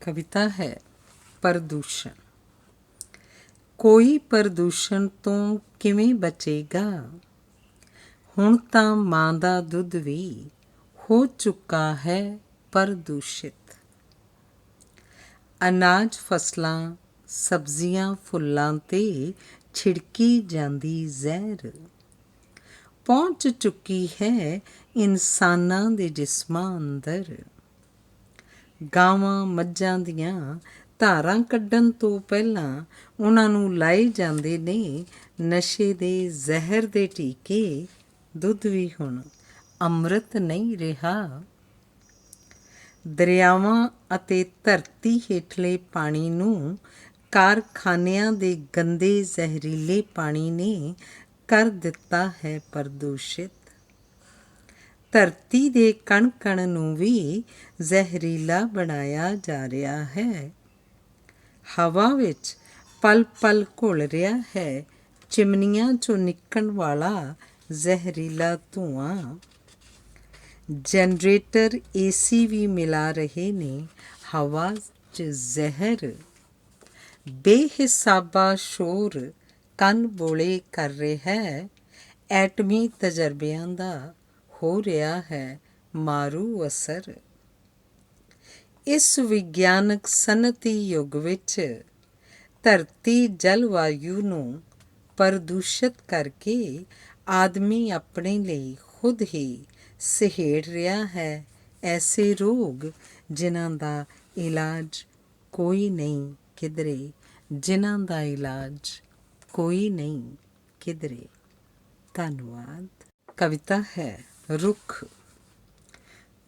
ਕਵਿਤਾ ਹੈ ਪ੍ਰਦੂਸ਼ਣ। ਕੋਈ ਪ੍ਰਦੂਸ਼ਣ ਤੋਂ ਕਿਵੇਂ ਬਚੇਗਾ? ਹੁਣ ਤਾਂ ਮਾਂ ਦਾ ਦੁੱਧ ਵੀ ਹੋ ਚੁੱਕਾ ਹੈ ਪ੍ਰਦੂਸ਼ਿਤ। ਅਨਾਜ ਫਸਲਾਂ ਸਬਜ਼ੀਆਂ ਫੁੱਲਾਂ 'ਤੇ ਛਿੜਕੀ ਜਾਂਦੀ ਜ਼ਹਿਰ ਪਹੁੰਚ ਚੁੱਕੀ ਹੈ ਇਨਸਾਨਾਂ ਦੇ ਜਿਸਮਾਂ ਅੰਦਰ। ਗਾਵਾਂ ਮੱਝਾਂ ਦੀਆਂ ਧਾਰਾਂ ਕੱਢਣ ਤੋਂ ਪਹਿਲਾਂ ਉਹਨਾਂ ਨੂੰ ਲਾਏ ਜਾਂਦੇ ਨੇ ਨਸ਼ੇ ਦੇ ਜ਼ਹਿਰ ਦੇ ਟੀਕੇ। ਦੁੱਧ ਵੀ ਹੁਣ ਅੰਮ੍ਰਿਤ ਨਹੀਂ ਰਿਹਾ। ਦਰਿਆਵਾਂ ਅਤੇ ਧਰਤੀ ਹੇਠਲੇ ਪਾਣੀ ਨੂੰ ਕਾਰਖਾਨਿਆਂ ਦੇ ਗੰਦੇ ਜ਼ਹਿਰੀਲੇ ਪਾਣੀ ਨੇ ਕਰ ਦਿੱਤਾ ਹੈ ਪ੍ਰਦੂਸ਼ਿਤ। ਧਰਤੀ ਦੇ ਕਣ ਕਣ ਨੂੰ ਵੀ ਜ਼ਹਿਰੀਲਾ ਬਣਾਇਆ ਜਾ ਰਿਹਾ ਹੈ। ਹਵਾ ਵਿੱਚ ਪਲ ਪਲ ਘੁਲ ਰਿਹਾ ਹੈ ਚਿਮਨੀਆਂ 'ਚੋਂ ਨਿਕਲਣ ਵਾਲਾ ਜ਼ਹਿਰੀਲਾ ਧੂੰਆਂ। ਜਨਰੇਟਰ ਏਸੀ ਵੀ ਮਿਲਾ ਰਹੇ ਨੇ ਹਵਾ 'ਚ ਜ਼ਹਿਰ। ਬੇਹਿਸਾਬਾ ਸ਼ੋਰ ਕੰਨ ਬੋਲੇ ਕਰ ਰਿਹਾ ਹੈ। ਐਟਮੀ ਤਜਰਬਿਆਂ ਦਾ ਹੋ ਰਿਹਾ ਹੈ ਮਾਰੂ ਅਸਰ। ਇਸ ਵਿਗਿਆਨਕ ਸਨਅਤੀ ਯੁੱਗ ਵਿੱਚ ਧਰਤੀ ਜਲਵਾਯੂ ਨੂੰ ਪ੍ਰਦੂਸ਼ਿਤ ਕਰਕੇ ਆਦਮੀ ਆਪਣੇ ਲਈ ਖੁਦ ਹੀ ਸਹੇੜ ਰਿਹਾ ਹੈ ਐਸੇ ਰੋਗ ਜਿਨ੍ਹਾਂ ਦਾ ਇਲਾਜ ਕੋਈ ਨਹੀਂ ਕਿਧਰੇ, ਜਿਨ੍ਹਾਂ ਦਾ ਇਲਾਜ ਕੋਈ ਨਹੀਂ ਕਿਧਰੇ। ਧੰਨਵਾਦ। ਕਵਿਤਾ ਹੈ ਰੁੱਖ।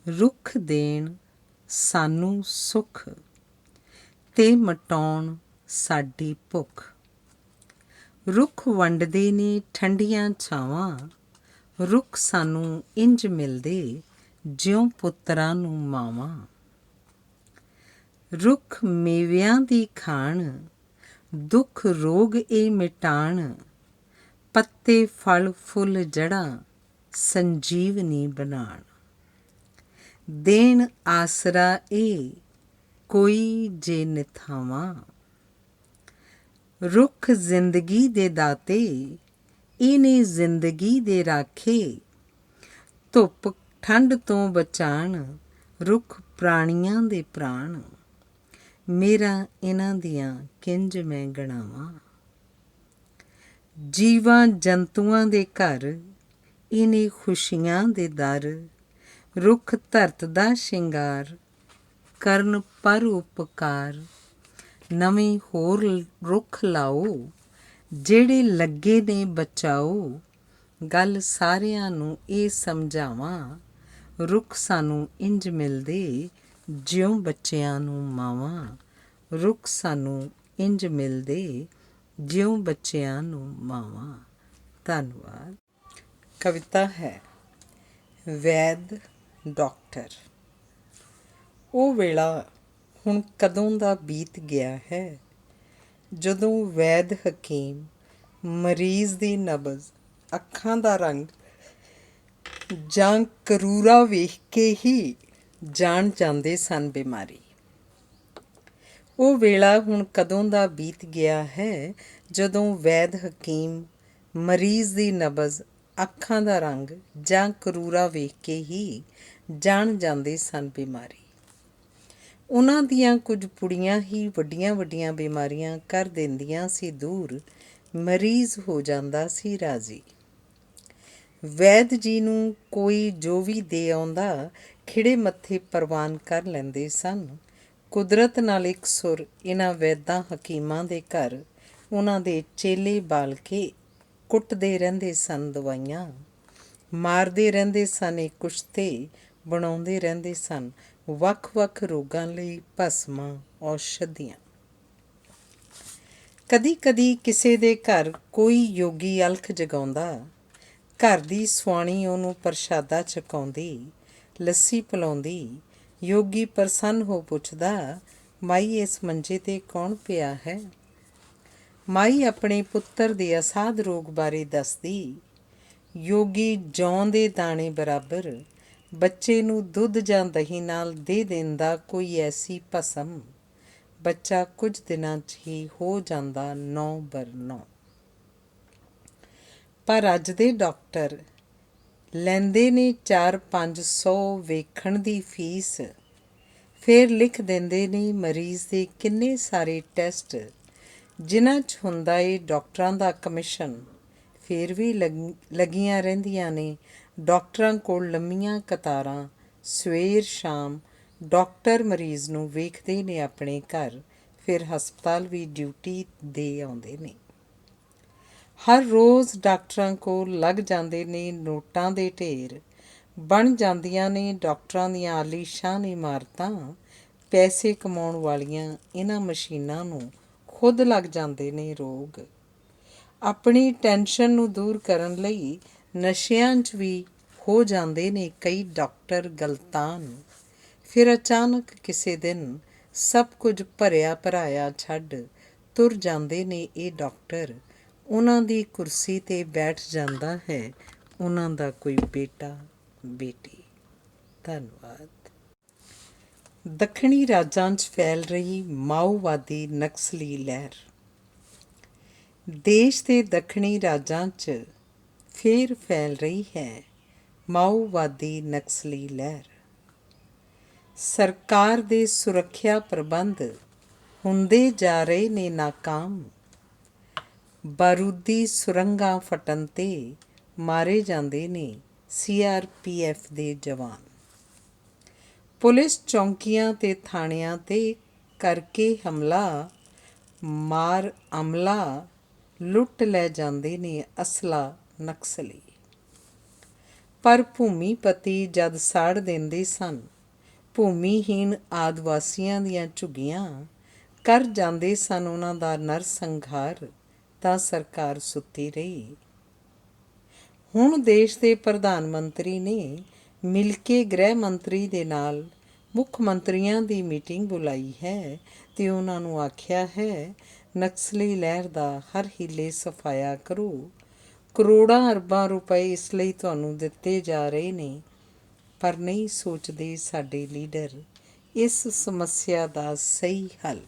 ਰੁੱਖ ਦੇਣ ਸਾਨੂੰ ਸੁੱਖ ਤੇ ਮਿਟਾਉਣ ਸਾਡੀ ਭੁੱਖ। ਰੁੱਖ ਵੰਡਦੇ ਨੇ ਠੰਡੀਆਂ ਛਾਵਾਂ। ਰੁੱਖ ਸਾਨੂੰ ਇੰਝ ਮਿਲਦੇ ਜਿਉਂ ਪੁੱਤਰਾਂ ਨੂੰ ਮਾਵਾਂ। ਰੁੱਖ ਮੇਵਿਆਂ ਦੀ ਖਾਣ, ਦੁੱਖ ਰੋਗ ਇਹ ਮਿਟਾਣ। ਪੱਤੇ ਫਲ ਫੁੱਲ ਜੜ੍ਹਾਂ ਸੰਜੀਵਨੀ ਬਣਾਣ। ਦੇਣ ਆਸਰਾ ਇਹ ਕੋਈ ਜੇ ਨਿਥਾਵਾਂ। ਰੁੱਖ ਜ਼ਿੰਦਗੀ ਦੇ ਦਾਤੇ ਇਹਨੇ ਜ਼ਿੰਦਗੀ ਦੇ ਰਾਖੇ। ਧੁੱਪ ਠੰਡ ਤੋਂ ਬਚਾਣ ਰੁੱਖ ਪ੍ਰਾਣੀਆਂ ਦੇ ਪ੍ਰਾਣ। ਮੇਰਾ ਇਹਨਾਂ ਦੀਆਂ ਕਿੰਜ ਮੈਂ ਗਣਾਵਾਂ। ਜੀਵਾਂ ਜੰਤੂਆਂ ਦੇ ਘਰ ਇਹਨੇ ਖੁਸ਼ੀਆਂ ਦੇ ਦਰ। ਰੁੱਖ ਧਰਤ ਦਾ ਸ਼ਿੰਗਾਰ ਕਰਨ ਪਰ ਉਪਕਾਰ। ਨਵੇਂ ਹੋਰ ਰੁੱਖ ਲਾਓ ਜਿਹੜੇ ਲੱਗੇ ਨੇ ਬਚਾਓ। ਗੱਲ ਸਾਰਿਆਂ ਨੂੰ ਇਹ ਸਮਝਾਵਾਂ। ਰੁੱਖ ਸਾਨੂੰ ਇੰਝ ਮਿਲਦੇ ਜਿਉਂ ਬੱਚਿਆਂ ਨੂੰ ਮਾਵਾਂ। ਰੁੱਖ ਸਾਨੂੰ ਇੰਝ ਮਿਲਦੇ ਜਿਉਂ ਬੱਚਿਆਂ ਨੂੰ ਮਾਵਾਂ। ਧੰਨਵਾਦ। ਕਵਿਤਾ ਹੈ ਵੈਦ ਡਾਕਟਰ। ਉਹ ਵੇਲਾ ਹੁਣ ਕਦੋਂ ਦਾ ਬੀਤ ਗਿਆ ਹੈ ਜਦੋਂ ਵੈਦ ਹਕੀਮ ਮਰੀਜ਼ ਦੀ ਨਬਜ਼, ਅੱਖਾਂ ਦਾ ਰੰਗ ਜਾਂ ਕਰੂਰਾ ਵੇਖ ਕੇ ਹੀ ਜਾਣ ਜਾਂਦੇ ਸਨ ਬਿਮਾਰੀ। ਉਹ ਵੇਲਾ ਹੁਣ ਕਦੋਂ ਦਾ ਬੀਤ ਗਿਆ ਹੈ ਜਦੋਂ ਵੈਦ ਹਕੀਮ ਮਰੀਜ਼ ਦੀ ਨਬਜ਼, ਅੱਖਾਂ ਦਾ ਰੰਗ ਜਾਂ ਕਰੂਰਾ ਵੇਖ ਕੇ ਹੀ ਜਾਣ ਜਾਂਦੇ ਸਨ ਬਿਮਾਰੀ। ਉਹਨਾਂ ਦੀਆਂ ਕੁਝ ਪੁੜੀਆਂ ਹੀ ਵੱਡੀਆਂ ਵੱਡੀਆਂ ਬਿਮਾਰੀਆਂ ਕਰ ਦਿੰਦੀਆਂ ਸੀ ਦੂਰ। ਮਰੀਜ਼ ਹੋ ਜਾਂਦਾ ਸੀ ਰਾਜ਼ੀ। ਵੈਦ ਜੀ ਨੂੰ ਕੋਈ ਜੋ ਵੀ ਦੇ ਆਉਂਦਾ ਖਿੜੇ ਮੱਥੇ ਪ੍ਰਵਾਨ ਕਰ ਲੈਂਦੇ ਸਨ। ਕੁਦਰਤ ਨਾਲ ਇੱਕ ਸੁਰ ਇਹਨਾਂ ਵੈਦਾਂ ਹਕੀਮਾਂ ਦੇ ਘਰ ਉਹਨਾਂ ਦੇ ਚੇਲੇ ਬਾਲ ਕੇ ਕੁੱਟਦੇ ਰਹਿੰਦੇ ਸਨ ਦਵਾਈਆਂ। ਮਾਰਦੇ ਰਹਿੰਦੇ ਸਨ ਇਹ ਕੁਸ਼ਤੇ, ਬਣਾਉਂਦੇ ਰਹਿੰਦੇ ਸਨ ਵੱਖ ਵੱਖ ਰੋਗਾਂ ਲਈ ਭਸਮਾਂ ਔਸ਼ਧੀਆਂ। ਕਦੀ ਕਦੀ ਕਿਸੇ ਦੇ ਘਰ ਕੋਈ ਯੋਗੀ ਅਲਖ ਜਗਾਉਂਦਾ। ਘਰ ਦੀ ਸੁਆਣੀ ਉਹਨੂੰ ਪ੍ਰਸ਼ਾਦਾ ਛਕਾਉਂਦੀ, ਲੱਸੀ ਪਿਲਾਉਂਦੀ। ਯੋਗੀ ਪ੍ਰਸੰਨ ਹੋ ਪੁੱਛਦਾ, ਮਾਈ ਇਸ ਮੰਜੇ 'ਤੇ ਕੌਣ ਪਿਆ ਹੈ? ਮਾਈ ਆਪਣੇ ਪੁੱਤਰ ਦੇ ਅਸਾਧ ਰੋਗ ਬਾਰੇ ਦੱਸਦੀ। ਯੋਗੀ ਜੌਂ ਦੇ ਦਾਣੇ ਬਰਾਬਰ ਬੱਚੇ ਨੂੰ ਦੁੱਧ ਜਾਂ ਦਹੀਂ ਨਾਲ ਦੇ ਦਿੰਦਾ ਕੋਈ ਐਸੀ ਭਸਮ ਬੱਚਾ ਕੁਝ ਦਿਨਾਂ 'ਚ ਹੀ ਹੋ ਜਾਂਦਾ 9 ਬਰ 9। ਪਰ ਅੱਜ ਦੇ ਡਾਕਟਰ ਲੈਂਦੇ ਨੇ 4-500 ਵੇਖਣ ਦੀ ਫੀਸ, ਫਿਰ ਲਿਖ ਦਿੰਦੇ ਨੇ ਮਰੀਜ਼ ਦੇ ਕਿੰਨੇ ਸਾਰੇ ਟੈਸਟ ਜਿਨ੍ਹਾਂ 'ਚ ਹੁੰਦਾ ਏ ਡਾਕਟਰਾਂ ਦਾ ਕਮਿਸ਼ਨ। ਫਿਰ ਵੀ ਲੱਗੀਆਂ ਰਹਿੰਦੀਆਂ ਨੇ ਡਾਕਟਰਾਂ ਕੋਲ ਲੰਮੀਆਂ ਕਤਾਰਾਂ। ਸਵੇਰ ਸ਼ਾਮ ਡਾਕਟਰ ਮਰੀਜ਼ ਨੂੰ ਵੇਖਦੇ ਨੇ ਆਪਣੇ ਘਰ, ਫਿਰ ਹਸਪਤਾਲ ਵੀ ਡਿਊਟੀ ਦੇ ਆਉਂਦੇ ਨੇ। ਹਰ ਰੋਜ਼ ਡਾਕਟਰਾਂ ਕੋਲ ਲੱਗ ਜਾਂਦੇ ਨੇ ਨੋਟਾਂ ਦੇ ਢੇਰ, ਬਣ ਜਾਂਦੀਆਂ ਨੇ ਡਾਕਟਰਾਂ ਦੀਆਂ ਆਲੀਸ਼ਾਨ ਇਮਾਰਤਾਂ। ਪੈਸੇ ਕਮਾਉਣ ਵਾਲੀਆਂ ਇਹਨਾਂ ਮਸ਼ੀਨਾਂ ਨੂੰ ਖੁਦ ਲੱਗ ਜਾਂਦੇ ਨੇ ਰੋਗ। ਆਪਣੀ ਟੈਨਸ਼ਨ ਨੂੰ ਦੂਰ ਕਰਨ ਲਈ ਨਸ਼ਿਆਂ 'ਚ ਵੀ ਹੋ ਜਾਂਦੇ ਨੇ ਕਈ ਡਾਕਟਰ ਗਲਤਾਨ। ਫਿਰ ਅਚਾਨਕ ਕਿਸੇ ਦਿਨ ਸਭ ਕੁਝ ਭਰਿਆ ਭਰਾਇਆ ਛੱਡ ਤੁਰ ਜਾਂਦੇ ਨੇ ਇਹ ਡਾਕਟਰ। ਉਹਨਾਂ ਦੀ ਕੁਰਸੀ 'ਤੇ ਬੈਠ ਜਾਂਦਾ ਹੈ ਉਹਨਾਂ ਦਾ ਕੋਈ ਬੇਟਾ ਬੇਟੀ। ਧੰਨਵਾਦ। ਦੱਖਣੀ ਰਾਜਾਂ 'ਚ ਫੈਲ ਰਹੀ ਮਾਓਵਾਦੀ ਨਕਸਲੀ ਲਹਿਰ। ਦੇਸ਼ ਦੇ ਦੱਖਣੀ ਰਾਜਾਂ 'ਚ ਫਿਰ ਫੈਲ ਰਹੀ ਹੈ ਮਾਓਵਾਦੀ ਨਕਸਲੀ ਲਹਿਰ। ਸਰਕਾਰ ਦੇ ਸੁਰੱਖਿਆ ਪ੍ਰਬੰਧ ਹੁੰਦੇ ਜਾ ਰਹੇ ਨੇ ਨਾਕਾਮ। ਬਾਰੂਦੀ ਸੁਰੰਗਾਂ ਫਟਣ 'ਤੇ ਮਾਰੇ ਜਾਂਦੇ ਨੇ CRPF ਦੇ ਜਵਾਨ। ਪੁਲਿਸ ਚੌਂਕੀਆਂ ਤੇ ਥਾਣਿਆਂ 'ਤੇ ਕਰਕੇ ਹਮਲਾ, ਮਾਰ ਅਮਲਾ, ਲੁੱਟ ਲੈ ਜਾਂਦੇ ਨੇ ਅਸਲਾ ਨਕਸਲੀ। ਪਰ ਭੂਮੀਪਤੀ ਜਦ ਸਾੜ ਦਿੰਦੇ ਸਨ ਭੂਮੀਹੀਣ ਆਦਿਵਾਸੀਆਂ ਦੀਆਂ ਝੁੱਗੀਆਂ, ਕਰ ਜਾਂਦੇ ਸਨ ਉਹਨਾਂ ਦਾ ਨਰਸੰਹਾਰ, ਤਾਂ ਸਰਕਾਰ ਸੁੱਤੀ ਰਹੀ। ਹੁਣ ਦੇਸ਼ ਦੇ ਪ੍ਰਧਾਨ ਮੰਤਰੀ ਨੇ ਮਿਲ ਕੇ ਗ੍ਰਹਿ ਮੰਤਰੀ ਦੇ ਨਾਲ ਮੁੱਖ ਮੰਤਰੀਆਂ ਦੀ ਮੀਟਿੰਗ ਬੁਲਾਈ ਹੈ ਅਤੇ ਉਹਨਾਂ ਨੂੰ ਆਖਿਆ ਹੈ ਨਕਸਲੀ ਲਹਿਰ ਦਾ ਹਰ ਹੀਲੇ ਸਫਾਇਆ ਕਰੋ। ਕਰੋੜਾਂ ਅਰਬਾਂ ਰੁਪਏ ਇਸ ਲਈ ਤੁਹਾਨੂੰ ਦਿੱਤੇ ਜਾ ਰਹੇ ਨੇ, ਪਰ ਨਹੀਂ ਸੋਚਦੇ ਸਾਡੇ ਲੀਡਰ ਇਸ ਸਮੱਸਿਆ ਦਾ ਸਹੀ ਹੱਲ।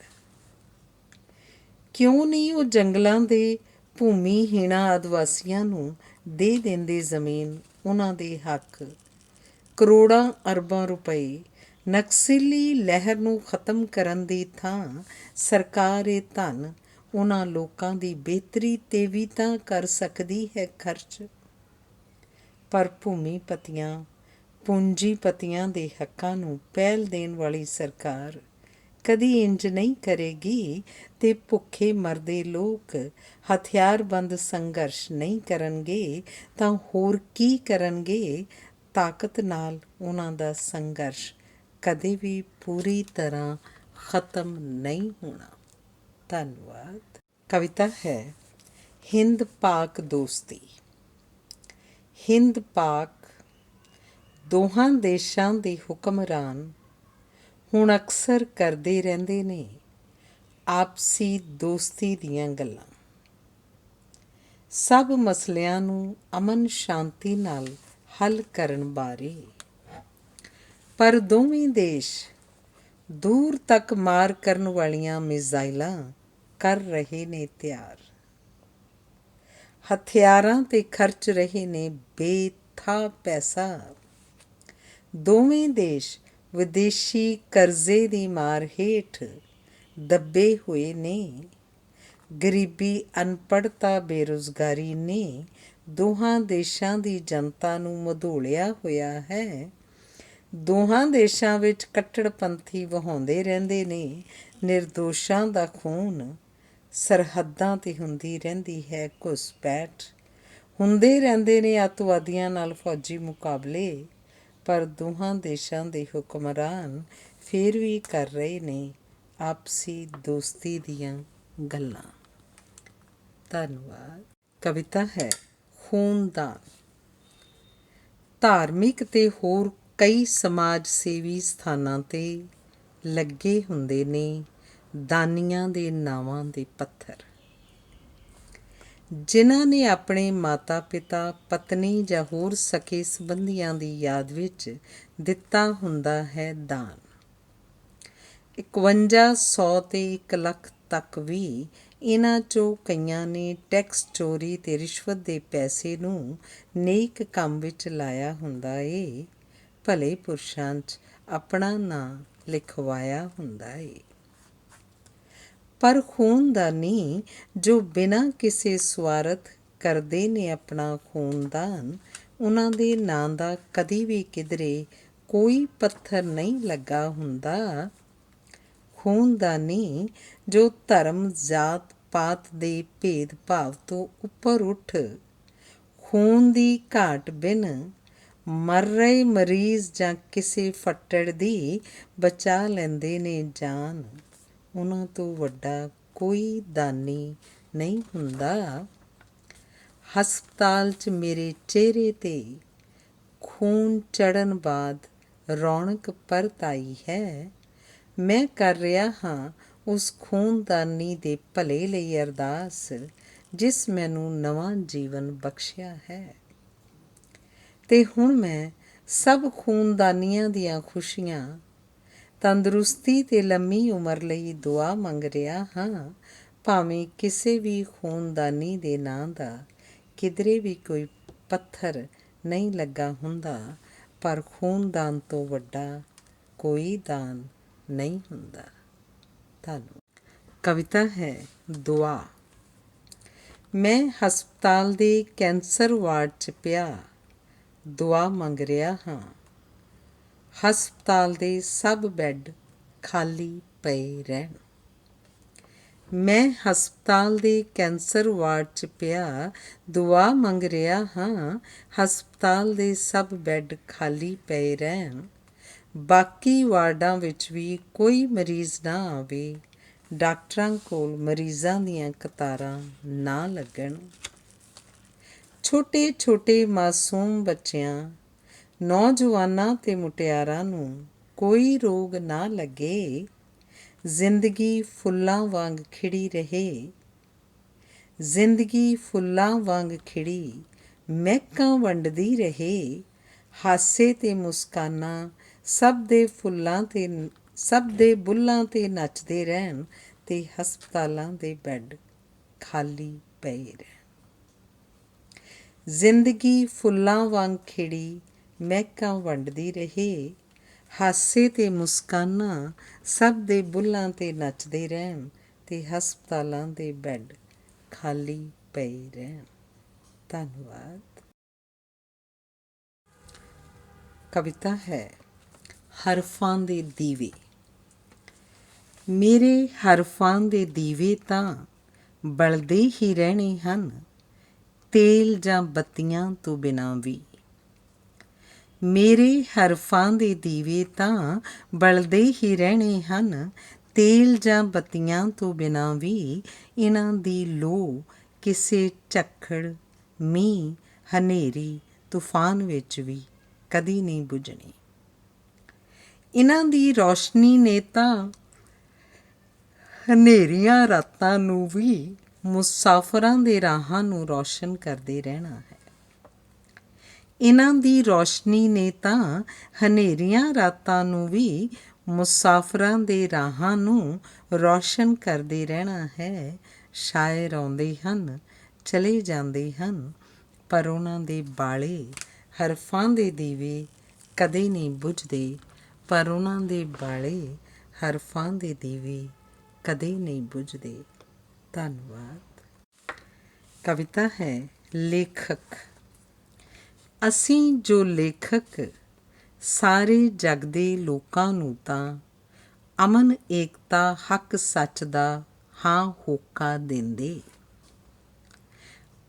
ਕਿਉਂ ਨਹੀਂ ਉਹ ਜੰਗਲਾਂ ਦੇ ਭੂਮੀਹੀਣਾਂ ਆਦਿਵਾਸੀਆਂ ਨੂੰ ਦੇ ਦਿੰਦੇ ਜ਼ਮੀਨ, ਉਹਨਾਂ ਦੇ ਹੱਕ। ਕਰੋੜਾਂ ਅਰਬਾਂ ਰੁਪਏ ਨਕਸਲੀ ਲਹਿਰ ਨੂੰ ਖਤਮ ਕਰਨ ਦੀ ਥਾਂ ਸਰਕਾਰ ਇਹ ਧਨ ਉਹਨਾਂ ਲੋਕਾਂ ਦੀ ਬਿਹਤਰੀ 'ਤੇ ਵੀ ਤਾਂ ਕਰ ਸਕਦੀ ਹੈ ਖਰਚ। ਪਰ ਭੂਮੀਪਤੀਆਂ, ਪੂੰਜੀਪਤੀਆਂ ਦੇ ਹੱਕਾਂ ਨੂੰ ਪਹਿਲ ਦੇਣ ਵਾਲੀ ਸਰਕਾਰ ਕਦੀ ਇੰਜ ਨਹੀਂ ਕਰੇਗੀ ਅਤੇ ਭੁੱਖੇ ਮਰਦੇ ਲੋਕ ਹਥਿਆਰਬੰਦ ਸੰਘਰਸ਼ ਨਹੀਂ ਕਰਨਗੇ ਤਾਂ ਹੋਰ ਕੀ ਕਰਨਗੇ। ਤਾਕਤ ਨਾਲ ਉਹਨਾਂ ਦਾ ਸੰਘਰਸ਼ ਕਦੇ ਵੀ ਪੂਰੀ ਤਰ੍ਹਾਂ ਖਤਮ ਨਹੀਂ ਹੋਣਾ। ਧੰਨਵਾਦ। ਕਵਿਤਾ ਹੈ ਹਿੰਦ ਪਾਕ ਦੋਸਤੀ। ਹਿੰਦ ਪਾਕ ਦੋਹਾਂ ਦੇਸ਼ਾਂ ਦੇ ਹੁਕਮਰਾਨ ਹੁਣ ਅਕਸਰ ਕਰਦੇ ਰਹਿੰਦੇ ਨੇ ਆਪਸੀ ਦੋਸਤੀ ਦੀਆਂ ਗੱਲਾਂ। ਸਭ ਮਸਲਿਆਂ ਨੂੰ ਅਮਨ ਸ਼ਾਂਤੀ ਨਾਲ ਹੱਲ ਕਰਨ ਬਾਰੇ। ਪਰ ਦੋਵੇਂ ਦੇਸ਼ ਦੂਰ ਤੱਕ ਮਾਰ ਕਰਨ ਵਾਲੀਆਂ ਮਿਜ਼ਾਈਲਾਂ ਕਰ ਰਹੇ ਨੇ ਤਿਆਰ। ਹਥਿਆਰਾਂ 'ਤੇ ਖਰਚ ਰਹੇ ਨੇ ਬੇਥਾਂ ਪੈਸਾ। ਦੋਵੇਂ ਦੇਸ਼ ਵਿਦੇਸ਼ੀ ਕਰਜ਼ੇ ਦੀ ਮਾਰ ਹੇਠ ਦੱਬੇ ਹੋਏ ਨੇ। ਗਰੀਬੀ, ਅਨਪੜ੍ਹਤਾ, ਬੇਰੁਜ਼ਗਾਰੀ ਨੇ ਦੋਹਾਂ ਦੇਸ਼ਾਂ ਦੀ ਜਨਤਾ ਨੂੰ ਮਧੋਲਿਆ ਹੋਇਆ ਹੈ। ਦੋਹਾਂ ਦੇਸ਼ਾਂ ਵਿੱਚ ਕੱਟੜਪੰਥੀ ਵਹਾਉਂਦੇ ਰਹਿੰਦੇ ਨੇ ਨਿਰਦੋਸ਼ਾਂ ਦਾ ਖੂਨ। ਸਰਹੱਦਾਂ 'ਤੇ ਹੁੰਦੀ ਰਹਿੰਦੀ ਹੈ ਘੁਸਪੈਠ। ਹੁੰਦੇ ਰਹਿੰਦੇ ਨੇ ਅੱਤਵਾਦੀਆਂ ਨਾਲ ਫੌਜੀ ਮੁਕਾਬਲੇ। ਪਰ ਦੋਹਾਂ ਦੇਸ਼ਾਂ ਦੇ ਹੁਕਮਰਾਨ ਫਿਰ ਵੀ ਕਰ ਰਹੇ ਨੇ ਆਪਸੀ ਦੋਸਤੀ ਦੀਆਂ ਗੱਲਾਂ। ਧੰਨਵਾਦ। ਕਵਿਤਾ ਹੈ ਖੂਨਦਾਨ। ਧਾਰਮਿਕ ਤੇ ਹੋਰ ਕਈ ਸਮਾਜ ਸੇਵੀ ਸਥਾਨਾਂ 'ਤੇ ਲੱਗੇ ਹੁੰਦੇ ਨੇ ਦਾਨੀਆਂ ਦੇ ਨਾਵਾਂ ਦੇ ਪੱਥਰ, ਜਿਨ੍ਹਾਂ ਨੇ ਆਪਣੇ ਮਾਤਾ ਪਿਤਾ, ਪਤਨੀ ਜਾਂ ਹੋਰ ਸਕੇ ਸੰਬੰਧੀਆਂ ਦੀ ਯਾਦ ਵਿੱਚ ਦਿੱਤਾ ਹੁੰਦਾ ਹੈ ਦਾਨ। 5100 ਤੇ 1 ਲੱਖ ਤੱਕ ਵੀ ਇਹਨਾਂ 'ਚੋਂ ਕਈਆਂ ਨੇ ਟੈਕਸ ਚੋਰੀ ਅਤੇ ਰਿਸ਼ਵਤ ਦੇ ਪੈਸੇ ਨੂੰ ਨੇਕ ਕੰਮ ਵਿੱਚ ਲਾਇਆ ਹੁੰਦਾ ਏ। ਭਲੇ ਪੁਰਸ਼ਾਂ 'ਚ ਆਪਣਾ ਨਾਂ ਲਿਖਵਾਇਆ ਹੁੰਦਾ ਏ। ਪਰ ਖੂਨਦਾਨੀ ਜੋ ਬਿਨਾਂ ਕਿਸੇ ਸਵਾਰਥ ਕਰਦੇ ਨੇ ਆਪਣਾ ਖੂਨਦਾਨ, ਉਹਨਾਂ ਦੇ ਨਾਂ ਦਾ ਕਦੀ ਵੀ ਕਿਧਰੇ ਕੋਈ ਪੱਥਰ ਨਹੀਂ ਲੱਗਾ ਹੁੰਦਾ। ਖੂਨਦਾਨੀ ਜੋ ਧਰਮ ਜਾਤ ਪਾਤ ਦੇ ਭੇਦਭਾਵ ਤੋਂ ਉੱਪਰ ਉੱਠ ਖੂਨ ਦੀ ਘਾਟ ਬਿਨ ਮਰ ਰਹੇ ਮਰੀਜ਼ ਜਾਂ ਕਿਸੇ ਫੱਟੜ ਦੀ ਬਚਾ ਲੈਂਦੇ ਨੇ ਜਾਨ, ਉਹਨਾਂ ਤੋਂ ਵੱਡਾ ਕੋਈ ਦਾਨੀ ਨਹੀਂ ਹੁੰਦਾ। ਹਸਪਤਾਲ 'ਚ ਮੇਰੇ ਚਿਹਰੇ 'ਤੇ ਖੂਨ ਚੜ੍ਹਨ ਬਾਅਦ ਰੌਣਕ ਪਰਤ ਆਈ ਹੈ। ਮੈਂ ਕਰ ਰਿਹਾ ਹਾਂ ਉਸ ਖੂਨਦਾਨੀ ਦੇ ਭਲੇ ਲਈ ਅਰਦਾਸ ਜਿਸ ਮੈਨੂੰ ਨਵਾਂ ਜੀਵਨ ਬਖਸ਼ਿਆ ਹੈ। ਅਤੇ ਹੁਣ ਮੈਂ ਸਭ ਖੂਨਦਾਨੀਆਂ ਦੀਆਂ ਖੁਸ਼ੀਆਂ, ਤੰਦਰੁਸਤੀ ਅਤੇ ਲੰਮੀ ਉਮਰ ਲਈ ਦੁਆ ਮੰਗ ਰਿਹਾ ਹਾਂ। ਭਾਵੇਂ ਕਿਸੇ ਵੀ ਖੂਨਦਾਨੀ ਦੇ ਨਾਂ ਦਾ ਕਿਧਰੇ ਵੀ ਕੋਈ ਪੱਥਰ ਨਹੀਂ ਲੱਗਾ ਹੁੰਦਾ, ਪਰ ਖੂਨਦਾਨ ਤੋਂ ਵੱਡਾ ਕੋਈ ਦਾਨ ਨਹੀਂ ਹੁੰਦਾ। ਧੰਨਵਾਦ। ਕਵਿਤਾ ਹੈ ਦੁਆ। ਮੈਂ ਹਸਪਤਾਲ ਦੇ ਕੈਂਸਰ ਵਾਰਡ 'ਚ ਪਿਆ ਦੁਆ ਮੰਗ ਰਿਹਾ ਹਾਂ। ਹਸਪਤਾਲ ਦੇ ਸਭ ਬੈੱਡ ਖਾਲੀ ਪਏ ਰਹਿਣ। ਮੈਂ ਹਸਪਤਾਲ ਦੇ ਕੈਂਸਰ ਵਾਰਡ 'ਚ ਪਿਆ ਦੁਆ ਮੰਗ ਰਿਹਾ ਹਾਂ। ਹਸਪਤਾਲ ਦੇ ਸਭ ਬੈੱਡ ਖਾਲੀ ਪਏ ਰਹਿਣ। ਬਾਕੀ ਵਾਰਡਾਂ ਵਿੱਚ ਵੀ ਕੋਈ ਮਰੀਜ਼ ਨਾ ਆਵੇ। ਡਾਕਟਰਾਂ ਕੋਲ ਮਰੀਜ਼ਾਂ ਦੀਆਂ ਕਤਾਰਾਂ ਨਾ ਲੱਗਣ। ਛੋਟੇ ਛੋਟੇ ਮਾਸੂਮ ਬੱਚਿਆਂ, ਨੌਜਵਾਨਾਂ ਅਤੇ ਮੁਟਿਆਰਾਂ ਨੂੰ ਕੋਈ ਰੋਗ ਨਾ ਲੱਗੇ। ਜ਼ਿੰਦਗੀ ਫੁੱਲਾਂ ਵਾਂਗ ਖਿੜੀ ਰਹੇ। ਜ਼ਿੰਦਗੀ ਫੁੱਲਾਂ ਵਾਂਗ ਖਿੜੀ ਮਹਿਕਾਂ ਵੰਡਦੀ ਰਹੇ। ਹਾਸੇ ਅਤੇ ਮੁਸਕਾਨਾਂ ਸਭ ਦੇ ਫੁੱਲਾਂ 'ਤੇ ਸਭ ਦੇ ਬੁੱਲ੍ਹਾਂ 'ਤੇ ਨੱਚਦੇ ਰਹਿਣ ਅਤੇ ਹਸਪਤਾਲਾਂ ਦੇ ਬੈੱਡ ਖਾਲੀ ਪਏ ਰਹਿਣ। ਜ਼ਿੰਦਗੀ ਫੁੱਲਾਂ ਵਾਂਗ ਖਿੜੀ ਮਹਿਕਾਂ ਵੰਡਦੀ ਰਹੇ। ਹਾਸੇ ਅਤੇ ਮੁਸਕਾਨਾਂ ਸਭ ਦੇ ਬੁੱਲ੍ਹਾਂ 'ਤੇ ਨੱਚਦੇ ਰਹਿਣ ਅਤੇ ਹਸਪਤਾਲਾਂ ਦੇ ਬੈੱਡ ਖਾਲੀ ਪਏ ਰਹਿਣ। ਧੰਨਵਾਦ। ਕਵਿਤਾ ਹੈ ਹਰਫਾਂ ਦੇ ਦੀਵੇ। ਮੇਰੇ ਹਰਫਾਂ ਦੇ ਦੀਵੇ ਤਾਂ ਬਲਦੇ ਹੀ ਰਹਿਣੇ ਹਨ, ਤੇਲ ਜਾਂ ਬੱਤੀਆਂ ਤੋਂ ਬਿਨਾਂ ਵੀ। ਮੇਰੇ ਹਰਫਾਂ ਦੇ ਦੀਵੇ ਤਾਂ ਬਲਦੇ ਹੀ ਰਹਿਣੇ ਹਨ, ਤੇਲ ਜਾਂ ਬੱਤੀਆਂ ਤੋਂ ਬਿਨਾਂ ਵੀ। ਇਹਨਾਂ ਦੀ ਲੋ ਕਿਸੇ ਝੱਖੜ, ਮੀਂਹ, ਹਨੇਰੀ, ਤੂਫਾਨ ਵਿੱਚ ਵੀ ਕਦੀ ਨਹੀਂ ਬੁਝਣੀ। ਇਹਨਾਂ ਦੀ ਰੌਸ਼ਨੀ ਨੇ ਤਾਂ ਹਨੇਰੀਆਂ ਰਾਤਾਂ ਨੂੰ ਵੀ ਮੁਸਾਫਰਾਂ ਦੇ ਰਾਹਾਂ ਨੂੰ ਰੌਸ਼ਨ ਕਰਦੇ ਰਹਿਣਾ ਹੈ। ਇਹਨਾਂ ਦੀ ਰੌਸ਼ਨੀ ਨੇ ਤਾਂ ਹਨੇਰੀਆਂ ਰਾਤਾਂ ਨੂੰ ਵੀ ਮੁਸਾਫਰਾਂ ਦੇ ਰਾਹਾਂ ਨੂੰ ਰੌਸ਼ਨ ਕਰਦੇ ਰਹਿਣਾ ਹੈ। ਸ਼ਾਇਰ ਆਉਂਦੇ ਹਨ, ਚਲੇ ਜਾਂਦੇ ਹਨ, ਪਰ ਉਹਨਾਂ ਦੇ ਬਾਲੇ ਹਰਫਾਂ ਦੇ ਦੀਵੇ ਕਦੇ ਨਹੀਂ ਬੁਝਦੇ। ਪਰ ਉਹਨਾਂ ਦੇ ਬਾਲੇ ਹਰਫਾਂ ਦੇ ਦੀਵੇ ਕਦੇ ਨਹੀਂ ਬੁਝਦੇ। ਧੰਨਵਾਦ। ਕਵਿਤਾ ਹੈ ਲੇਖਕ। ਅਸੀਂ ਜੋ ਲੇਖਕ ਸਾਰੇ ਜਗ ਦੇ ਲੋਕਾਂ ਨੂੰ ਤਾਂ ਅਮਨ ਏਕਤਾ ਹੱਕ ਸੱਚ ਦਾ ਹਾਂ ਹੋਕਾ ਦਿੰਦੇ।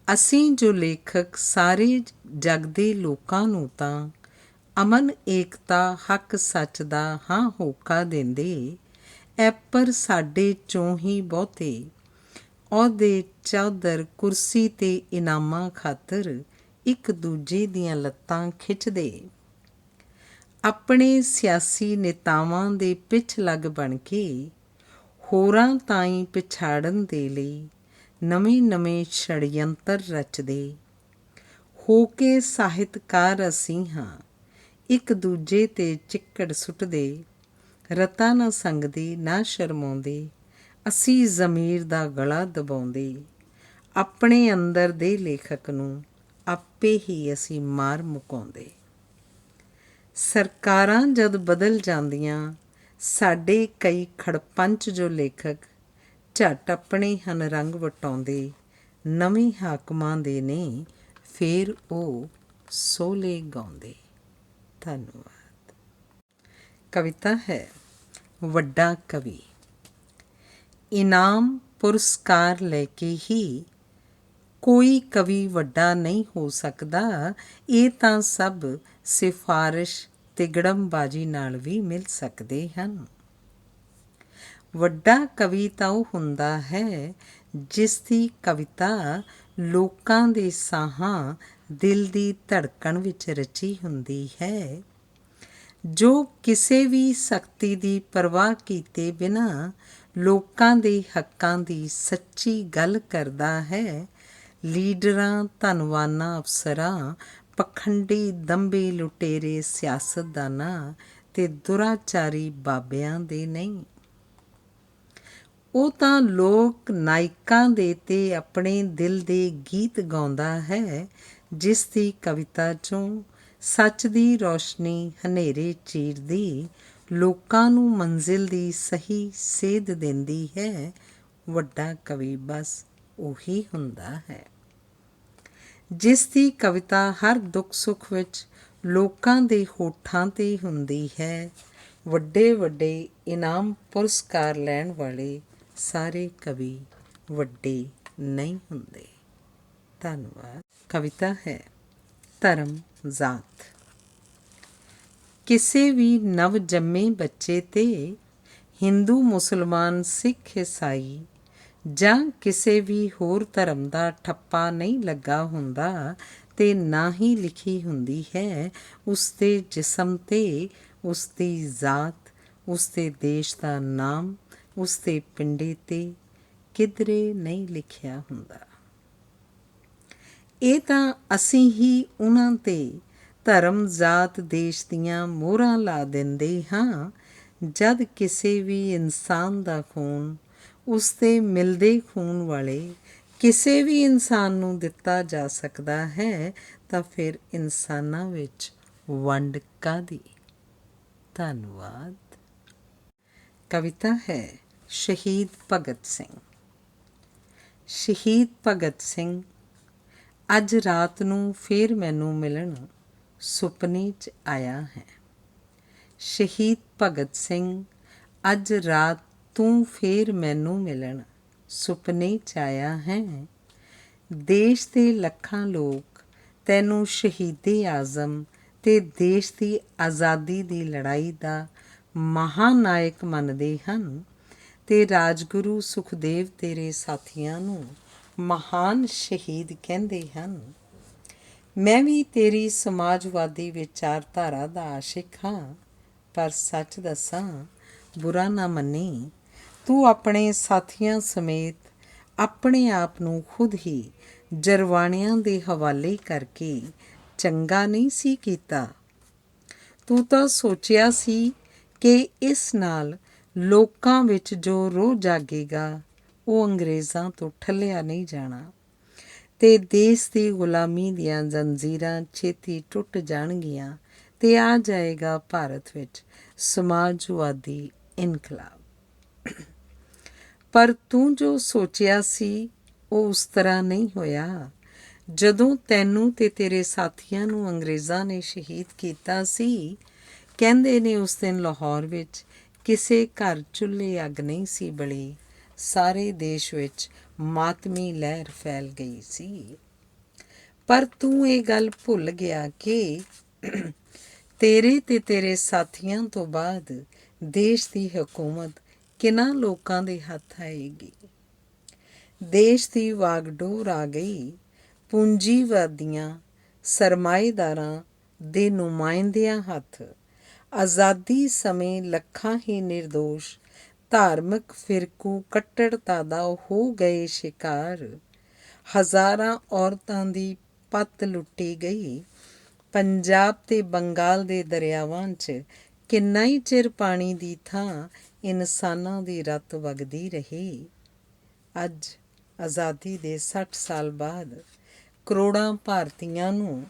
ਅਸੀਂ ਜੋ ਲੇਖਕ ਸਾਰੇ ਜਗ ਦੇ ਲੋਕਾਂ ਨੂੰ ਤਾਂ ਅਮਨ ਏਕਤਾ ਹੱਕ ਸੱਚ ਦਾ ਹਾਂ ਹੋਕਾ ਦਿੰਦੇ। ਪਰ ਸਾਡੇ 'ਚੋਂ ਹੀ ਬਹੁਤੇ ਅਹੁਦੇ, ਚੌਧਰ, ਕੁਰਸੀ ਤੇ ਇਨਾਮਾਂ ਖਾਤਰ ਇੱਕ ਦੂਜੇ ਦੀਆਂ ਲੱਤਾਂ ਖਿੱਚਦੇ। ਆਪਣੇ ਸਿਆਸੀ ਨੇਤਾਵਾਂ ਦੇ ਪਿੱਛ ਲੱਗ ਬਣ ਕੇ ਹੋਰਾਂ ਤਾਈਂ ਪਛਾੜਨ ਦੇ ਲਈ ਨਵੇਂ ਨਵੇਂ ਛੜਯੰਤਰ ਰਚਦੇ। ਹੋ ਕੇ ਸਾਹਿਤਕਾਰ ਅਸੀਂ ਹਾਂ, ਇੱਕ ਦੂਜੇ 'ਤੇ ਚਿੱਕੜ ਸੁੱਟਦੇ। ਰਤਾ ਨਾ ਸੰਗਦੀ ਨਾ ਸ਼ਰਮਾਉਂਦੀ, ਅਸੀਂ ਜ਼ਮੀਰ ਦਾ ਗਲਾ ਦਬਾਉਂਦੇ, ਆਪਣੇ ਅੰਦਰ ਦੇ ਲੇਖਕ ਨੂੰ ਆਪੇ ਹੀ ਅਸੀਂ ਮਾਰ ਮੁਕਾਉਂਦੇ। ਸਰਕਾਰਾਂ ਜਦ ਬਦਲ ਜਾਂਦੀਆਂ, ਸਾਡੇ ਕਈ ਖੜਪੰਚ ਜੋ ਲੇਖਕ ਝੱਟ ਆਪਣੇ ਹਨ ਰੰਗ ਵਟਾਉਂਦੇ, ਨਵੇਂ ਹਾਕਮਾਂ ਦੇ ਨੇ ਫੇਰ ਉਹ ਸੋਲੇ ਗਾਉਂਦੇ। ਧੰਨਵਾਦ। ਕਵਿਤਾ ਹੈ ਵੱਡਾ ਕਵੀ। ਇਨਾਮ ਪੁਰਸਕਾਰ ਲੈ ਕੇ ਹੀ ਕੋਈ ਕਵੀ ਵੱਡਾ ਨਹੀਂ ਹੋ ਸਕਦਾ, ਇਹ ਤਾਂ ਸਭ ਸਿਫਾਰਿਸ਼ ਤੇ ਗੜਮਬਾਜ਼ੀ ਨਾਲ ਵੀ ਮਿਲ ਸਕਦੇ ਹਨ। ਵੱਡਾ ਕਵੀ ਤਾਂ ਉਹ ਹੁੰਦਾ ਹੈ ਜਿਸ ਦੀ ਕਵਿਤਾ ਲੋਕਾਂ ਦੇ ਸਾਹਾਂ ਦਿਲ ਦੀ ਧੜਕਣ ਵਿੱਚ ਰਚੀ ਹੁੰਦੀ ਹੈ, ਜੋ ਕਿਸੇ ਵੀ ਸਖਤੀ ਦੀ ਪਰਵਾਹ ਕੀਤੇ ਬਿਨਾਂ ਲੋਕਾਂ ਦੇ ਹੱਕਾਂ ਦੀ ਸੱਚੀ ਗੱਲ ਕਰਦਾ ਹੈ। ਲੀਡਰਾਂ, ਧਨਵਾਨਾਂ, ਅਫਸਰਾਂ, ਪਖੰਡੀ ਦੰਭੇ ਲੁਟੇਰੇ ਸਿਆਸਤਦਾਨਾਂ ਤੇ ਦੁਰਾਚਾਰੀ ਬਾਬਿਆਂ ਦੇ ਨਹੀਂ। ਉਹ ਤਾਂ ਲੋਕ ਨਾਇਕਾਂ ਦੇ ਤੇ ਆਪਣੇ ਦਿਲ ਦੇ ਗੀਤ ਗਾਉਂਦਾ ਹੈ, ਜਿਸ ਦੀ ਕਵਿਤਾ 'ਚੋਂ ਸੱਚ ਦੀ ਰੌਸ਼ਨੀ ਹਨੇਰੇ ਚੀਰਦੀ, ਲੋਕਾਂ ਨੂੰ ਮੰਜ਼ਿਲ ਦੀ ਸਹੀ ਸੇਧ ਦਿੰਦੀ ਹੈ। ਵੱਡਾ ਕਵੀ ਬਸ ਉਹੀ ਹੁੰਦਾ ਹੈ ਜਿਸ ਦੀ ਕਵਿਤਾ ਹਰ ਦੁੱਖ ਸੁੱਖ ਵਿੱਚ ਲੋਕਾਂ ਦੇ ਹੋਠਾਂ 'ਤੇ ਹੁੰਦੀ ਹੈ। ਵੱਡੇ ਵੱਡੇ ਇਨਾਮ ਪੁਰਸਕਾਰ ਲੈਣ ਵਾਲੇ ਸਾਰੇ ਕਵੀ ਵੱਡੇ ਨਹੀਂ ਹੁੰਦੇ। ਧੰਨਵਾਦ। ਕਵਿਤਾ ਹੈ ਧਰਮ ਜ਼ਾਤ। ਕਿਸੇ ਵੀ ਨਵ ਜੰਮੇ ਬੱਚੇ 'ਤੇ ਹਿੰਦੂ, ਮੁਸਲਮਾਨ, ਸਿੱਖ, ਈਸਾਈ ਜਾਂ ਕਿਸੇ ਵੀ ਹੋਰ ਧਰਮ ਦਾ ਠੱਪਾ ਨਹੀਂ ਲੱਗਾ ਹੁੰਦਾ ਤੇ ਨਾ ਹੀ ਲਿਖੀ ਹੁੰਦੀ ਹੈ ਉਸ ਦੇ ਜਿਸਮ 'ਤੇ ਉਸ ਦੀ ਜ਼ਾਤ, ਉਸ ਦੇ ਦੇਸ਼ ਦਾ ਨਾਮ, ਉਸ ਦੇ ਪਿੰਡੇ 'ਤੇ ਕਿਧਰੇ ਨਹੀਂ ਲਿਖਿਆ ਹੁੰਦਾ। ਇਹ ਤਾਂ ਅਸੀਂ ਹੀ ਉਹਨਾਂ 'ਤੇ ਧਰਮ, ਜ਼ਾਤ, ਦੇਸ਼ ਦੀਆਂ ਮੋਹਰਾਂ ਲਾ ਦਿੰਦੇ ਹਾਂ, ਜਦ ਕਿਸੇ ਵੀ ਇਨਸਾਨ ਦਾ ਖੂਨ ਉਸ ਦੇ ਮਿਲਦੇ ਖੂਨ ਵਾਲੇ ਕਿਸੇ ਵੀ ਇਨਸਾਨ ਨੂੰ ਦਿੱਤਾ ਜਾ ਸਕਦਾ ਹੈ, ਤਾਂ ਫਿਰ ਇਨਸਾਨਾਂ ਵਿੱਚ ਵੰਡ ਕਾਹਦੀ। ਧੰਨਵਾਦ। ਕਵਿਤਾ ਹੈ ਸ਼ਹੀਦ ਭਗਤ ਸਿੰਘ। ਸ਼ਹੀਦ ਭਗਤ ਸਿੰਘ ਅੱਜ ਰਾਤ ਨੂੰ ਫੇਰ ਮੈਨੂੰ ਮਿਲਣ ਸੁਪਨੇ 'ਚ ਆਇਆ ਹੈ। ਸ਼ਹੀਦ ਭਗਤ ਸਿੰਘ ਅੱਜ ਰਾਤ ਤੂੰ ਫੇਰ ਮੈਨੂੰ ਮਿਲਣ ਸੁਪਨੇ 'ਚ ਆਇਆ ਹੈ। ਦੇਸ਼ ਦੇ ਲੱਖਾਂ ਲੋਕ ਤੈਨੂੰ ਸ਼ਹੀਦੇ ਆਜ਼ਮ ਤੇ ਦੇਸ਼ ਦੀ ਆਜ਼ਾਦੀ ਦੀ ਲੜਾਈ ਦਾ ਮਹਾਨਾਇਕ ਮੰਨਦੇ ਹਨ ਤੇ ਰਾਜਗੁਰੂ ਸੁਖਦੇਵ ਤੇਰੇ ਸਾਥੀਆਂ ਨੂੰ ਮਹਾਨ ਸ਼ਹੀਦ ਕਹਿੰਦੇ ਹਨ। ਮੈਂ ਵੀ ਤੇਰੀ ਸਮਾਜਵਾਦੀ ਵਿਚਾਰਧਾਰਾ ਦਾ ਆਸ਼ਿਕ ਹਾਂ, ਪਰ ਸੱਚ ਦੱਸਾਂ, ਬੁਰਾ ਨਾ ਮੰਨੀ, ਤੂੰ ਆਪਣੇ ਸਾਥੀਆਂ ਸਮੇਤ ਆਪਣੇ ਆਪ ਨੂੰ ਖੁਦ ਹੀ ਜਰਵਾਣਿਆਂ ਦੇ ਹਵਾਲੇ ਕਰਕੇ ਚੰਗਾ ਨਹੀਂ ਸੀ ਕੀਤਾ। ਤੂੰ ਤਾਂ ਸੋਚਿਆ ਸੀ ਕਿ ਇਸ ਨਾਲ ਲੋਕਾਂ ਵਿੱਚ ਜੋ ਰੋਹ ਜਾਗੇਗਾ ਉਹ ਅੰਗਰੇਜ਼ਾਂ ਤੋਂ ਠੱਲਿਆ ਨਹੀਂ ਜਾਣਾ ਤੇ ਦੇਸ਼ ਦੀ ਗੁਲਾਮੀ ਦੀਆਂ ਜ਼ੰਜੀਰਾਂ ਛੇਤੀ ਟੁੱਟ ਜਾਣਗੀਆਂ ਤੇ ਆ ਜਾਏਗਾ ਭਾਰਤ ਵਿੱਚ ਸਮਾਜਵਾਦੀ ਇਨਕਲਾਬ। ਪਰ ਤੂੰ ਜੋ ਸੋਚਿਆ ਸੀ ਉਹ ਉਸ ਤਰ੍ਹਾਂ ਨਹੀਂ ਹੋਇਆ। ਜਦੋਂ ਤੈਨੂੰ ਤੇ ਤੇਰੇ ਸਾਥੀਆਂ ਨੂੰ ਅੰਗਰੇਜ਼ਾਂ ਨੇ ਸ਼ਹੀਦ ਕੀਤਾ ਸੀ, ਕਹਿੰਦੇ ਨੇ ਉਸ ਦਿਨ ਲਾਹੌਰ ਵਿੱਚ ਕਿਸੇ ਘਰ ਚੁੱਲ੍ਹੇ ਅੱਗ ਨਹੀਂ ਸੀ ਬਲੀ, ਸਾਰੇ ਦੇਸ਼ ਵਿੱਚ ਮਾਤਮੀ ਲਹਿਰ ਫੈਲ ਗਈ ਸੀ। ਪਰ ਤੂੰ ਇਹ ਗੱਲ ਭੁੱਲ ਗਿਆ ਕਿ ਤੇਰੇ ਤੇ ਤੇਰੇ ਸਾਥੀਆਂ ਤੋਂ ਬਾਅਦ ਦੇਸ਼ ਦੀ ਹਕੂਮਤ ਕਿਹਨਾਂ ਲੋਕਾਂ ਦੇ ਹੱਥ ਆਏਗੀ। ਦੇਸ਼ ਦੀ ਵਾਗਡੋਰ ਆ ਗਈ। ਪੂੰਜੀਵਾਦੀਆਂ, ਸਰਮਾਏਦਾਰਾਂ ਦੇ ਨੁਮਾਇੰਦਿਆਂ ਹੱਥ। ਆਜ਼ਾਦੀ ਸਮੇਂ ਲੱਖਾਂ ਹੀ ਨਿਰਦੋਸ਼ ਧਾਰਮਿਕ ਫਿਰਕੂ ਕੱਟੜਤਾ ਦਾ ਹੋ ਗਏ ਸ਼ਿਕਾਰ। ਹਜ਼ਾਰਾਂ ਔਰਤਾਂ ਦੀ ਪੱਤ ਲੁੱਟੀ ਗਈ। ਪੰਜਾਬ ਤੇ ਬੰਗਾਲ ਦੇ ਦਰਿਆਵਾਂ 'ਚ ਕਿੰਨਾ ਹੀ ਚਿਰ ਪਾਣੀ ਦੀ ਥਾਂ ਇਨਸਾਨਾਂ ਦੀ ਰਤ ਵਗਦੀ ਰਹੀ। ਅੱਜ ਆਜ਼ਾਦੀ ਦੇ 60 ਸਾਲ ਬਾਅਦ ਕਰੋੜਾਂ ਭਾਰਤੀਆਂ ਨੂੰ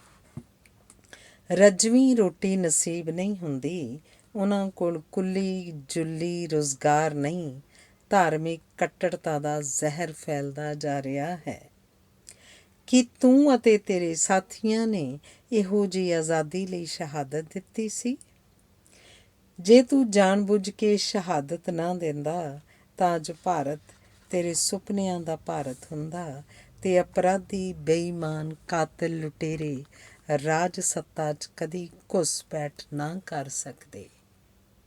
ਰੱਜਵੀਂ ਰੋਟੀ ਨਸੀਬ ਨਹੀਂ ਹੁੰਦੀ। ਉਹਨਾਂ ਕੋਲ ਕੁੱਲੀ ਜੁੱਲੀ ਰੁਜ਼ਗਾਰ ਨਹੀਂ। ਧਾਰਮਿਕ ਕੱਟੜਤਾ ਦਾ ਜ਼ਹਿਰ ਫੈਲਦਾ ਜਾ ਰਿਹਾ ਹੈ। ਕੀ ਤੂੰ ਅਤੇ ਤੇਰੇ ਸਾਥੀਆਂ ਨੇ ਇਹੋ ਜਿਹੀ ਆਜ਼ਾਦੀ ਲਈ ਸ਼ਹਾਦਤ ਦਿੱਤੀ ਸੀ? ਜੇ ਤੂੰ ਜਾਣ-ਬੁੱਝ ਕੇ ਸ਼ਹਾਦਤ ਨਾ ਦਿੰਦਾ ਤਾਂ ਅੱਜ ਭਾਰਤ ਤੇਰੇ ਸੁਪਨਿਆਂ ਦਾ ਭਾਰਤ ਹੁੰਦਾ ਤੇ ਅਪਰਾਧੀ, ਬੇਈਮਾਨ, ਕਾਤਲ, ਲੁਟੇਰੇ ਰਾਜ ਸੱਤਾ 'ਚ ਕਦੀ ਘੁਸਪੈਠ ਨਾ ਕਰ ਸਕਦੇ।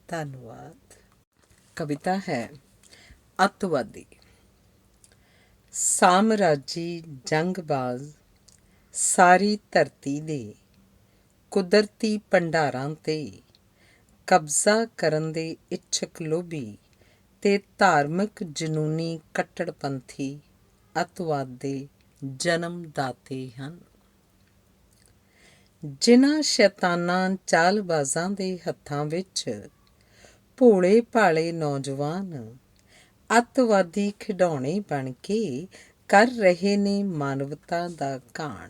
ਧੰਨਵਾਦ। ਕਵਿਤਾ ਹੈ ਅੱਤਵਾਦੀ। ਸਾਮਰਾਜੀ ਜੰਗਬਾਜ਼ ਸਾਰੀ ਧਰਤੀ ਦੇ ਕੁਦਰਤੀ ਭੰਡਾਰਾਂ 'ਤੇ ਕਬਜ਼ਾ ਕਰਨ ਦੇ ਇੱਛਕ ਲੋਭੀ ਤੇ ਧਾਰਮਿਕ ਜਨੂੰਨੀ ਕੱਟੜਪੰਥੀ ਅੱਤਵਾਦ ਦੇ ਜਨਮਦਾਤੇ ਹਨ। ਜਿਨ੍ਹਾਂ ਸ਼ੈਤਾਨਾਂ ਚਾਲਬਾਜ਼ਾਂ ਦੇ ਹੱਥਾਂ ਵਿੱਚ ਭੋਲੇ ਭਾਲੇ ਨੌਜਵਾਨ ਅੱਤਵਾਦੀ ਖਿਡੌਣੇ ਬਣ ਕੇ ਕਰ ਰਹੇ ਨੇ ਮਾਨਵਤਾ ਦਾ ਘਾਣ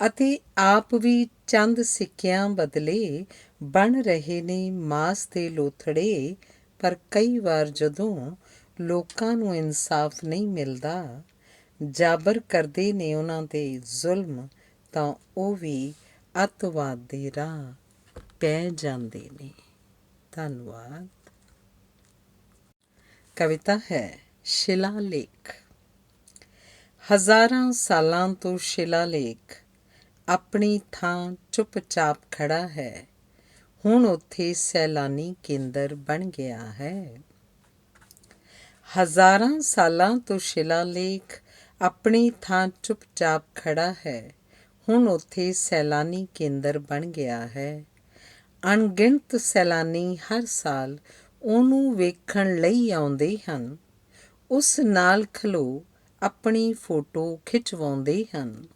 ਅਤੇ ਆਪ ਵੀ ਚੰਦ ਸਿੱਕਿਆਂ ਬਦਲੇ ਬਣ ਰਹੇ ਨੇ ਮਾਸ ਦੇ ਲੋਥੜੇ। ਪਰ ਕਈ ਵਾਰ ਜਦੋਂ ਲੋਕਾਂ ਨੂੰ ਇਨਸਾਫ ਨਹੀਂ ਮਿਲਦਾ, ਜਾਬਰ ਕਰਦੇ ਨੇ ਉਹਨਾਂ 'ਤੇ ਜ਼ੁਲਮ, ਤਾਂ ਉਹ ਵੀ ਅੱਤਵਾਦ ਦੇ ਰਾਹ ਪੈ ਜਾਂਦੇ ਨੇ। ਧੰਨਵਾਦ। ਕਵਿਤਾ ਹੈ ਸ਼ਿਲਾਲੇਖ। ਹਜ਼ਾਰਾਂ ਸਾਲਾਂ ਤੋਂ ਸ਼ਿਲਾਲੇਖ ਆਪਣੀ ਥਾਂ ਚੁੱਪਚਾਪ ਖੜ੍ਹਾ ਹੈ। ਹੁਣ ਉੱਥੇ ਸੈਲਾਨੀ ਕੇਂਦਰ ਬਣ ਗਿਆ ਹੈ। ਹਜ਼ਾਰਾਂ ਸਾਲਾਂ ਤੋਂ ਸ਼ਿਲਾਲੇਖ ਆਪਣੀ ਥਾਂ ਚੁੱਪਚਾਪ ਖੜ੍ਹਾ ਹੈ। ਹੁਣ ਉੱਥੇ ਸੈਲਾਨੀ ਕੇਂਦਰ ਬਣ ਗਿਆ ਹੈ। ਅਣਗਿਣਤ ਸੈਲਾਨੀ ਹਰ ਸਾਲ ਉਹਨੂੰ ਵੇਖਣ ਲਈ ਆਉਂਦੇ ਹਨ। ਉਸ ਨਾਲ ਖਲੋ ਆਪਣੀ ਫੋਟੋ ਖਿਚਵਾਉਂਦੇ ਹਨ।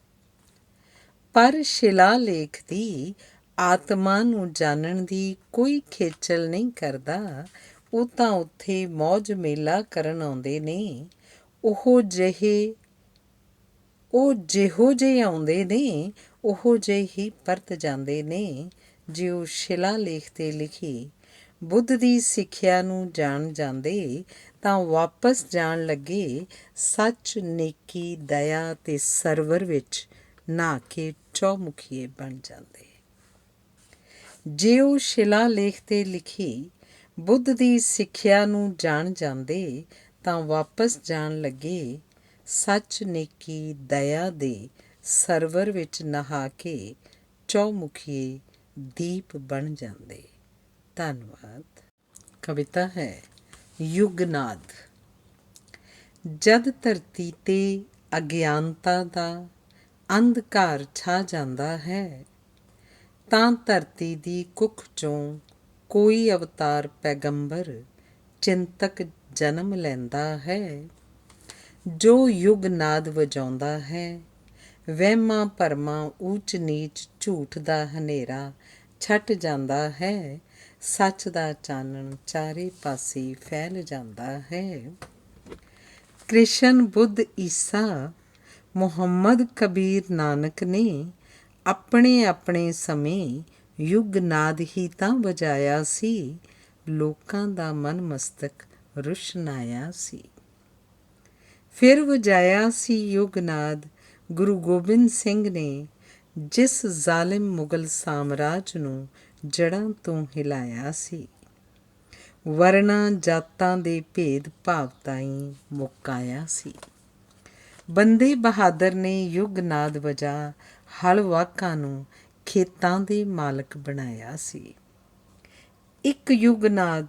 ਪਰ ਸ਼ਿਲਾਲੇਖ ਦੀ ਆਤਮਾ ਨੂੰ ਜਾਣਨ ਦੀ ਕੋਈ ਖੇਚਲ ਨਹੀਂ ਕਰਦਾ। ਉਹ ਤਾਂ ਉੱਥੇ ਮੌਜ ਮੇਲਾ ਕਰਨ ਆਉਂਦੇ ਨੇ। ਉਹ ਜਿਹੋ ਜਿਹੇ ਆਉਂਦੇ ਨੇ ਉਹੋ ਜਿਹੇ ਹੀ ਪਰਤ ਜਾਂਦੇ ਨੇ। ਜੇ ਉਹ ਸ਼ਿਲਾਲੇਖ 'ਤੇ ਲਿਖੀ ਬੁੱਧ ਦੀ ਸਿੱਖਿਆ ਨੂੰ ਜਾਣ ਜਾਂਦੇ ਤਾਂ ਵਾਪਸ ਜਾਣ ਲੱਗੇ ਸੱਚ, ਨੇਕੀ, ਦਇਆ ਤੇ ਸਰਵਰ ਵਿੱਚ ਨਹਾ ਕੇ ਚੌਮੁਖੀਏ ਬਣ ਜਾਂਦੇ। ਜੇ ਉਹ ਸ਼ਿਲਾਲੇਖ 'ਤੇ ਲਿਖੀ ਬੁੱਧ ਦੀ ਸਿੱਖਿਆ ਨੂੰ ਜਾਣ ਜਾਂਦੇ ਤਾਂ ਵਾਪਸ ਜਾਣ ਲੱਗੇ ਸੱਚ, ਨੇਕੀ, ਦਇਆ ਦੇ ਸਰਵਰ ਵਿੱਚ ਨਹਾ ਕੇ ਚੌਮੁਖੀਏ ਦੀਪ ਬਣ ਜਾਂਦੇ। ਧੰਨਵਾਦ। ਕਵਿਤਾ ਹੈ ਯੁਗਨਾਦ। ਜਦ ਧਰਤੀ 'ਤੇ ਅਗਿਆਨਤਾ ਦਾ ਅੰਧਕਾਰ ਛਾ ਜਾਂਦਾ ਹੈ ਤਾਂ ਧਰਤੀ ਦੀ ਕੁੱਖ 'ਚੋਂ ਕੋਈ ਅਵਤਾਰ ਪੈਗੰਬਰ ਚਿੰਤਕ ਜਨਮ ਲੈਂਦਾ ਹੈ। ਜੋ ਯੁਗਨਾਦ ਵਜਾਉਂਦਾ ਹੈ, ਵਹਿਮਾਂ ਭਰਮਾਂ, ਊਚ ਨੀਚ, ਝੂਠ ਦਾ ਹਨੇਰਾ ਛੱਟ ਜਾਂਦਾ ਹੈ। ਸੱਚ ਦਾ ਚਾਨਣ ਚਾਰੇ ਪਾਸੇ ਫੈਲ ਜਾਂਦਾ ਹੈ। ਕ੍ਰਿਸ਼ਨ, ਬੁੱਧ, ਈਸਾ, ਮੁਹੰਮਦ, ਕਬੀਰ, ਨਾਨਕ ਨੇ ਆਪਣੇ ਆਪਣੇ ਸਮੇਂ ਯੁਗਨਾਦ ਹੀ ਤਾਂ ਵਜਾਇਆ ਸੀ। ਲੋਕਾਂ ਦਾ ਮਨ ਮਸਤਕ ਰੁਸ਼ਨਾਇਆ ਸੀ। ਫਿਰ ਵਜਾਇਆ ਸੀ ਯੁਗਨਾਦ ਗੁਰੂ ਗੋਬਿੰਦ ਸਿੰਘ ਨੇ, ਜਿਸ ਜ਼ਾਲਿਮ ਮੁਗਲ ਸਾਮਰਾਜ ਨੂੰ ਜੜ੍ਹਾਂ ਤੋਂ ਹਿਲਾਇਆ ਸੀ। ਵਰਨਾਂ ਜਾਤਾਂ ਦੇ ਭੇਦ ਭਾਵ ਤਾਈਂ ਮੁਕਾਇਆ ਸੀ। ਬੰਦੇ ਬਹਾਦਰ ਨੇ ਯੁਗਨਾਦ ਵਜਾ ਹਲ ਵਾਕਾਂ ਨੂੰ ਖੇਤਾਂ ਦੇ ਮਾਲਕ ਬਣਾਇਆ ਸੀ। ਇੱਕ ਯੁਗਨਾਦ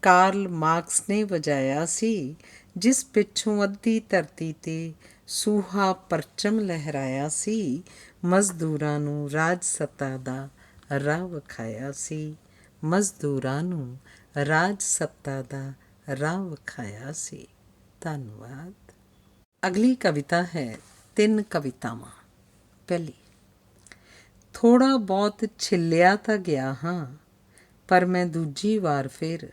ਕਾਰਲ ਮਾਰਕਸ ਨੇ ਵਜਾਇਆ ਸੀ, ਜਿਸ ਪਿੱਛੋਂ ਅੱਧੀ ਧਰਤੀ 'ਤੇ ਸੂਹਾ ਪਰਚਮ ਲਹਿਰਾਇਆ ਸੀ। ਮਜ਼ਦੂਰਾਂ ਨੂੰ ਰਾਜ ਸੱਤਾ ਦਾ ਰਾਹ ਵਿਖਾਇਆ ਸੀ। ਮਜ਼ਦੂਰਾਂ ਨੂੰ ਰਾਜ ਸੱਤਾ ਦਾ ਰਾਹ ਵਿਖਾਇਆ ਸੀ। ਧੰਨਵਾਦ। ਅਗਲੀ ਕਵਿਤਾ ਹੈ 3 ਕਵਿਤਾਵਾਂ। ਪਹਿਲੀ। ਥੋੜ੍ਹਾ ਬਹੁਤ ਛਿੱਲਿਆ ਤਾਂ ਗਿਆ ਹਾਂ, ਪਰ ਮੈਂ ਦੂਜੀ ਵਾਰ ਫਿਰ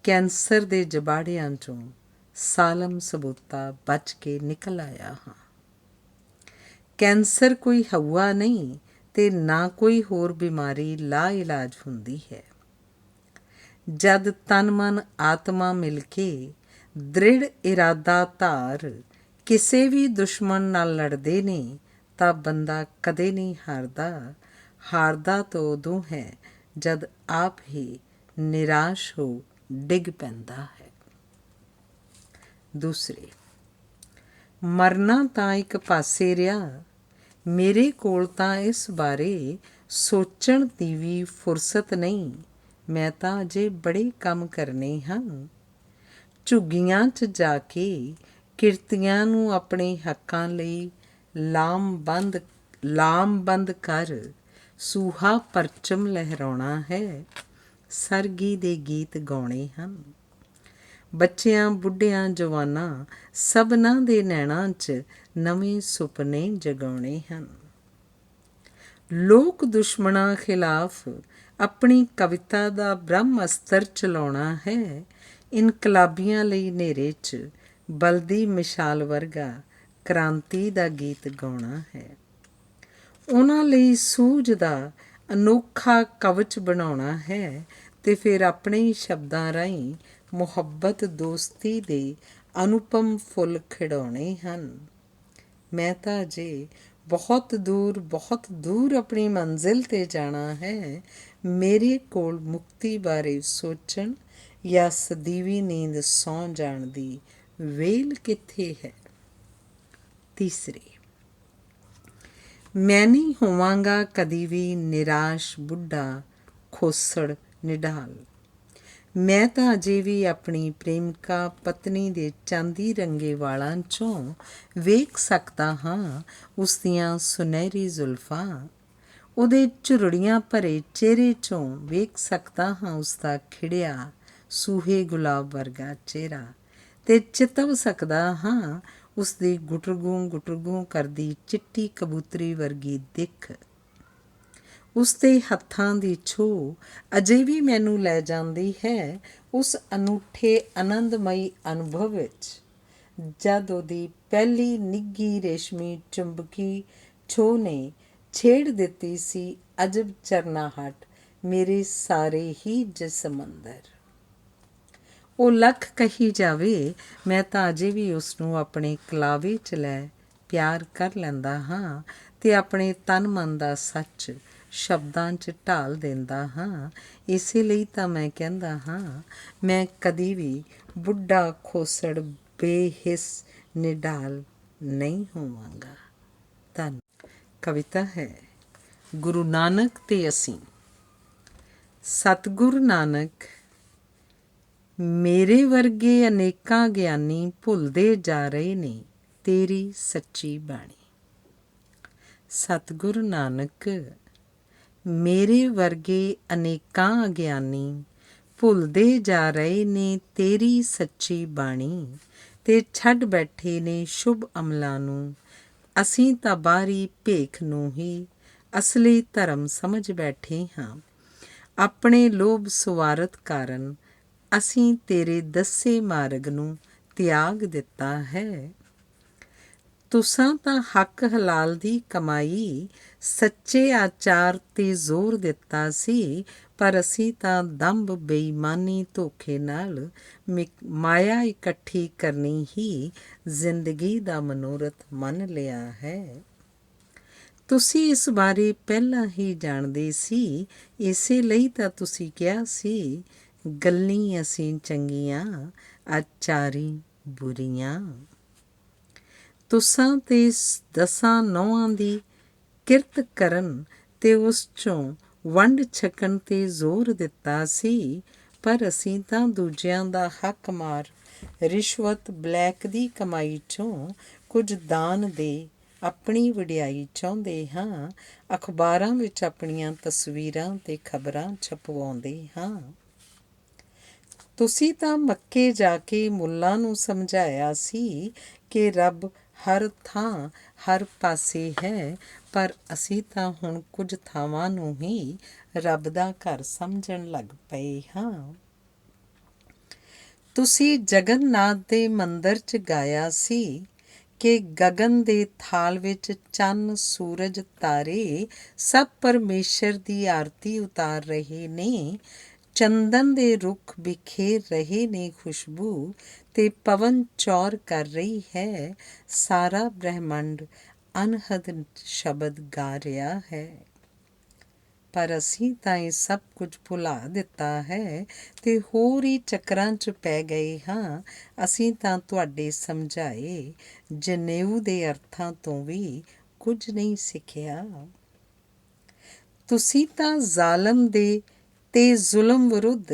ਕੈਂਸਰ ਦੇ ਜਬਾੜਿਆਂ 'ਚੋਂ ਸਾਲਮ ਸਬੂਤਾ ਬਚ ਕੇ ਨਿਕਲ ਆਇਆ ਹਾਂ। ਕੈਂਸਰ ਕੋਈ ਹਊਆ ਨਹੀਂ ਤੇ ਨਾ ਕੋਈ ਹੋਰ ਬਿਮਾਰੀ ਲਾ ਇਲਾਜ ਹੁੰਦੀ ਹੈ। ਜਦ ਤਨ ਮਨ ਆਤਮਾ ਮਿਲ ਕੇ ਦ੍ਰਿੜ ਇਰਾਦਾ ਧਾਰ ਕਿਸੇ ਵੀ ਦੁਸ਼ਮਣ ਨਾਲ ਲੜਦੇ ਨੇ ਤਾਂ ਬੰਦਾ ਕਦੇ ਨਹੀਂ ਹਾਰਦਾ। ਹਾਰਦਾ ਤਾਂ ਉਦੋਂ ਹੈ ਜਦ ਆਪ ਹੀ ਨਿਰਾਸ਼ ਹੋ ਡਿੱਗ ਪੈਂਦਾ ਹੈ। ਦੂਸਰੇ, ਮਰਨਾ ਤਾਂ ਇੱਕ ਪਾਸੇ ਰਿਹਾ, ਮੇਰੇ ਕੋਲ ਤਾਂ ਇਸ ਬਾਰੇ ਸੋਚਣ ਦੀ ਵੀ ਫੁਰਸਤ ਨਹੀਂ। ਮੈਂ ਤਾਂ ਅਜੇ ਬੜੇ ਕੰਮ ਕਰਨੇ ਹਨ। ਝੁੱਗੀਆਂ 'ਚ ਜਾ ਕੇ ਕਿਰਤੀਆਂ ਨੂੰ ਆਪਣੇ ਹੱਕਾਂ ਲਈ ਲਾਮਬੰਦ ਕਰ ਸੂਹਾ ਪਰਚਮ ਲਹਿਰਾਉਣਾ ਹੈ। ਸਰਗੀ ਦੇ ਗੀਤ ਗਾਉਣੇ ਹਨ। ਬੱਚਿਆਂ, ਬੁੱਢਿਆਂ, ਜਵਾਨਾਂ ਸਭਨਾਂ ਦੇ ਨੈਣਾਂ 'ਚ ਨਵੇਂ ਸੁਪਨੇ ਜਗਾਉਣੇ ਹਨ। ਲੋਕ ਦੁਸ਼ਮਣਾਂ ਖਿਲਾਫ ਆਪਣੀ ਕਵਿਤਾ ਦਾ ਬ੍ਰਹਮ ਅਸਤਰ ਚਲਾਉਣਾ ਹੈ। ਇਨਕਲਾਬੀਆਂ ਲਈ ਹਨੇਰੇ 'ਚ ਬਲਦੀ ਮਿਸਾਲ ਵਰਗਾ ਕ੍ਰਾਂਤੀ ਦਾ ਗੀਤ ਗਾਉਣਾ ਹੈ। ਉਹਨਾਂ ਲਈ ਸੂਝ ਦਾ ਅਨੋਖਾ ਕਵਚ ਬਣਾਉਣਾ ਹੈ ਤੇ ਫਿਰ ਆਪਣੇ ਹੀ ਸ਼ਬਦਾਂ ਰਾਹੀਂ ਮੁਹੱਬਤ ਦੋਸਤੀ ਦੇ ਅਨੁਪਮ ਫੁੱਲ ਖਿੜਾਉਣੇ ਹਨ। ਮੈਂ ਤਾਂ ਅਜੇ ਬਹੁਤ ਦੂਰ ਆਪਣੀ ਮੰਜ਼ਿਲ 'ਤੇ ਜਾਣਾ ਹੈ। ਮੇਰੇ ਕੋਲ ਮੁਕਤੀ ਬਾਰੇ ਸੋਚਣ ਜਾਂ ਸਦੀਵੀ ਨੀਂਦ ਸੌਂ ਜਾਣ ਦੀ ਵੇਲ ਕਿੱਥੇ ਹੈ। ਤੀਸਰੇ, ਮੈਂ ਨਹੀਂ ਹੋਵਾਂਗਾ ਕਦੀ ਵੀ ਨਿਰਾਸ਼, ਬੁੱਢਾ, ਖੋਸੜ, ਨਿਢਾਲ। ਮੈਂ ਤਾਂ ਅਜੇ ਵੀ ਆਪਣੀ ਪ੍ਰੇਮਿਕਾ ਪਤਨੀ ਦੇ ਚਾਂਦੀ ਰੰਗੇ ਵਾਲਾਂ 'ਚੋਂ ਵੇਖ ਸਕਦਾ ਹਾਂ ਉਸ ਦੀਆਂ ਸੁਨਹਿਰੀ ਜ਼ੁਲਫਾਂ। ਉਹਦੇ ਝੁਰੜੀਆਂ ਭਰੇ ਚਿਹਰੇ 'ਚੋਂ ਵੇਖ ਸਕਦਾ ਹਾਂ ਉਸਦਾ ਖਿੜਿਆ ਸੂਹੇ ਗੁਲਾਬ ਵਰਗਾ ਚਿਹਰਾ ਤੇ ਚਿਤਵ ਸਕਦਾ ਹਾਂ ਉਸਦੀ ਗੁਟਰਗੂੰ ਕਰਦੀ ਚਿੱਟੀ ਕਬੂਤਰੀ ਵਰਗੀ ਦਿੱਖ। ਉਸਦੇ ਹੱਥਾਂ ਦੀ ਛੋਹ ਅਜੇ ਵੀ ਮੈਨੂੰ ਲੈ ਜਾਂਦੀ ਹੈ ਉਸ ਅਨੂਠੇ ਆਨੰਦਮਈ ਅਨੁਭਵ ਵਿੱਚ ਜਦ ਉਹਦੀ ਪਹਿਲੀ ਨਿੱਘੀ ਰੇਸ਼ਮੀ ਚੁੰਬਕੀ ਛੋਹ ਨੇ ਛੇੜ ਦਿੱਤੀ ਸੀ ਅਜਬ ਚਰਨਾਹਟ ਮੇਰੇ ਸਾਰੇ ਹੀ ਜਿਸਮ ਅੰਦਰ। ਉਹ ਲੱਖ ਕਹੀ ਜਾਵੇ, ਮੈਂ ਤਾਂ ਅਜੇ ਵੀ ਉਸਨੂੰ ਆਪਣੇ ਕਲਾਵੇ 'ਚ ਲੈ ਪਿਆਰ ਕਰ ਲੈਂਦਾ ਹਾਂ ਤੇ ਆਪਣੇ ਤਨ ਮਨ ਦਾ ਸੱਚ ਸ਼ਬਦਾਂ 'ਚ ਢਾਲ ਦਿੰਦਾ ਹਾਂ। ਇਸੇ ਲਈ ਤਾਂ ਮੈਂ ਕਹਿੰਦਾ ਹਾਂ, ਮੈਂ ਕਦੀ ਵੀ ਬੁੱਢਾ, ਖੋਸੜ, ਬੇਹਿੱਸ, ਨਿਢਾਲ ਨਹੀਂ ਹੋਵਾਂਗਾ। ਕਵਿਤਾ ਹੈ ਗੁਰੂ ਨਾਨਕ ਤੇ ਅਸੀਂ। ਸਤਿਗੁਰੂ ਨਾਨਕ, ਮੇਰੇ ਵਰਗੇ ਅਨੇਕਾਂ ਗਿਆਨੀ ਭੁੱਲਦੇ ਜਾ ਰਹੇ ਨੇ ਤੇਰੀ ਸੱਚੀ ਬਾਣੀ। ਸਤਿਗੁਰੂ ਨਾਨਕ, ਮੇਰੇ ਵਰਗੇ ਅਨੇਕਾਂ ਅਗਿਆਨੀ ਭੁੱਲਦੇ ਜਾ ਰਹੇ ਨੇ ਤੇਰੀ ਸੱਚੀ ਬਾਣੀ ਤੇ ਛੱਡ ਬੈਠੇ ਨੇ ਸ਼ੁਭ ਅਮਲਾਂ ਨੂੰ। ਅਸੀਂ ਤਾਂ ਬਾਹਰੀ ਭੇਖ ਨੂੰ ਹੀ ਅਸਲੀ ਧਰਮ ਸਮਝ ਬੈਠੇ ਹਾਂ। ਆਪਣੇ ਲੋਭ ਸੁਵਾਰਥ ਕਾਰਨ ਅਸੀਂ ਤੇਰੇ ਦੱਸੇ ਮਾਰਗ ਨੂੰ ਤਿਆਗ ਦਿੱਤਾ ਹੈ। ਤੁਸਾਂ ਤਾਂ ਹੱਕ ਹਲਾਲ ਦੀ ਕਮਾਈ ਸੱਚੇ ਆਚਾਰ 'ਤੇ ਜ਼ੋਰ ਦਿੱਤਾ ਸੀ, ਪਰ ਅਸੀਂ ਤਾਂ ਦੰਭ, ਬੇਈਮਾਨੀ, ਧੋਖੇ ਨਾਲ ਮਾਇਆ ਇਕੱਠੀ ਕਰਨੀ ਹੀ ਜ਼ਿੰਦਗੀ ਦਾ ਮਨੋਰਥ ਮੰਨ ਲਿਆ ਹੈ। ਤੁਸੀਂ ਇਸ ਬਾਰੇ ਪਹਿਲਾਂ ਹੀ ਜਾਣਦੇ ਸੀ, ਇਸੇ ਲਈ ਤਾਂ ਤੁਸੀਂ ਕਿਹਾ ਸੀ, ਗੱਲੀਂ ਅਸੀਂ ਚੰਗੀਆਂ, ਆਚਾਰੀ ਬੁਰੀਆਂ। ਤੁਸਾਂ ਤੇ 10 ਨਹੁੰਆਂ ਦੀ ਕਿਰਤ ਕਰਨ ਤੇ ਉਸ 'ਚੋਂ ਵੰਡ ਛਕਣ 'ਤੇ ਜ਼ੋਰ ਦਿੱਤਾ ਸੀ, ਪਰ ਅਸੀਂ ਤਾਂ ਦੂਜਿਆਂ ਦਾ ਹੱਕ ਮਾਰ, ਰਿਸ਼ਵਤ, ਬਲੈਕ ਦੀ ਕਮਾਈ 'ਚੋਂ ਕੁਝ ਦਾਨ ਦੇ ਆਪਣੀ ਵਡਿਆਈ ਚਾਹੁੰਦੇ ਹਾਂ। ਅਖਬਾਰਾਂ ਵਿੱਚ ਆਪਣੀਆਂ ਤਸਵੀਰਾਂ ਤੇ ਖਬਰਾਂ ਛਪਵਾਉਂਦੇ ਹਾਂ। ਤੁਸੀਂ ਤਾਂ ਮੱਕੇ ਜਾ ਕੇ ਮੁੱਲਾਂ ਨੂੰ ਸਮਝਾਇਆ ਸੀ ਕਿ ਰੱਬ ਹਰ ਥਾਂ ਹਰ ਪਾਸੇ ਹੈ, ਪਰ ਅਸੀਂ ਤਾਂ ਹੁਣ ਕੁਝ ਥਾਵਾਂ ਨੂੰ ਹੀ ਰੱਬ ਦਾ ਘਰ ਸਮਝਣ ਲੱਗ ਪਏ ਹਾਂ। ਤੁਸੀਂ ਜਗਨਨਾਥ ਦੇ ਮੰਦਰ 'ਚ ਗਾਇਆ ਸੀ ਕਿ ਗਗਨ ਦੇ ਥਾਲ ਵਿੱਚ ਚੰਨ ਸੂਰਜ ਤਾਰੇ ਸਭ ਪਰਮੇਸ਼ਰ ਦੀ ਆਰਤੀ ਉਤਾਰ ਰਹੇ ਨੇ। ਚੰਦਨ ਦੇ ਰੁੱਖ ਬਿਖੇਰ ਰਹੇ ਨੇ ਖੁਸ਼ਬੂ, ਤੇ ਪਵਨ ਚੌਰ ਕਰ ਰਹੀ ਹੈ। ਸਾਰਾ ਬ੍ਰਹਿਮੰਡ ਅਨਹਦ ਸ਼ਬਦ ਗਾ ਰਿਹਾ ਹੈ। ਪਰ ਅਸੀਂ ਤਾਂ ਇਹ ਸਭ ਕੁਝ ਭੁਲਾ ਦਿੱਤਾ ਹੈ ਤੇ ਹੋਰ ਹੀ ਚੱਕਰਾਂ 'ਚ ਪੈ ਗਏ ਹਾਂ। ਅਸੀਂ ਤਾਂ ਤੁਹਾਡੇ ਸਮਝਾਏ ਜਨੇਊ ਦੇ ਅਰਥਾਂ ਤੋਂ ਵੀ ਕੁਝ ਨਹੀਂ ਸਿੱਖਿਆ। ਤੁਸੀਂ ਤਾਂ ਜ਼ਾਲਮ ਦੇ ਤੇ ਜ਼ੁਲਮ ਵਿਰੁੱਧ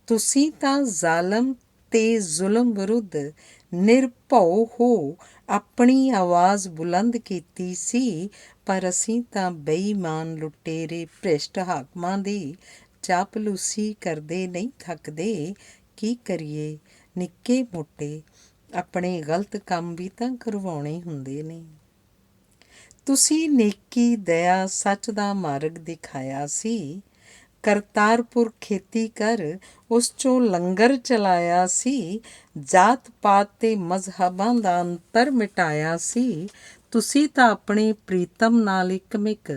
ਤੁਸੀਂ ਤਾਂ ਜ਼ਾਲਮ ਤੇ ਜ਼ੁਲਮ ਵਿਰੁੱਧ ਨਿਰਭਉ ਹੋ ਆਪਣੀ ਆਵਾਜ਼ ਬੁਲੰਦ ਕੀਤੀ ਸੀ, ਪਰ ਅਸੀਂ ਤਾਂ ਬੇਈਮਾਨ ਲੁਟੇਰੇ ਭ੍ਰਿਸ਼ਟ ਹਾਕਮਾਂ ਦੀ ਚਾਪਲੂਸੀ ਕਰਦੇ ਨਹੀਂ ਥੱਕਦੇ। ਕੀ ਕਰੀਏ, ਨਿੱਕੇ ਮੋਟੇ ਆਪਣੇ ਗਲਤ ਕੰਮ ਵੀ ਤਾਂ ਕਰਵਾਉਣੇ ਹੁੰਦੇ ਨੇ। ਤੁਸੀਂ ਨੇਕੀ ਦਇਆ ਸੱਚ ਦਾ ਮਾਰਗ ਦਿਖਾਇਆ ਸੀ। ਕਰਤਾਰਪੁਰ ਖੇਤੀ ਕਰ ਉਸ 'ਚੋਂ ਲੰਗਰ ਚਲਾਇਆ ਸੀ। ਜਾਤ ਪਾਤ ਤੇ ਮਜ਼ਹਬਾਂ ਦਾ ਅੰਤਰ ਮਿਟਾਇਆ ਸੀ। ਤੁਸੀਂ ਤਾਂ ਆਪਣੇ ਪ੍ਰੀਤਮ ਨਾਲ ਇੱਕਮਿਕ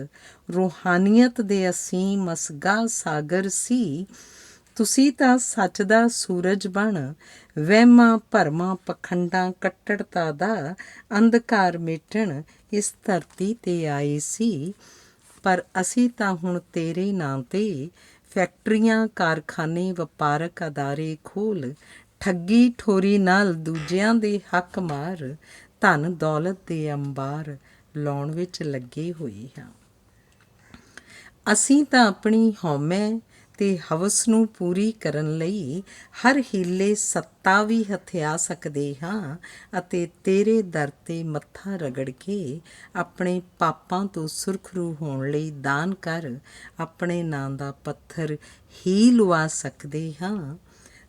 ਰੂਹਾਨੀਅਤ ਦੇ ਅਸੀਮ ਅਸਗਾਹ ਸਾਗਰ ਸੀ। ਤੁਸੀਂ ਤਾਂ ਸੱਚ ਦਾ ਸੂਰਜ ਬਣ ਵਹਿਮਾਂ ਭਰਮਾਂ ਪਖੰਡਾਂ ਕੱਟੜਤਾ ਦਾ ਅੰਧਕਾਰ ਮੇਟਣ ਇਸ ਧਰਤੀ 'ਤੇ ਆਏ ਸੀ। ਪਰ ਅਸੀਂ ਤਾਂ ਹੁਣ ਤੇਰੇ ਨਾਂ 'ਤੇ ਫੈਕਟਰੀਆਂ ਕਾਰਖਾਨੇ ਵਪਾਰਕ ਅਦਾਰੇ ਖੋਲ੍ਹ ਠੱਗੀ ਠੋਰੀ ਨਾਲ ਦੂਜਿਆਂ ਦੇ ਹੱਕ ਮਾਰ ਧਨ ਦੌਲਤ ਦੇ ਅੰਬਾਰ ਲਾਉਣ ਵਿੱਚ ਲੱਗੇ ਹੋਏ ਹਾਂ। ਅਸੀਂ ਤਾਂ ਆਪਣੀ ਹਉਮੈ ਤੇ ਹਵਸ ਨੂੰ ਪੂਰੀ ਕਰਨ ਲਈ ਹਰ ਹੀਲੇ ਸੱਤਾ ਵੀ ਹਥਿਆ ਸਕਦੇ ਹਾਂ, ਅਤੇ ਤੇਰੇ ਦਰ 'ਤੇ ਮੱਥਾ ਰਗੜ ਕੇ ਆਪਣੇ ਪਾਪਾਂ ਤੋਂ ਸੁਰਖਰੂ ਹੋਣ ਲਈ ਦਾਨ ਕਰ ਆਪਣੇ ਨਾਂ ਦਾ ਪੱਥਰ ਹੀ ਲੁਆ ਸਕਦੇ ਹਾਂ।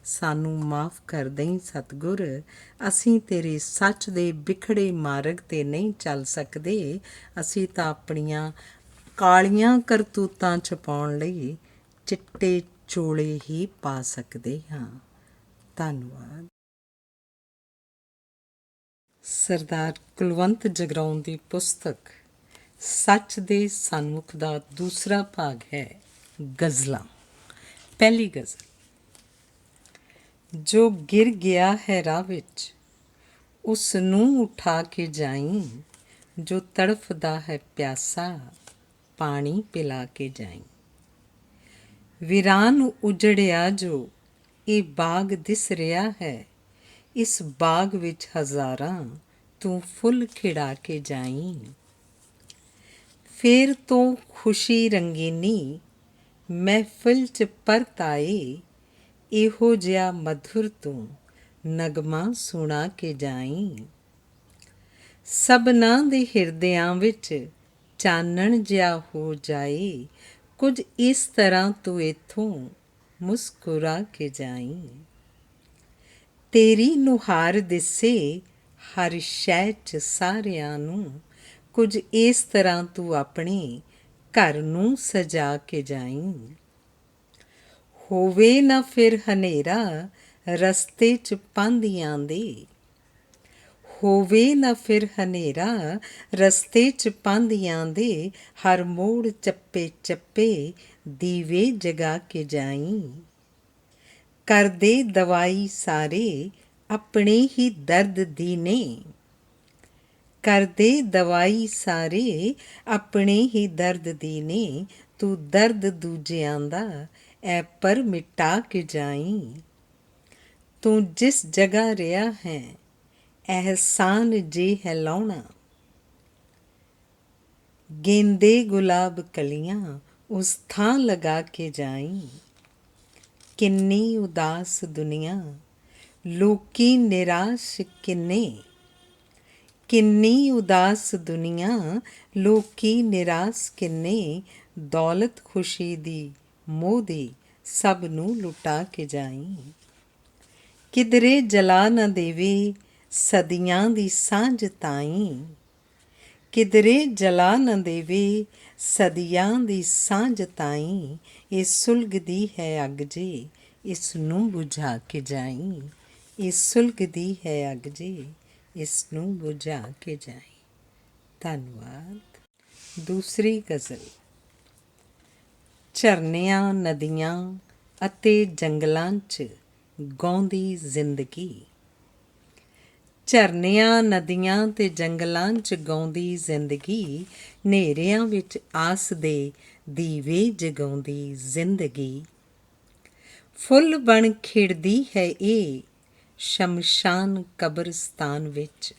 ਸਾਨੂੰ ਮਾਫ਼ ਕਰ ਦੇਈਂ ਸਤਿਗੁਰ, ਅਸੀਂ ਤੇਰੇ ਸੱਚ ਦੇ ਬਿਖੜੇ ਮਾਰਗ 'ਤੇ ਨਹੀਂ ਚੱਲ ਸਕਦੇ। ਅਸੀਂ ਤਾਂ ਆਪਣੀਆਂ ਕਾਲੀਆਂ ਕਰਤੂਤਾਂ ਛੁਪਾਉਣ ਲਈ ਚਿੱਟੇ ਚੋਲੇ ਹੀ ਪਾ ਸਕਦੇ ਹਾਂ। ਧੰਨਵਾਦ। ਸਰਦਾਰ ਕੁਲਵੰਤ ਜਗਰਾਉਂ ਦੀ ਪੁਸਤਕ ਸੱਚ ਦੇ ਸਨਮੁਖ ਦਾ ਦੂਸਰਾ ਭਾਗ ਹੈ ਗਜ਼ਲਾਂ। ਪਹਿਲੀ ਗਜ਼ਲ। ਜੋ ਗਿਰ ਗਿਆ ਹੈ ਰਾਹ ਵਿੱਚ ਉਸ ਨੂੰ ਉਠਾ ਕੇ ਜਾਈਂ, ਜੋ ਤੜਫਦਾ ਹੈ ਪਿਆਸਾ ਪਾਣੀ ਪਿਲਾ ਕੇ ਜਾਈਂ। ਵੀਰਾਨ ਉਜੜਿਆ ਜੋ ਇਹ ਬਾਗ ਦਿਸ ਰਿਹਾ ਹੈ, ਇਸ ਬਾਗ ਵਿੱਚ ਹਜ਼ਾਰਾਂ ਤੂੰ ਫੁੱਲ ਖਿੜਾ ਕੇ ਜਾਈਂ। ਫੇਰ ਤੋਂ ਖੁਸ਼ੀ ਰੰਗੀਨੀ ਮਹਿਫਿਲ 'ਚ ਪਰਤ ਆਏ, ਇਹੋ ਜਿਹਾ ਮਧੁਰ ਤੂੰ ਨਗਮਾ ਸੁਣਾ ਕੇ ਜਾਈਂ। ਸਭਨਾਂ ਦੇ ਹਿਰਦਿਆਂ ਵਿੱਚ ਚਾਨਣ ਜਿਹਾ ਹੋ ਜਾਏ, ਕੁਝ ਇਸ ਤਰ੍ਹਾਂ ਤੂੰ ਇੱਥੋਂ ਮੁਸਕਰਾ ਕੇ ਜਾਈਂ। ਤੇਰੀ ਨੁਹਾਰ ਦਿਸੇ ਹਰ ਸ਼ੈ 'ਚ ਸਾਰਿਆਂ ਨੂੰ, ਕੁਝ ਇਸ ਤਰ੍ਹਾਂ ਤੂੰ ਆਪਣੇ ਘਰ ਨੂੰ ਸਜਾ ਕੇ ਜਾਈਂ। ਹੋਵੇ ਨਾ ਫਿਰ ਹਨੇਰਾ ਰਸਤੇ 'ਚ ਪਾਂਧਿਆਂ ਦੇ, ਹੋਵੇ ਨਾ ਫਿਰ ਹਨੇਰਾ ਰਸਤੇ 'ਚ ਪਾਂਧਿਆਂ ਦੇ, ਹਰ ਮੋੜ ਚੱਪੇ ਚੱਪੇ ਦੀਵੇ ਜਗਾ ਕੇ ਜਾਈਂ। ਕਰਦੇ ਦਵਾਈ ਸਾਰੇ ਆਪਣੇ ਹੀ ਦਰਦ ਦੀ ਨੇ, ਕਰਦੇ ਦਵਾਈ ਸਾਰੇ ਆਪਣੇ ਹੀ ਦਰਦ ਦੀ ਨੇ, ਤੂੰ ਦਰਦ ਦੂਜਿਆਂ ਦਾ ਐ ਪਰ ਮਿਟਾ ਕੇ ਜਾਈਂ। ਤੂੰ ਜਿਸ ਜਗ੍ਹਾ ਰਿਹਾ ਹੈ ਅਹਿਸਾਨ ਜੇ ਹੈ ਲਾਉਣਾ, ਗੇਂਦੇ ਗੁਲਾਬ ਕਲੀਆਂ ਉਸ ਥਾਂ ਲਗਾ ਕੇ ਜਾਈਂ। ਕਿੰਨੀ ਉਦਾਸ ਦੁਨੀਆ ਲੋਕੀ ਨਿਰਾਸ਼ ਕਿੰਨੇ, ਕਿੰਨੀ ਉਦਾਸ ਦੁਨੀਆ ਲੋਕੀ ਨਿਰਾਸ਼ ਕਿੰਨੇ, ਦੌਲਤ ਖੁਸ਼ੀ ਦੀ ਮੋਹ ਦੀ ਸਭ ਨੂੰ ਲੁਟਾ ਕੇ ਜਾਈਂ। ਕਿਧਰੇ ਜਲਾ ਨਾ ਦੇਵੇ ਸਦੀਆਂ ਦੀ ਸਾਂਝ ਤਾਈਂ, ਕਿਧਰੇ ਜਲਾ ਨਾ ਦੇਵੇ ਸਦੀਆਂ ਦੀ ਸਾਂਝ ਤਾਈਂ। ਇਹ ਸੁਲਗਦੀ ਹੈ ਅੱਗ ਜੇ, ਇਸ ਨੂੰ ਬੁਝਾ ਕੇ ਜਾਈਂ। ਇਹ ਸੁਲਗਦੀ ਹੈ ਅੱਗ ਜੇ, ਇਸ ਨੂੰ ਬੁਝਾ ਕੇ ਜਾਈਂ। ਧੰਨਵਾਦ। ਦੂਸਰੀ ਗਜ਼ਲ। ਝਰਨਿਆਂ, ਨਦੀਆਂ ਅਤੇ ਜੰਗਲਾਂ 'ਚ ਗਾਉਂਦੀ ਜ਼ਿੰਦਗੀ। ਝਰਨਿਆਂ, ਨਦੀਆਂ ਤੇ ਜੰਗਲਾਂ 'ਚ ਗਾਉਂਦੀ ਜ਼ਿੰਦਗੀ, ਹਨੇਰਿਆਂ ਵਿੱਚ ਆਸ ਦੇ ਦੀਵੇ ਜਗਾਉਂਦੀ ਜ਼ਿੰਦਗੀ। ਫੁੱਲ ਬਣ ਖਿੜਦੀ ਹੈ ਇਹ ਸ਼ਮਸ਼ਾਨ ਕਬਰਸਤਾਨ ਵਿੱਚ।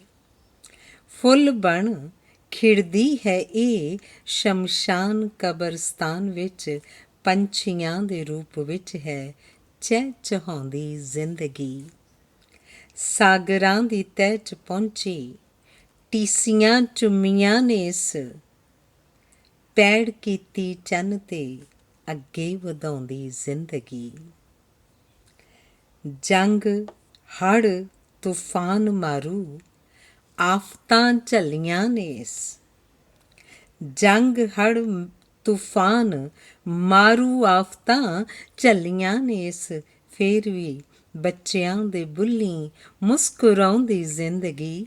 ਫੁੱਲ ਬਣ ਖਿੜਦੀ ਹੈ ਇਹ ਸ਼ਮਸ਼ਾਨ ਕਬਰਸਤਾਨ ਵਿੱਚ। ਪੰਛੀਆਂ ਦੇ ਰੂਪ ਵਿੱਚ ਹੈ ਚਹਿਚਹਾਉਂਦੀ ਜ਼ਿੰਦਗੀ। ਸਾਗਰਾਂ ਦੀ ਤਹਿ 'ਚ ਪਹੁੰਚੀ ਟੀਸੀਆਂ ਚੁੰਮੀਆਂ ਨੇ ਇਸ ਪੈੜ ਕੀਤੀ ਚੰਨ 'ਤੇ ਅੱਗੇ ਵਧਾਉਂਦੀ ਜ਼ਿੰਦਗੀ। ਜੰਗ, ਹੜ੍ਹ, ਤੂਫਾਨ ਮਾਰੂ ਆਫਤਾਂ ਝੱਲੀਆਂ ਨੇ ਇਸ। ਜੰਗ, ਹੜ੍ਹ, ਤੂਫਾਨ ਮਾਰੂ ਆਫਤਾਂ ਝੱਲੀਆਂ ਨੇ ਇਸ। ਫੇਰ ਵੀ ਬੱਚਿਆਂ ਦੇ ਬੁੱਲੀਂ ਮੁਸਕਰਾਉਂਦੀ ਜ਼ਿੰਦਗੀ।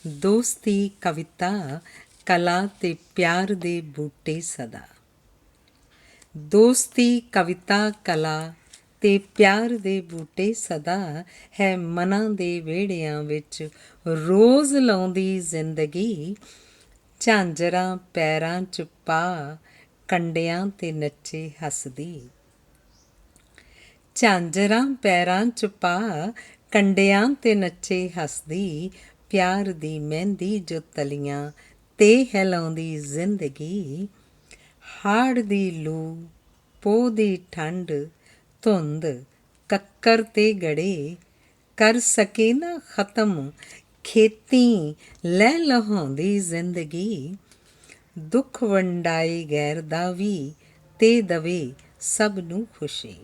ਦੋਸਤੀ, ਕਵਿਤਾ, ਕਲਾ ਤੇ ਪਿਆਰ ਦੇ ਬੂਟੇ ਸਦਾ। ਦੋਸਤੀ, ਕਵਿਤਾ, ਕਲਾ ਤੇ ਪਿਆਰ ਦੇ ਬੂਟੇ ਸਦਾ। ਹੈ ਮਨਾਂ ਦੇ ਵਿਹੜਿਆਂ ਵਿੱਚ ਰੋਜ਼ ਲਾਉਂਦੀ ਜ਼ਿੰਦਗੀ। ਝਾਂਜਰਾਂ ਪੈਰਾਂ 'ਚ ਪਾ ਕੰਡਿਆਂ 'ਤੇ ਨੱਚੇ ਹੱਸਦੀ। ਝਾਂਜਰਾਂ ਪੈਰਾਂ 'ਚ ਪਾ ਕੰਡਿਆਂ 'ਤੇ ਨੱਚੇ ਹੱਸਦੀ। ਪਿਆਰ ਦੀ ਮਹਿੰਦੀ ਜੋ ਤਲੀਆਂ 'ਤੇ ਹਿਲਾਉਂਦੀ ਜ਼ਿੰਦਗੀ। ਹਾੜ ਦੀ ਲੂ, ਪੋਹ ਦੀ ਠੰਡ, ਧੁੰਦ, ਕੱਕਰ ਤੇ ਗੜੇ ਕਰ ਸਕੇ ਨਾ ਖਤਮ ਖੇਤੀ ਲੈ ਲਹਾਉਂਦੀ ਜ਼ਿੰਦਗੀ। ਦੁੱਖ ਵੰਡਾਏ ਗੈਰ ਦਾ ਵੀ ਤੇ ਦਵੇ ਸਭ ਨੂੰ ਖੁਸ਼ੀ।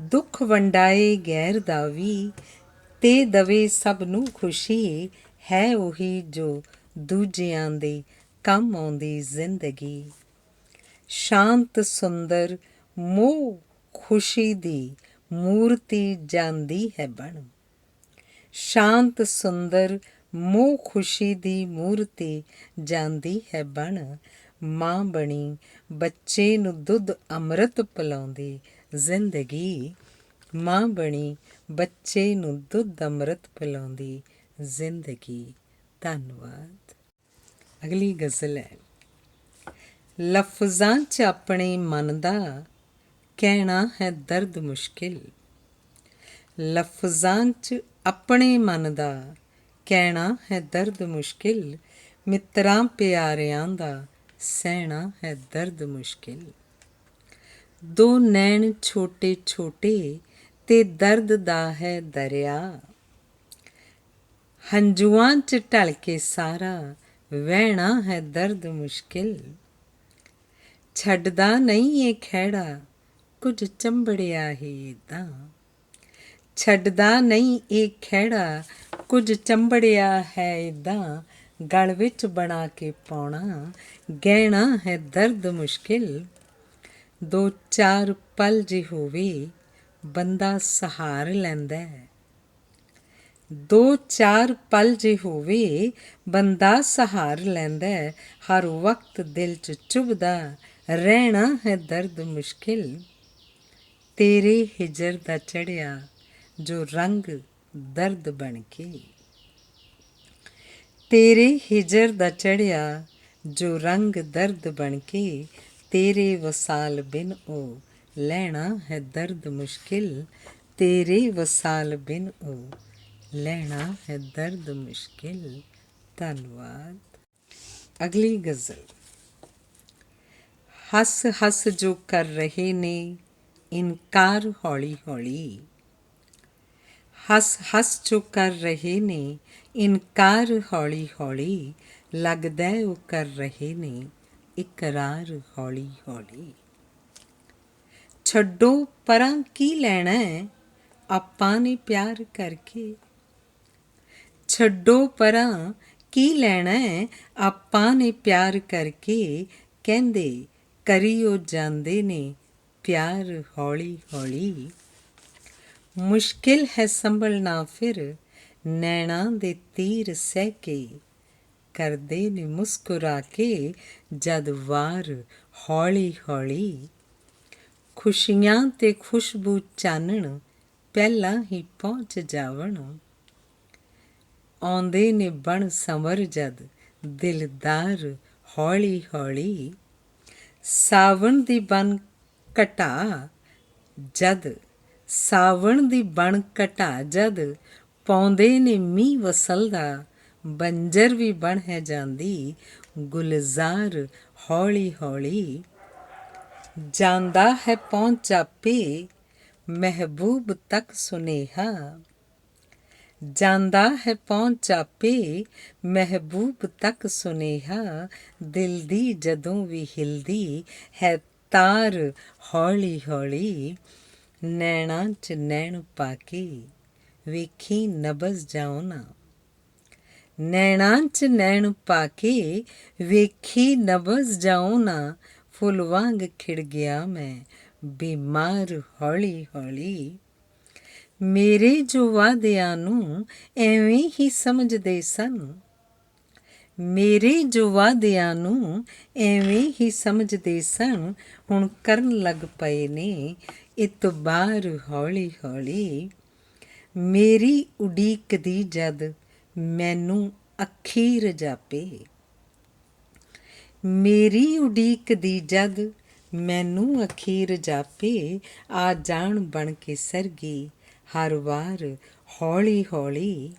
ਦੁੱਖ ਵੰਡਾਏ ਗੈਰ ਦਾ ਵੀ ਤੇ ਦਵੇ ਸਭ ਨੂੰ ਖੁਸ਼ੀ। ਹੈ ਉਹੀ ਜੋ ਦੂਜਿਆਂ ਦੇ ਕੰਮ ਆਉਂਦੀ ਜ਼ਿੰਦਗੀ। ਸ਼ਾਂਤ ਸੁੰਦਰ ਮੋਹ ਖੁਸ਼ੀ ਦੀ ਮੂਰਤੀ ਜਾਂਦੀ ਹੈ ਬਣ। ਸ਼ਾਂਤ ਸੁੰਦਰ ਮੋਹ ਖੁਸ਼ੀ ਦੀ ਮੂਰਤੀ ਜਾਂਦੀ ਹੈ ਬਣ। ਮਾਂ ਬਣੀ ਬੱਚੇ ਨੂੰ ਦੁੱਧ ਅੰਮ੍ਰਿਤ ਪਿਲਾਉਂਦੀ ਜ਼ਿੰਦਗੀ। ਮਾਂ ਬਣੀ ਬੱਚੇ ਨੂੰ ਦੁੱਧ ਅੰਮ੍ਰਿਤ ਪਿਲਾਉਂਦੀ ਜ਼ਿੰਦਗੀ। ਧੰਨਵਾਦ। ਅਗਲੀ ਗਜ਼ਲ ਹੈ। ਲਫ਼ਜ਼ਾਂ 'ਚ ਆਪਣੇ ਮਨ ਦਾ ਕਹਿਣਾ ਹੈ ਦਰਦ ਮੁਸ਼ਕਿਲ। ਲਫ਼ਜ਼ਾਂ 'ਚ ਆਪਣੇ ਮਨ ਦਾ ਕਹਿਣਾ ਹੈ ਦਰਦ ਮੁਸ਼ਕਿਲ। ਮਿੱਤਰਾਂ ਪਿਆਰਿਆਂ ਦਾ ਸਹਿਣਾ ਹੈ ਦਰਦ ਮੁਸ਼ਕਿਲ। ਦੋ ਨੈਣ ਛੋਟੇ ਛੋਟੇ ਤੇ ਦਰਦ ਦਾ ਹੈ ਦਰਿਆ। ਹੰਝੂਆਂ 'ਚ ਢਲ ਕੇ ਸਾਰਾ ਵਹਿਣਾ ਹੈ ਦਰਦ ਮੁਸ਼ਕਿਲ। ਛੱਡਦਾ ਨਹੀਂ ਇਹ ਖਹਿੜਾ ਕੁਝ ਚੰਬੜਿਆ ਹੈ ਏਦਾਂ। ਛੱਡਦਾ ਨਹੀਂ ਇਹ ਖਹਿੜਾ ਕੁਝ ਚੰਬੜਿਆ ਹੈ ਏਦਾਂ। ਗਲ ਵਿੱਚ ਬਣਾ ਕੇ ਪਾਉਣਾ ਗਹਿਣਾ ਹੈ ਦਰਦ ਮੁਸ਼ਕਿਲ। ਦੋ ਚਾਰ ਪਲ ਜੇ ਹੋਵੇ ਬੰਦਾ ਸਹਾਰ ਲੈਂਦਾ। ਦੋ ਚਾਰ ਪਲ ਜੇ ਹੋਵੇ ਬੰਦਾ ਸਹਾਰ ਲੈਂਦਾ। ਹਰ ਵਕਤ ਦਿਲ 'ਚ ਚੁਭਦਾ ਰਹਿਣਾ ਹੈ ਦਰਦ ਮੁਸ਼ਕਿਲ। ਤੇਰੇ ਹਿਜਰ ਦਾ ਚੜ੍ਹਿਆ ਜੋ ਰੰਗ ਦਰਦ ਬਣ ਕੇ। ਤੇਰੇ ਹਿਜਰ ਦਾ ਚੜ੍ਹਿਆ ਜੋ ਰੰਗ ਦਰਦ ਬਣ ਕੇ। ਤੇਰੇ ਵਸਾਲ ਬਿਨ ਉਹ ਲੈਣਾ ਹੈ ਦਰਦ ਮੁਸ਼ਕਿਲ। ਤੇਰੇ ਵਸਾਲ ਬਿਨ ਉਹ ਲੈਣਾ ਹੈ ਦਰਦ ਮੁਸ਼ਕਿਲ। ਧੰਨਵਾਦ। ਅਗਲੀ ਗਜ਼ਲ। ਹੱਸ ਹੱਸ ਜੋ ਕਰ ਰਹੇ ਨੇ ਇਨਕਾਰ ਹੌਲੀ ਹੌਲੀ। ਹੱਸ ਹੱਸ ਜੋ ਕਰ ਰਹੇ ਨੇ ਇਨਕਾਰ ਹੌਲੀ ਹੌਲੀ। ਲੱਗਦਾ ਉਹ ਕਰ ਰਹੇ ਨੇ ਇਕਰਾਰ ਹੌਲੀ ਹੌਲੀ। ਛੱਡੋ ਪਰਾਂ ਕੀ ਲੈਣਾ ਆਪਾਂ ਨੇ ਪਿਆਰ ਕਰਕੇ। ਛੱਡੋ ਪਰਾਂ ਕੀ ਲੈਣਾ ਆਪਾਂ ਨੇ ਪਿਆਰ ਕਰਕੇ, ਕਹਿੰਦੇ ਕਰੀਓ ਜਾਂਦੇ ਨੇ ਪਿਆਰ ਹੌਲੀ ਹੌਲੀ। ਮੁਸ਼ਕਿਲ ਹੈ ਸੰਭਲਣਾ ਫਿਰ ਨੈਣਾ ਦੇ ਤੀਰ ਸਹਿ ਕੇ, ਕਰਦੇ ਨੇ ਮੁਸਕਰਾ ਕੇ ਜਦ ਵਾਰ ਹੌਲੀ ਹੌਲੀ। ਖੁਸ਼ੀਆਂ ਤੇ ਖੁਸ਼ਬੂ ਚਾਨਣ ਪਹਿਲਾਂ ਹੀ ਪਹੁੰਚ ਜਾਵਣ, ਆਉਂਦੇ ਨੇ ਬਣ ਸੰਵਰ ਜਦ ਦਿਲਦਾਰ ਹੌਲੀ ਹੌਲੀ। ਸਾਵਣ ਦੀ ਬਨ ਘਟਾ ਜਦ, ਸਾਵਣ ਦੀ ਬਨ ਘਟਾ ਜਦ, ਪਾਉਂਦੇ ਨੇ ਮੀਂਹ ਵਸਲਦਾ, ਬੰਜਰ ਵੀ ਬਣ ਹੈ ਜਾਂਦੀ ਗੁਲਜ਼ਾਰ ਹੌਲੀ ਹੌਲੀ। ਜਾਂਦਾ ਹੈ ਪਹੁੰਚ ਆਪੇ ਮਹਿਬੂਬ ਤੱਕ ਸੁਨੇਹਾ, ਜਾਂਦਾ ਹੈ ਪਹੁੰਚ ਆਪੇ ਮਹਿਬੂਬ ਤੱਕ ਸੁਨੇਹਾ, ਦਿਲ ਦੀ ਜਦੋਂ ਵੀ ਹਿਲਦੀ ਹੈ ਤਾਰ ਹੌਲੀ ਹੌਲੀ। ਨੈਣਾਂ 'ਚ ਨੈਣ ਪਾ ਕੇ ਵੇਖੀ ਨਬਜ਼ ਜਾਓ ਨਾ, ਨੈਣਾਂ 'ਚ ਨੈਣ ਪਾ ਕੇ ਵੇਖੀ ਨਬਜ਼ ਜਾਓ ਨਾ, ਫੁੱਲ ਵਾਂਗ ਖਿੜ ਗਿਆ ਮੈਂ ਬਿਮਾਰ ਹੌਲੀ ਹੌਲੀ। ਮੇਰੇ ਜੋ ਵਾਅਦਿਆਂ ਨੂੰ ਐਵੇਂ ਹੀ ਸਮਝਦੇ ਸਨ, ਮੇਰੇ ਜੋ ਵਾਅਦਿਆਂ ਨੂੰ ਐਵੇਂ ਹੀ ਸਮਝਦੇ ਸਨ, ਹੁਣ ਕਰਨ ਲੱਗ ਪਏ ਨੇ ਇਤਬਾਰ ਹੌਲੀ ਹੌਲੀ। ਮੇਰੀ ਉਡੀਕਦੀ ਜਦ ਮੈਨੂੰ ਅਖੀਰ ਜਾਪੇ, ਮੇਰੀ ਉਡੀਕਦੀ ਜਦ ਮੈਨੂੰ ਅਖੀਰ ਜਾਪੇ, ਆ ਜਾਣ ਬਣ ਕੇ ਸਰਗੀ ਹਰ ਵਾਰ ਹੌਲੀ ਹੌਲੀ।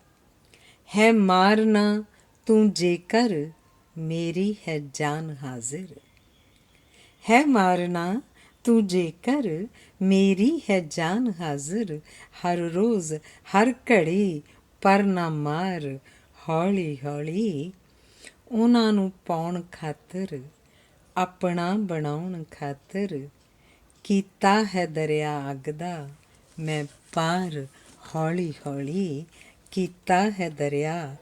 ਹੈ ਮਾਰਨਾ ਤੂੰ ਜੇਕਰ ਮੇਰੀ ਹੈ ਜਾਨ ਹਾਜ਼ਰ, ਹੈ ਮਾਰਨਾ ਤੂੰ ਜੇਕਰ ਮੇਰੀ ਹੈ ਜਾਨ ਹਾਜ਼ਰ, ਹਰ ਰੋਜ਼ ਹਰ ਘੜੀ ਪਰ ਨਾ ਮਾਰ ਹੌਲੀ ਹੌਲੀ। ਉਹਨਾਂ ਨੂੰ ਪਾਉਣ ਖਾਤਰ ਆਪਣਾ ਬਣਾਉਣ ਖਾਤਰ, ਕੀਤਾ ਹੈ ਦਰਿਆ ਅੱਗ ਦਾ ਮੈਂ ਪਾਰ ਹੌਲੀ ਹੌਲੀ, ਕੀਤਾ ਹੈ ਦਰਿਆ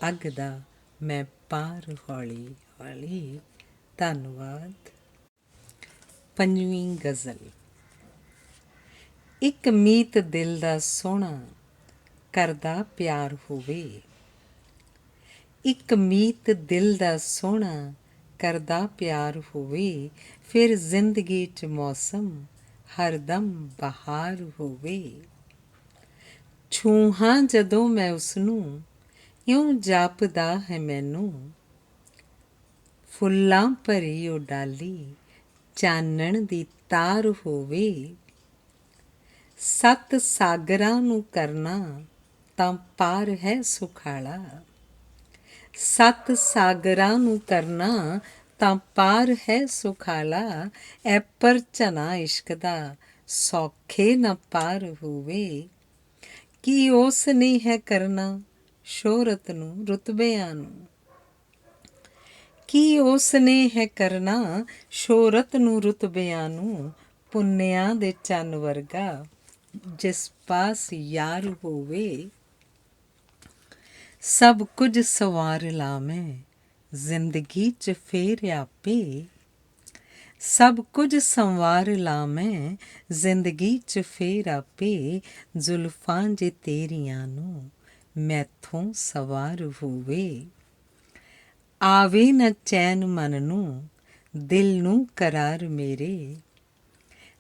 ਅੱਗ ਦਾ ਮੈਂ ਪਾਰ ਹੌਲੀ ਹੌਲੀ। ਧੰਨਵਾਦ। ਪੰਜਵੀਂ ਗਜ਼ਲ। ਇੱਕ ਮੀਤ ਦਿਲ ਦਾ ਸੋਹਣਾ ਕਰਦਾ ਪਿਆਰ ਹੋਵੇ, ਇੱਕ ਮੀਤ ਦਿਲ ਦਾ ਸੋਹਣਾ ਕਰਦਾ ਪਿਆਰ ਹੋਵੇ, ਫਿਰ ਜ਼ਿੰਦਗੀ 'ਚ ਮੌਸਮ ਹਰਦਮ ਬਹਾਰ ਹੋਵੇ। ਛੂਹਾਂ ਜਦੋਂ ਮੈਂ ਉਸਨੂੰ ਇਉਂ ਜਾਪਦਾ ਹੈ ਮੈਨੂੰ, ਫੁੱਲਾਂ ਭਰੀ ਉਹ ਡਾਲੀ ਚਾਨਣ ਦੀ ਤਾਰ ਹੋਵੇ। ਸੱਤ ਸਾਗਰਾਂ ਨੂੰ ਕਰਨਾ ਤਾਂ ਪਾਰ ਹੈ ਸੁਖਾਲਾ, ਸੱਤ ਸਾਗਰਾਂ ਨੂੰ ਕਰਨਾ ਤਾਂ ਪਾਰ ਹੈ ਸੁਖਾਲਾ, ਐ ਪਰਚਨਾ ਇਸ਼ਕ ਦਾ ਸੌਖੇ ਨਾ ਪਾਰ ਹੋਵੇ। ਕੀ ਉਸ ਨੇ ਹੈ ਕਰਨਾ ਸ਼ੋਹਰਤ ਨੂੰ ਰੁਤਬਿਆਂ ਨੂੰ, ਕੀ ਉਸ ਨੇ ਹੈ ਕਰਨਾ ਸ਼ੋਹਰਤ ਨੂੰ ਰੁਤਬਿਆਂ ਨੂੰ, ਪੁੰਨਿਆਂ ਦੇ ਚੰਨ ਵਰਗਾ ਜਿਸ ਪਾਸ ਯਾਰ ਹੋਵੇ। ਸਭ ਕੁਝ ਸਵਾਰ ਲਾ ਮੈਂ ਜ਼ਿੰਦਗੀ 'ਚ ਫੇਰ ਆਪੇ, ਸਭ ਕੁਝ ਸੰਵਾਰ ਲਾ ਮੈਂ ਜ਼ਿੰਦਗੀ 'ਚ ਫੇਰ ਆਪੇ, ਜ਼ੁਲਫਾਂ ਜੇ ਤੇਰੀਆਂ ਨੂੰ ਮੈਥੋਂ ਸਵਾਰ ਹੋਵੇ। ਆਵੇ ਨਾ ਚੈਨ ਮਨ ਨੂੰ ਦਿਲ ਨੂੰ ਕਰਾਰ ਮੇਰੇ,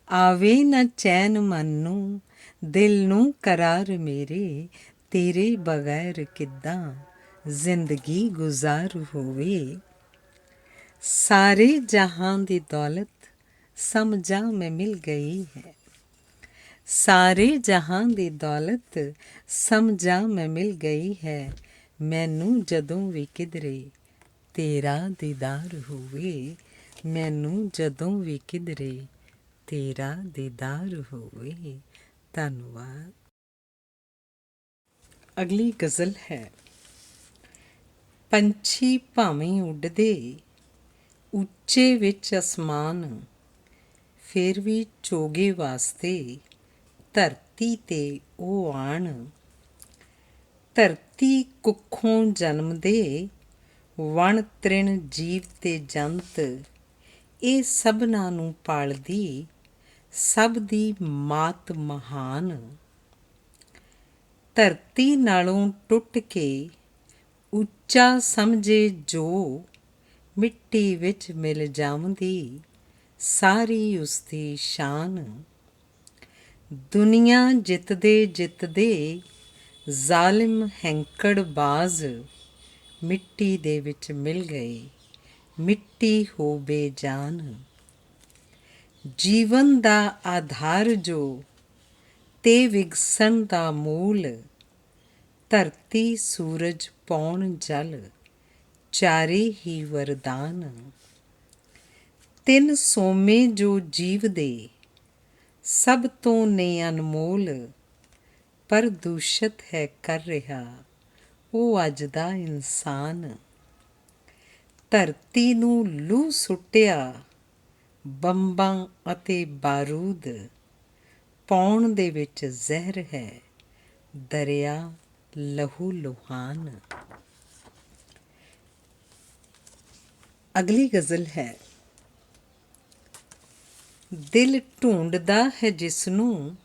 ਆਵੇ ਨਾ ਚੈਨ ਮਨ ਨੂੰ ਦਿਲ ਨੂੰ ਕਰਾਰ ਮੇਰੇ, ਤੇਰੇ ਬਗੈਰ ਕਿੱਦਾਂ ਜ਼ਿੰਦਗੀ ਗੁਜ਼ਾਰ ਹੋਵੇ। ਸਾਰੇ ਜਹਾਂ ਦੀ ਦੌਲਤ ਸਮਝਾਂ ਮੈਂ ਮਿਲ ਗਈ ਹੈ, ਸਾਰੇ ਜਹਾਂ ਦੀ ਦੌਲਤ ਸਮਝਾਂ ਮੈਂ ਮਿਲ ਗਈ ਹੈ, ਮੈਨੂੰ ਜਦੋਂ ਵੀ ਕਿਧਰੇ ਤੇਰਾ ਦੀਦਾਰ ਹੋਵੇ, ਮੈਨੂੰ ਜਦੋਂ ਵੀ ਕਿਧਰੇ ਤੇਰਾ ਦੀਦਾਰ ਹੋਵੇ। ਧੰਨਵਾਦ। ਅਗਲੀ ਗਜ਼ਲ ਹੈ। ਪੰਛੀ ਭਾਵੇਂ ਉੱਡਦੇ ਉੱਚੇ ਵਿੱਚ ਅਸਮਾਨ, ਫਿਰ ਵੀ ਚੋਗੇ ਵਾਸਤੇ ਧਰਤੀ 'ਤੇ ਉਹ ਆਣ। ਧਰਤੀ ਕੁੱਖੋਂ ਜਨਮ ਦੇ, ਵਣ ਤ੍ਰਿਣ ਜੀਵ ਤੇ ਜੰਤ, ਇਹ ਸਭਨਾਂ ਨੂੰ ਪਾਲਦੀ, ਸਭ ਦੀ ਮਾਤ ਮਹਾਨ। ਧਰਤੀ ਨਾਲੋਂ ਟੁੱਟ ਕੇ ਉੱਚਾ ਸਮਝੇ ਜੋ, ਮਿੱਟੀ ਵਿੱਚ ਮਿਲ ਜਾਵਦੀ, ਸਾਰੀ ਉਸਦੀ ਸ਼ਾਨ। ਦੁਨੀਆ ਜਿੱਤਦੇ ਜਿੱਤਦੇ ਜ਼ਾਲਿਮ ਹੈਂਕੜਬਾਜ਼, ਮਿੱਟੀ ਦੇ ਵਿੱਚ ਮਿਲ ਗਏ, ਮਿੱਟੀ ਹੋ ਬੇਜਾਨ। ਜੀਵਨ ਦਾ ਆਧਾਰ ਜੋ ਤੇ ਵਿਗਸਣ ਦਾ ਮੂਲ, ਧਰਤੀ ਸੂਰਜ ਪੌਣ ਜਲ, ਚਾਰੇ ਹੀ ਵਰਦਾਨ। ਤਿੰਨ ਸੋਮੇ ਜੋ ਜੀਵ ਦੇ, ਸਭ ਤੋਂ ਨੇ ਅਨਮੋਲ, ਪਰ ਦੂਸ਼ਿਤ ਹੈ ਕਰ ਰਿਹਾ ਉਹ ਅੱਜ ਦਾ ਇਨਸਾਨ। ਧਰਤੀ ਨੂੰ ਲੂ ਸੁੱਟਿਆ ਬੰਬਾਂ ਅਤੇ ਬਾਰੂਦ, ਪਾਉਣ ਦੇ ਵਿੱਚ ਜ਼ਹਿਰ ਹੈ ਦਰਿਆ ਲਹੂ ਲੁਹਾਨ। ਅਗਲੀ ਗਜ਼ਲ ਹੈ। ਦਿਲ ਢੂੰਡਦਾ ਹੈ ਜਿਸਨੂੰ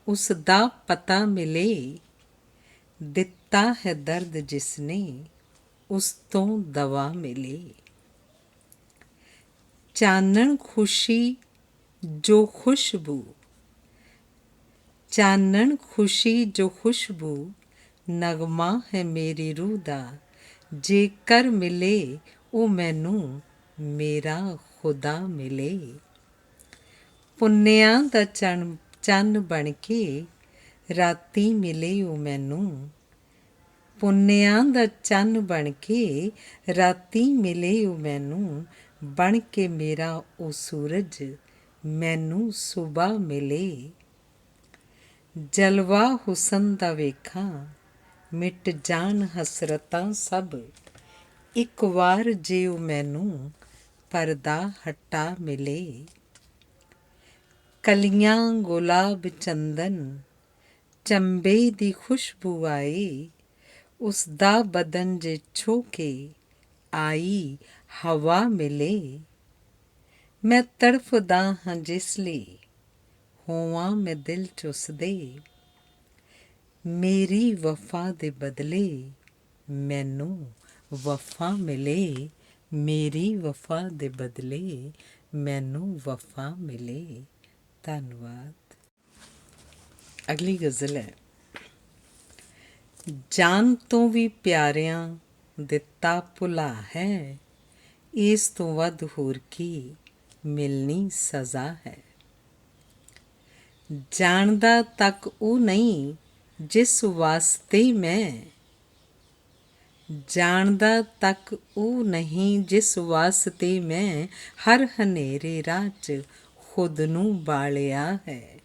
ਉਸ ਦਾ ਪਤਾ ਮਿਲੇ, ਦਿੱਤਾ ਹੈ ਦਰਦ ਜਿਸਨੇ ਉਸ ਤੋਂ ਦਵਾ ਮਿਲੇ। ਚਾਨਣ ਖੁਸ਼ੀ ਜੋ ਖੁਸ਼ਬੂ, ਚਾਨਣ ਖੁਸ਼ੀ ਜੋ ਖੁਸ਼ਬੂ, ਨਗਮਾ ਹੈ ਮੇਰੀ ਰੂਹ ਦਾ, ਜੇਕਰ ਮਿਲੇ ਉਹ ਮੈਨੂੰ ਮੇਰਾ ਖੁਦਾ ਮਿਲੇ। ਪੁੰਨਿਆਂ ਦਾ ਚੰਨ ਬਣ ਕੇ ਰਾਤੀ ਮਿਲੇ ਉਹ ਮੈਨੂੰ, ਪੁੰਨਿਆਂ ਦਾ ਚੰਨ ਬਣ ਕੇ ਰਾਤੀ ਮਿਲੇ ਉਹ ਮੈਨੂੰ, ਬਣ ਕੇ ਮੇਰਾ ਉਹ ਸੂਰਜ ਮੈਨੂੰ ਸੁਬਹ ਮਿਲੇ। ਜਲਵਾ ਹੁਸਨ ਦਾ ਵੇਖਾਂ ਮਿਟ ਜਾਣ ਹਸਰਤਾਂ ਸਭ, ਇੱਕ ਵਾਰ ਜੇ ਉਹ ਮੈਨੂੰ ਪਰਦਾ ਹਟਾ ਮਿਲੇ। ਕਲੀਆਂ ਗੁਲਾਬ ਚੰਦਨ ਚੰਬੇ ਦੀ ਖੁਸ਼ਬੂ ਆਏ, ਉਸ ਦਾ ਬਦਨ ਜੇ ਛੋਹ ਕੇ ਆਈ ਹਵਾ ਮਿਲੇ। ਮੈਂ ਤੜਫਦਾ ਹਾਂ ਜਿਸ ਲਈ ਹੋਵਾਂ ਮੈਂ ਦਿਲ ਚ ਉਸਦੇ, ਮੇਰੀ ਵਫਾ ਦੇ ਬਦਲੇ ਮੈਨੂੰ ਵਫਾ ਮਿਲੇ, ਮੇਰੀ ਵਫਾ ਦੇ ਬਦਲੇ ਮੈਨੂੰ ਵਫਾ ਮਿਲੇ। ਧੰਨਵਾਦ। ਅਗਲੀ ਗਜ਼ਲ ਹੈ। ਜਾਨ ਤੋਂ ਵੀ ਪਿਆਰਿਆਂ ਦਿੱਤਾ ਭੁਲਾ ਹੈ, ਇਸ ਤੋਂ ਵੱਧ ਹੋਰ ਕੀ ਮਿਲਣੀ ਸਜ਼ਾ ਹੈ। ਜਾਣਦਾ ਤੱਕ ਉਹ ਨਹੀਂ ਜਿਸ ਵਾਸਤੇ ਮੈਂ, ਜਾਣਦਾ ਤੱਕ ਉਹ ਨਹੀਂ ਜਿਸ ਵਾਸਤੇ ਮੈਂ, ਹਰ ਹਨੇਰੇ ਰਾਹ 'ਚ ਖੁਦ ਨੂੰ ਬਾਲਿਆ ਹੈ।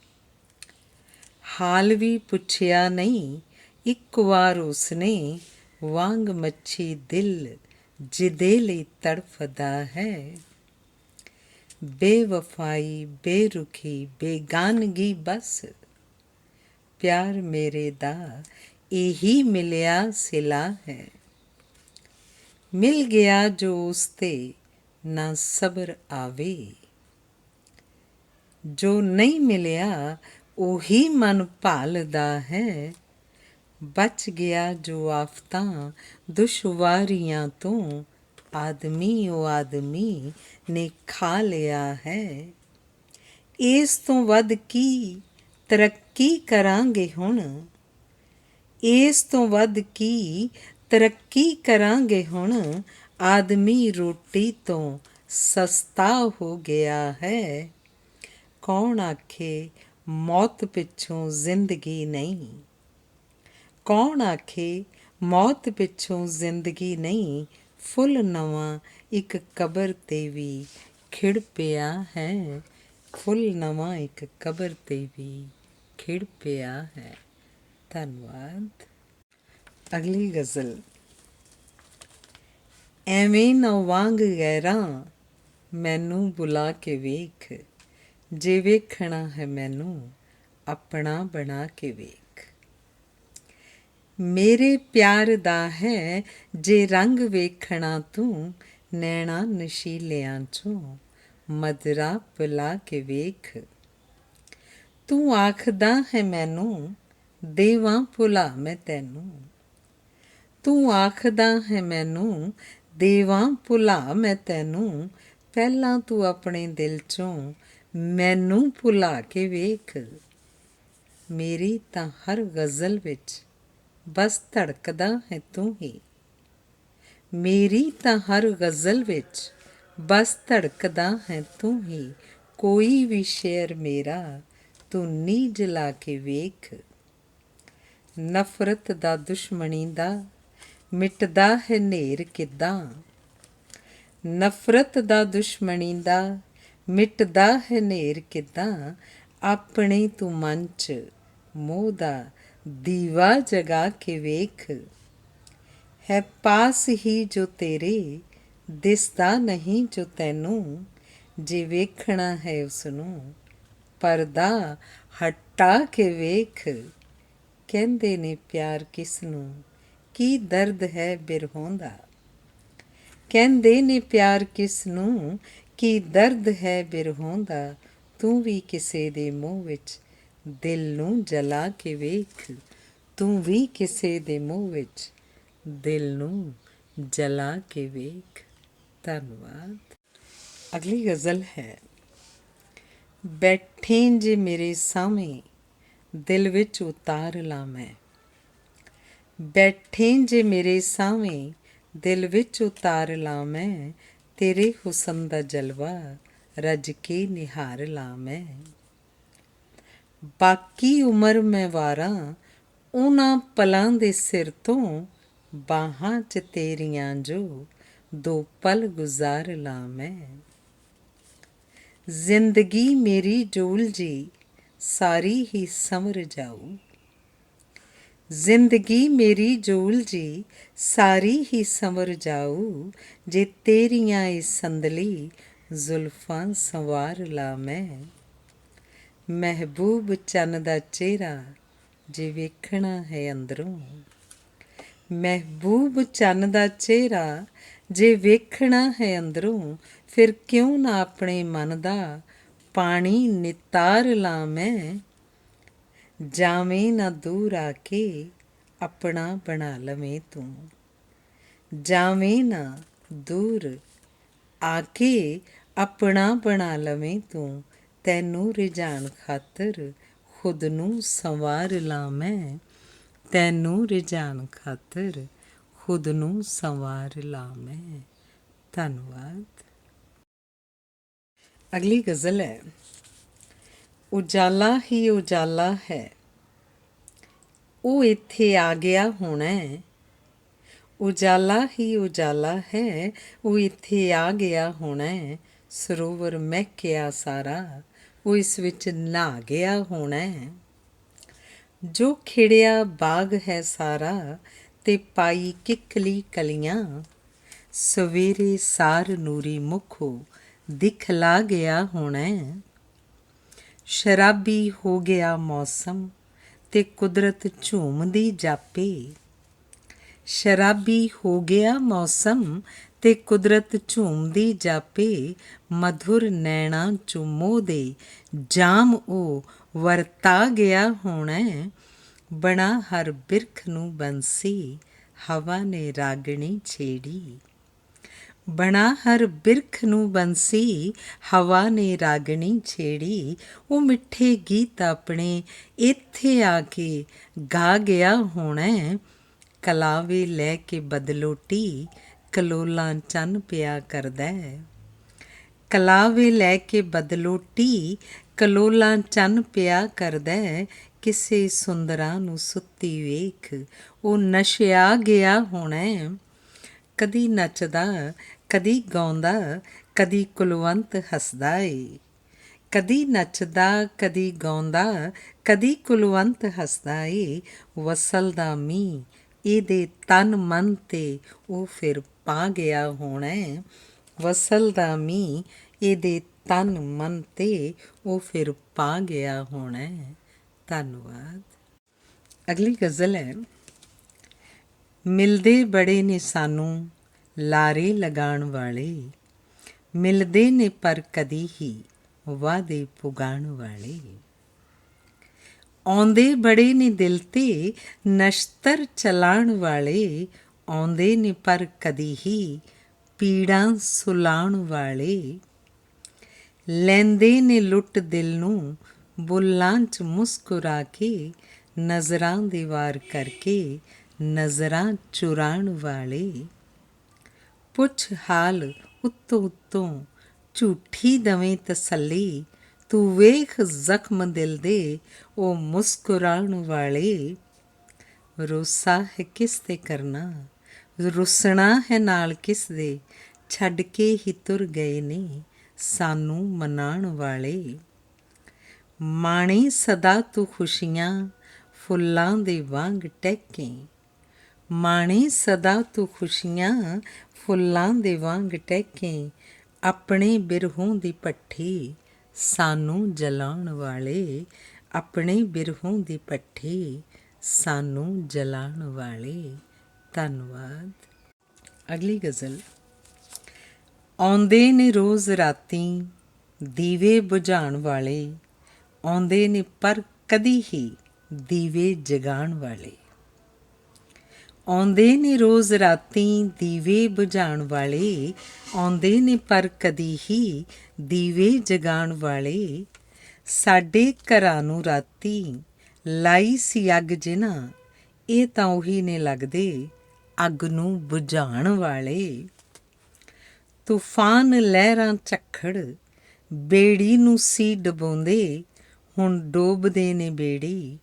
ਹਾਲ ਵੀ ਪੁੱਛਿਆ ਨਹੀਂ ਇੱਕ ਵਾਰ ਉਸਨੇ, ਵਾਂਗ ਮੱਛੀ ਦਿਲ ਜਿਹਦੇ ਲਈ ਤੜਫਦਾ ਹੈ। ਬੇਵਫਾਈ ਬੇਰੁਖੀ ਬੇਗਾਨਗੀ ਬਸ, ਪਿਆਰ ਮੇਰੇ ਦਾ ਇਹੀ ਮਿਲਿਆ ਸਿਲਾ ਹੈ। ਮਿਲ ਗਿਆ ਜੋ ਉਸ ਤੇ ਨਾ ਸਬਰ ਆਵੇ, ਜੋ ਨਹੀਂ ਮਿਲਿਆ ਉਹੀ ਮਨ ਭਾਲਦਾ ਹੈ। ਬਚ ਗਿਆ ਜੋ ਆਫਤਾਂ ਦੁਸ਼ਵਾਰੀਆਂ ਤੋਂ, ਆਦਮੀ ਉਹ ਆਦਮੀ ਨੇ ਖਾ ਲਿਆ ਹੈ। ਇਸ ਤੋਂ ਵੱਧ ਕੀ ਤਰੱਕੀ ਕਰਾਂਗੇ ਹੁਣ, ਇਸ ਤੋਂ ਵੱਧ ਕੀ ਤਰੱਕੀ ਕਰਾਂਗੇ ਹੁਣ, ਆਦਮੀ ਰੋਟੀ ਤੋਂ ਸਸਤਾ ਹੋ ਗਿਆ ਹੈ। ਕੌਣ ਆਖੇ ਮੌਤ ਪਿੱਛੋਂ ਜ਼ਿੰਦਗੀ ਨਹੀਂ, ਕੌਣ ਆਖੇ ਮੌਤ ਪਿੱਛੋਂ ਜ਼ਿੰਦਗੀ ਨਹੀਂ, ਫੁੱਲ ਨਵਾਂ ਇੱਕ ਕਬਰ 'ਤੇ ਵੀ ਖਿੜ ਪਿਆ ਹੈ, ਫੁੱਲ ਨਵਾਂ ਇੱਕ ਕਬਰ 'ਤੇ ਵੀ ਖਿੜ ਪਿਆ ਹੈ। ਧੰਨਵਾਦ। ਅਗਲੀ ਗਜ਼ਲ। ਐਵੇਂ ਨਾ ਵਾਂਗ ਗੈਰਾਂ ਮੈਨੂੰ ਬੁਲਾ ਕੇ ਵੇਖ, ਜੇ ਵੇਖਣਾ ਹੈ ਮੈਨੂੰ ਆਪਣਾ ਬਣਾ ਕੇ ਵੇਖ। ਮੇਰੇ ਪਿਆਰ ਦਾ ਹੈ ਜੇ ਰੰਗ ਵੇਖਣਾ ਤੂੰ, ਨੈਣਾ ਨਸ਼ੀਲਿਆਂ ਚੋਂ ਮਦਰਾ ਪਿਲਾ ਕੇ ਵੇਖ। ਤੂੰ ਆਖਦਾ ਹੈ ਮੈਨੂੰ, ਦੇਵਾਂ ਭੁਲਾ ਮੈਂ ਤੈਨੂੰ। ਤੂੰ ਆਖਦਾ ਹੈ ਮੈਨੂੰ, ਦੇਵਾਂ ਭੁਲਾ ਮੈਂ ਤੈਨੂੰ। ਪਹਿਲਾਂ ਤੂੰ ਆਪਣੇ ਦਿਲ 'ਚੋਂ ਮੈਨੂੰ ਭੁਲਾ ਕੇ ਵੇਖ। ਮੇਰੀ ਤਾਂ ਹਰ ਗਜ਼ਲ ਵਿੱਚ ਬਸ ਧੜਕਦਾ ਹੈ ਤੂੰ ਹੀ। ਮੇਰੀ ਤਾਂ ਹਰ ਗਜ਼ਲ ਵਿੱਚ ਬਸ ਧੜਕਦਾ ਹੈ ਤੂੰ ਹੀ। ਕੋਈ ਵੀ ਸ਼ੇਰ ਮੇਰਾ ਤੂੰ ਨੀ ਜਲਾ ਕੇ ਵੇਖ। ਨਫ਼ਰਤ ਦਾ ਦੁਸ਼ਮਣੀ ਦਾ ਮਿਟਦਾ ਹੈ ਨੇਰ ਕਿੱਦਾਂ। ਨਫ਼ਰਤ ਦਾ ਦੁਸ਼ਮਣੀ ਦਾ ਮਿਟਦਾ ਹੈ ਨੇਰ ਕਿੱਦਾਂ। ਆਪਣੇ ਤੂੰ ਮਨ 'ਚ ਮੋਹ ਦਾ ਦੀਵਾ ਜਗਾ ਕੇ ਵੇਖ। ਹੈ ਪਾਸ ਹੀ ਜੋ ਤੇਰੇ, ਦਿਸਦਾ ਨਹੀਂ ਜੋ ਤੈਨੂੰ। ਜੇ ਵੇਖਣਾ ਹੈ ਉਸਨੂੰ, ਪਰਦਾ ਹਟਾ ਕੇ ਵੇਖ। ਕਹਿੰਦੇ ਨੇ ਪਿਆਰ ਕਿਸ ਨੂੰ, ਕੀ ਦਰਦ ਹੈ ਬਿਰਹੋਂ ਦਾ। ਕਹਿੰਦੇ ਨੇ ਪਿਆਰ ਕਿਸ ਨੂੰ, ਕੀ ਦਰਦ ਹੈ ਬਿਰਹੋਂ ਦਾ। ਤੂੰ ਵੀ ਕਿਸੇ ਦੇ ਮੂੰਹ ਵਿੱਚ ਦਿਲ ਨੂੰ ਜਲਾ ਕੇ ਵੇਖ। ਤੂੰ ਵੀ ਕਿਸੇ ਦੇ ਮੂੰਹ ਵਿੱਚ ਦਿਲ ਨੂੰ ਜਲਾ ਕੇ ਵੇਖ। ਧੰਨਵਾਦ। ਅਗਲੀ ਗਜ਼ਲ ਹੈ। ਬੈਠੇ ਜੇ ਮੇਰੇ ਸਾਹਵੇਂ, ਦਿਲ ਵਿੱਚ ਉਤਾਰ ਲਾਂ ਮੈਂ। ਬੈਠੇ ਜੇ ਮੇਰੇ ਸਾਹਵੇਂ, ਦਿਲ ਵਿੱਚ ਉਤਾਰ ਲਾਂ ਮੈਂ। ਤੇਰੇ ਹੁਸਨ ਦਾ ਜਲਵਾ ਰੱਜ ਕੇ ਨਿਹਾਰ ਲਾਂ ਮੈਂ। ਬਾਕੀ ਉਮਰ ਮੈਂ ਵਾਰਾਂ ਉਹਨਾਂ ਪਲਾਂ ਦੇ ਸਿਰ ਤੋਂ, ਬਾਹਾਂ 'ਚ ਤੇਰੀਆਂ ਜੋ ਦੋ ਪਲ ਗੁਜ਼ਾਰ ਲਾਂ ਮੈਂ। ਜ਼ਿੰਦਗੀ ਮੇਰੀ ਜੋ ਉਲਝੀ ਸਾਰੀ ਹੀ ਸੰਵਰ ਜਾਊ। ਜ਼ਿੰਦਗੀ ਮੇਰੀ ਜੋ ਉਲਝੀ ਸਾਰੀ ਹੀ ਸੰਵਰ ਜਾਊ। ਜੇ ਤੇਰੀਆਂ ਇਹ ਸੰਦਲੀ ਜ਼ੁਲਫਾਂ ਸੰਵਾਰ ਲਾਂ ਮੈਂ। ਮਹਿਬੂਬ ਚੰਨ ਦਾ ਚਿਹਰਾ ਜੇ ਵੇਖਣਾ ਹੈ ਅੰਦਰੋਂ। ਮਹਿਬੂਬ ਚੰਨ ਦਾ ਚਿਹਰਾ ਜੇ ਵੇਖਣਾ ਹੈ ਅੰਦਰੋਂ। ਫਿਰ ਕਿਉਂ ਨਾ ਆਪਣੇ ਮਨ ਦਾ ਪਾਣੀ ਨਿਤਾਰ ਲਾਂ ਮੈਂ। ਜਾਵੇਂ ਨਾ ਦੂਰ ਆ ਕੇ ਆਪਣਾ ਬਣਾ ਲਵੇਂ ਤੂੰ। ਜਾਵੇਂ ਨਾ ਦੂਰ ਆ ਕੇ ਆਪਣਾ ਬਣਾ ਲਵੇਂ ਤੂੰ। ਤੈਨੂੰ ਰਿਝਾਉਣ ਖਾਤਰ ਖੁਦ ਨੂੰ ਸੰਵਾਰ ਲਾਂ ਮੈਂ। ਤੈਨੂੰ ਰਿਝਾਉਣ ਖਾਤਰ ਖੁਦ ਨੂੰ ਸੰਵਾਰ ਲਾਂ ਮੈਂ। ਧੰਨਵਾਦ। ਅਗਲੀ ਗਜ਼ਲ ਹੈ। ਉਜਾਲਾ ਹੀ ਉਜਾਲਾ ਹੈ, ਉਹ ਇੱਥੇ ਆ ਗਿਆ ਹੋਣਾ। ਉਜਾਲਾ ਹੀ ਉਜਾਲਾ ਹੈ, ਉਹ ਇੱਥੇ ਆ ਗਿਆ ਹੋਣਾ। ਸਰੋਵਰ ਮਹਿਕਿਆ ਸਾਰਾ, ਉਹ ਇਸ ਵਿੱਚ ਨਹਾ ਗਿਆ ਹੋਣਾ। ਜੋ ਖਿੜਿਆ ਬਾਗ ਹੈ ਸਾਰਾ, ਤੇ ਪਾਈ ਕਿੱਕਲੀ ਕਲੀਆਂ। ਸਵੇਰੇ ਸਾਰ ਨੂਰੀ ਮੁਖੋਂ ਦਿਖਲਾ ਗਿਆ ਹੋਣਾ। ਸ਼ਰਾਬੀ ਹੋ ਗਿਆ ਮੌਸਮ, ਤੇ ਕੁਦਰਤ ਝੂਮਦੀ ਜਾਪੇ। ਸ਼ਰਾਬੀ ਹੋ ਗਿਆ ਮੌਸਮ, ਤੇ ਕੁਦਰਤ ਝੂਮਦੀ ਜਾਪੇ। ਮਧੁਰ ਨੈਣਾਂ 'ਚੋਂ ਮੋਹ ਦੇ ਜਾਮ ਉਹ ਵਰਤਾ ਗਿਆ ਹੋਣਾ। ਬਣਾ ਹਰ ਬਿਰਖ ਨੂੰ ਬੰਸੀ, ਹਵਾ ਨੇ ਰਾਗਣੀ ਛੇੜੀ। ਬਣਾ ਹਰ ਬਿਰਖ ਨੂੰ ਬੰਸੀ, ਹਵਾ ਨੇ ਰਾਗਣੀ ਛੇੜੀ। ਉਹ ਮਿੱਠੇ ਗੀਤ ਆਪਣੇ ਇੱਥੇ ਆ ਕੇ ਗਾ ਗਿਆ ਹੋਣਾ। ਕਲਾਵੇ ਲੈ ਕੇ ਬਦਲੋਟੀ, ਕਲੋਲਾਂ ਚੰਨ ਪਿਆ ਕਰਦਾ। ਕਲਾਵੇ ਲੈ ਕੇ ਬਦਲੋਟੀ, ਕਲੋਲਾਂ ਚੰਨ ਪਿਆ ਕਰਦਾ। ਕਿਸੇ ਸੁੰਦਰਾਂ ਨੂੰ ਸੁੱਤੀ ਵੇਖ, ਉਹ ਨਸ਼ਿਆ ਗਿਆ ਹੋਣਾ। ਕਦੀ ਨੱਚਦਾ ਕਦੀ ਗਾਉਂਦਾ, ਕਦੀ ਕੁਲਵੰਤ ਹੱਸਦਾ ਏ। ਕਦੀ ਨੱਚਦਾ ਕਦੀ ਗਾਉਂਦਾ, ਕਦੀ ਕੁਲਵੰਤ ਹੱਸਦਾ ਏ। ਵਸਲ ਦਾ ਮੀਂਹ ਇਹਦੇ ਤਨ ਮਨ 'ਤੇ ਉਹ ਫਿਰ ਪਾ ਗਿਆ ਹੋਣਾ। ਵਸਲ ਦਾ ਮੀਂਹ ਇਹਦੇ ਤਨ ਮਨ 'ਤੇ ਉਹ ਫਿਰ ਪਾ ਗਿਆ ਹੋਣਾ। ਧੰਨਵਾਦ। ਅਗਲੀ ਗਜ਼ਲ ਹੈ। ਮਿਲਦੇ ਬੜੇ ਨੇ ਸਾਨੂੰ ਲਾਰੇ ਲਗਾਉਣ ਵਾਲੇ, ਮਿਲਦੇ ਨੇ ਪਰ ਕਦੀ ਹੀ ਵਾਅਦੇ ਪੁਗਾਉਣ ਵਾਲੇ। ਆਉਂਦੇ ਬੜੇ ਨੇ ਦਿਲ 'ਤੇ ਨਸ਼ਤਰ ਚਲਾਉਣ ਵਾਲੇ, ਆਉਂਦੇ ਨੇ ਪਰ ਕਦੀ ਹੀ ਪੀੜਾਂ ਸੁਲਾਉਣ ਵਾਲੇ। ਲੈਂਦੇ ਨੇ ਲੁੱਟ ਦਿਲ ਨੂੰ ਬੁੱਲਾਂ 'ਚ ਮੁਸਕਰਾ ਕੇ, ਨਜ਼ਰਾਂ ਦੇ ਵਾਰ ਕਰਕੇ ਨਜ਼ਰਾਂ ਚੁਰਾਉਣ ਵਾਲੇ। ਪੁੱਛ ਹਾਲ ਉੱਤੋਂ ਉੱਤੋਂ ਝੂਠੀ ਦਵੇਂ ਤਸੱਲੀ, ਤੂੰ ਵੇਖ ਜ਼ਖਮ ਦਿਲ ਦੇ ਉਹ ਮੁਸਕਰਾਉਣ ਵਾਲੇ। ਰੋਸਾ ਹੈ ਕਿਸ ਤੇ ਕਰਨਾ, ਰੁੱਸਣਾ ਹੈ ਨਾਲ ਕਿਸ ਦੇ, ਛੱਡ ਕੇ ਹੀ ਤੁਰ ਗਏ ਨੇ ਸਾਨੂੰ ਮਨਾਉਣ ਵਾਲੇ। ਮਾਣੇ ਸਦਾ ਤੂੰ ਖੁਸ਼ੀਆਂ ਫੁੱਲਾਂ ਦੇ ਵਾਂਗ ਟਹਿਕੇ, ਮਾਣੇ ਸਦਾ ਤੂੰ ਖੁਸ਼ੀਆਂ ਫੁੱਲਾਂ ਦੇ ਵਾਂਗ ਟਹਿਕੇ, ਆਪਣੇ ਬਿਰਹੋਂ ਦੀ ਭੱਠੀ ਸਾਨੂੰ ਜਲਾਉਣ ਵਾਲੇ, ਆਪਣੇ ਬਿਰਹੋਂ ਦੀ ਭੱਠੀ ਸਾਨੂੰ ਜਲਾਉਣ ਵਾਲੇ। ਧੰਨਵਾਦ। ਅਗਲੀ ਗਜ਼ਲ। ਆਉਂਦੇ ਨੇ ਰੋਜ਼ ਰਾਤੀ ਦੀਵੇ ਬੁਝਾਉਣ ਵਾਲੇ, ਆਉਂਦੇ ਨੇ ਪਰ ਕਦੀ ਹੀ ਦੀਵੇ ਜਗਾਉਣ ਵਾਲੇ। ਆਉਂਦੇ ਨੇ ਰੋਜ਼ ਰਾਤੀ ਦੀਵੇ ਬੁਝਾਉਣ ਵਾਲੇ, ਆਉਂਦੇ ਨੇ ਪਰ ਕਦੀ ਹੀ ਦੀਵੇ ਜਗਾਉਣ ਵਾਲੇ। ਸਾਡੇ ਘਰਾਂ ਨੂੰ ਰਾਤੀ ਲਾਈ ਸੀ ਅੱਗ ਜਿਨ੍ਹਾਂ, ਇਹ ਤਾਂ ਉਹੀ ਨੇ ਲੱਗਦੇ ਅੱਗ ਨੂੰ ਬੁਝਾਉਣ ਵਾਲੇ। ਤੂਫਾਨ ਲਹਿਰਾਂ ਝੱਖੜ ਬੇੜੀ ਨੂੰ ਸੀ ਡੁਬੋਂਦੇ, ਹੁਣ ਡੋਬਦੇ ਨੇ ਬੇੜੀ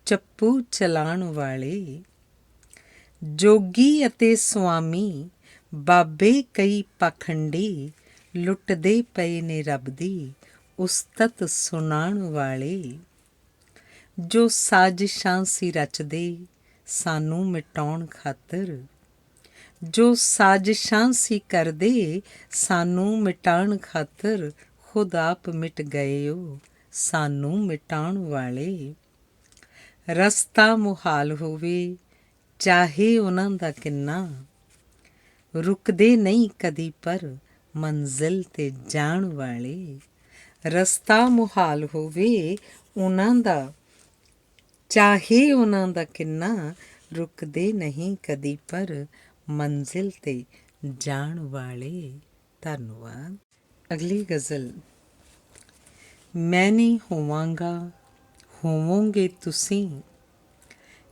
ਚੱਪੂ ਚਲਾਉਣ ਵਾਲੇ। ਜੋਗੀ ਅਤੇ ਸੁਆਮੀ ਬਾਬੇ ਕਈ ਪਾਖੰਡੀ, ਲੁੱਟਦੇ ਪਏ ਨੇ ਰੱਬ ਦੀ ਉਸਤਤ ਸੁਣਾਉਣ ਵਾਲੇ। ਜੋ ਸਾਜ਼ਿਸ਼ਾਂ ਸੀ ਰਚਦੇ ਸਾਨੂੰ ਮਿਟਾਉਣ ਖਾਤਰ, ਜੋ ਸਾਜ਼ਿਸ਼ਾਂ ਸੀ ਕਰਦੇ ਸਾਨੂੰ ਮਿਟਾਉਣ ਖਾਤਰ, ਖੁਦ ਆਪ ਮਿਟ ਗਏ ਉਹ ਸਾਨੂੰ ਮਿਟਾਉਣ ਵਾਲੇ। ਰਸਤਾ ਮੁਹਾਲ ਹੋਵੇ ਚਾਹੇ ਉਹਨਾਂ ਦਾ ਕਿੰਨਾ, ਰੁਕਦੇ ਨਹੀਂ ਕਦੀ ਪਰ ਮੰਜ਼ਿਲ 'ਤੇ ਜਾਣ ਵਾਲੇ। ਰਸਤਾ ਮੁਹਾਲ ਹੋਵੇ ਉਹਨਾਂ ਦਾ ਚਾਹੇ ਉਹਨਾਂ ਦਾ ਕਿੰਨਾ, ਰੁਕਦੇ ਨਹੀਂ ਕਦੀ ਪਰ ਮੰਜ਼ਿਲ 'ਤੇ ਜਾਣ ਵਾਲੇ। ਧੰਨਵਾਦ। ਅਗਲੀ ਗਜ਼ਲ। ਮੈਂ ਨਹੀਂ ਹੋਵਾਂਗਾ ਹੋਵੋਗੇ ਤੁਸੀਂ,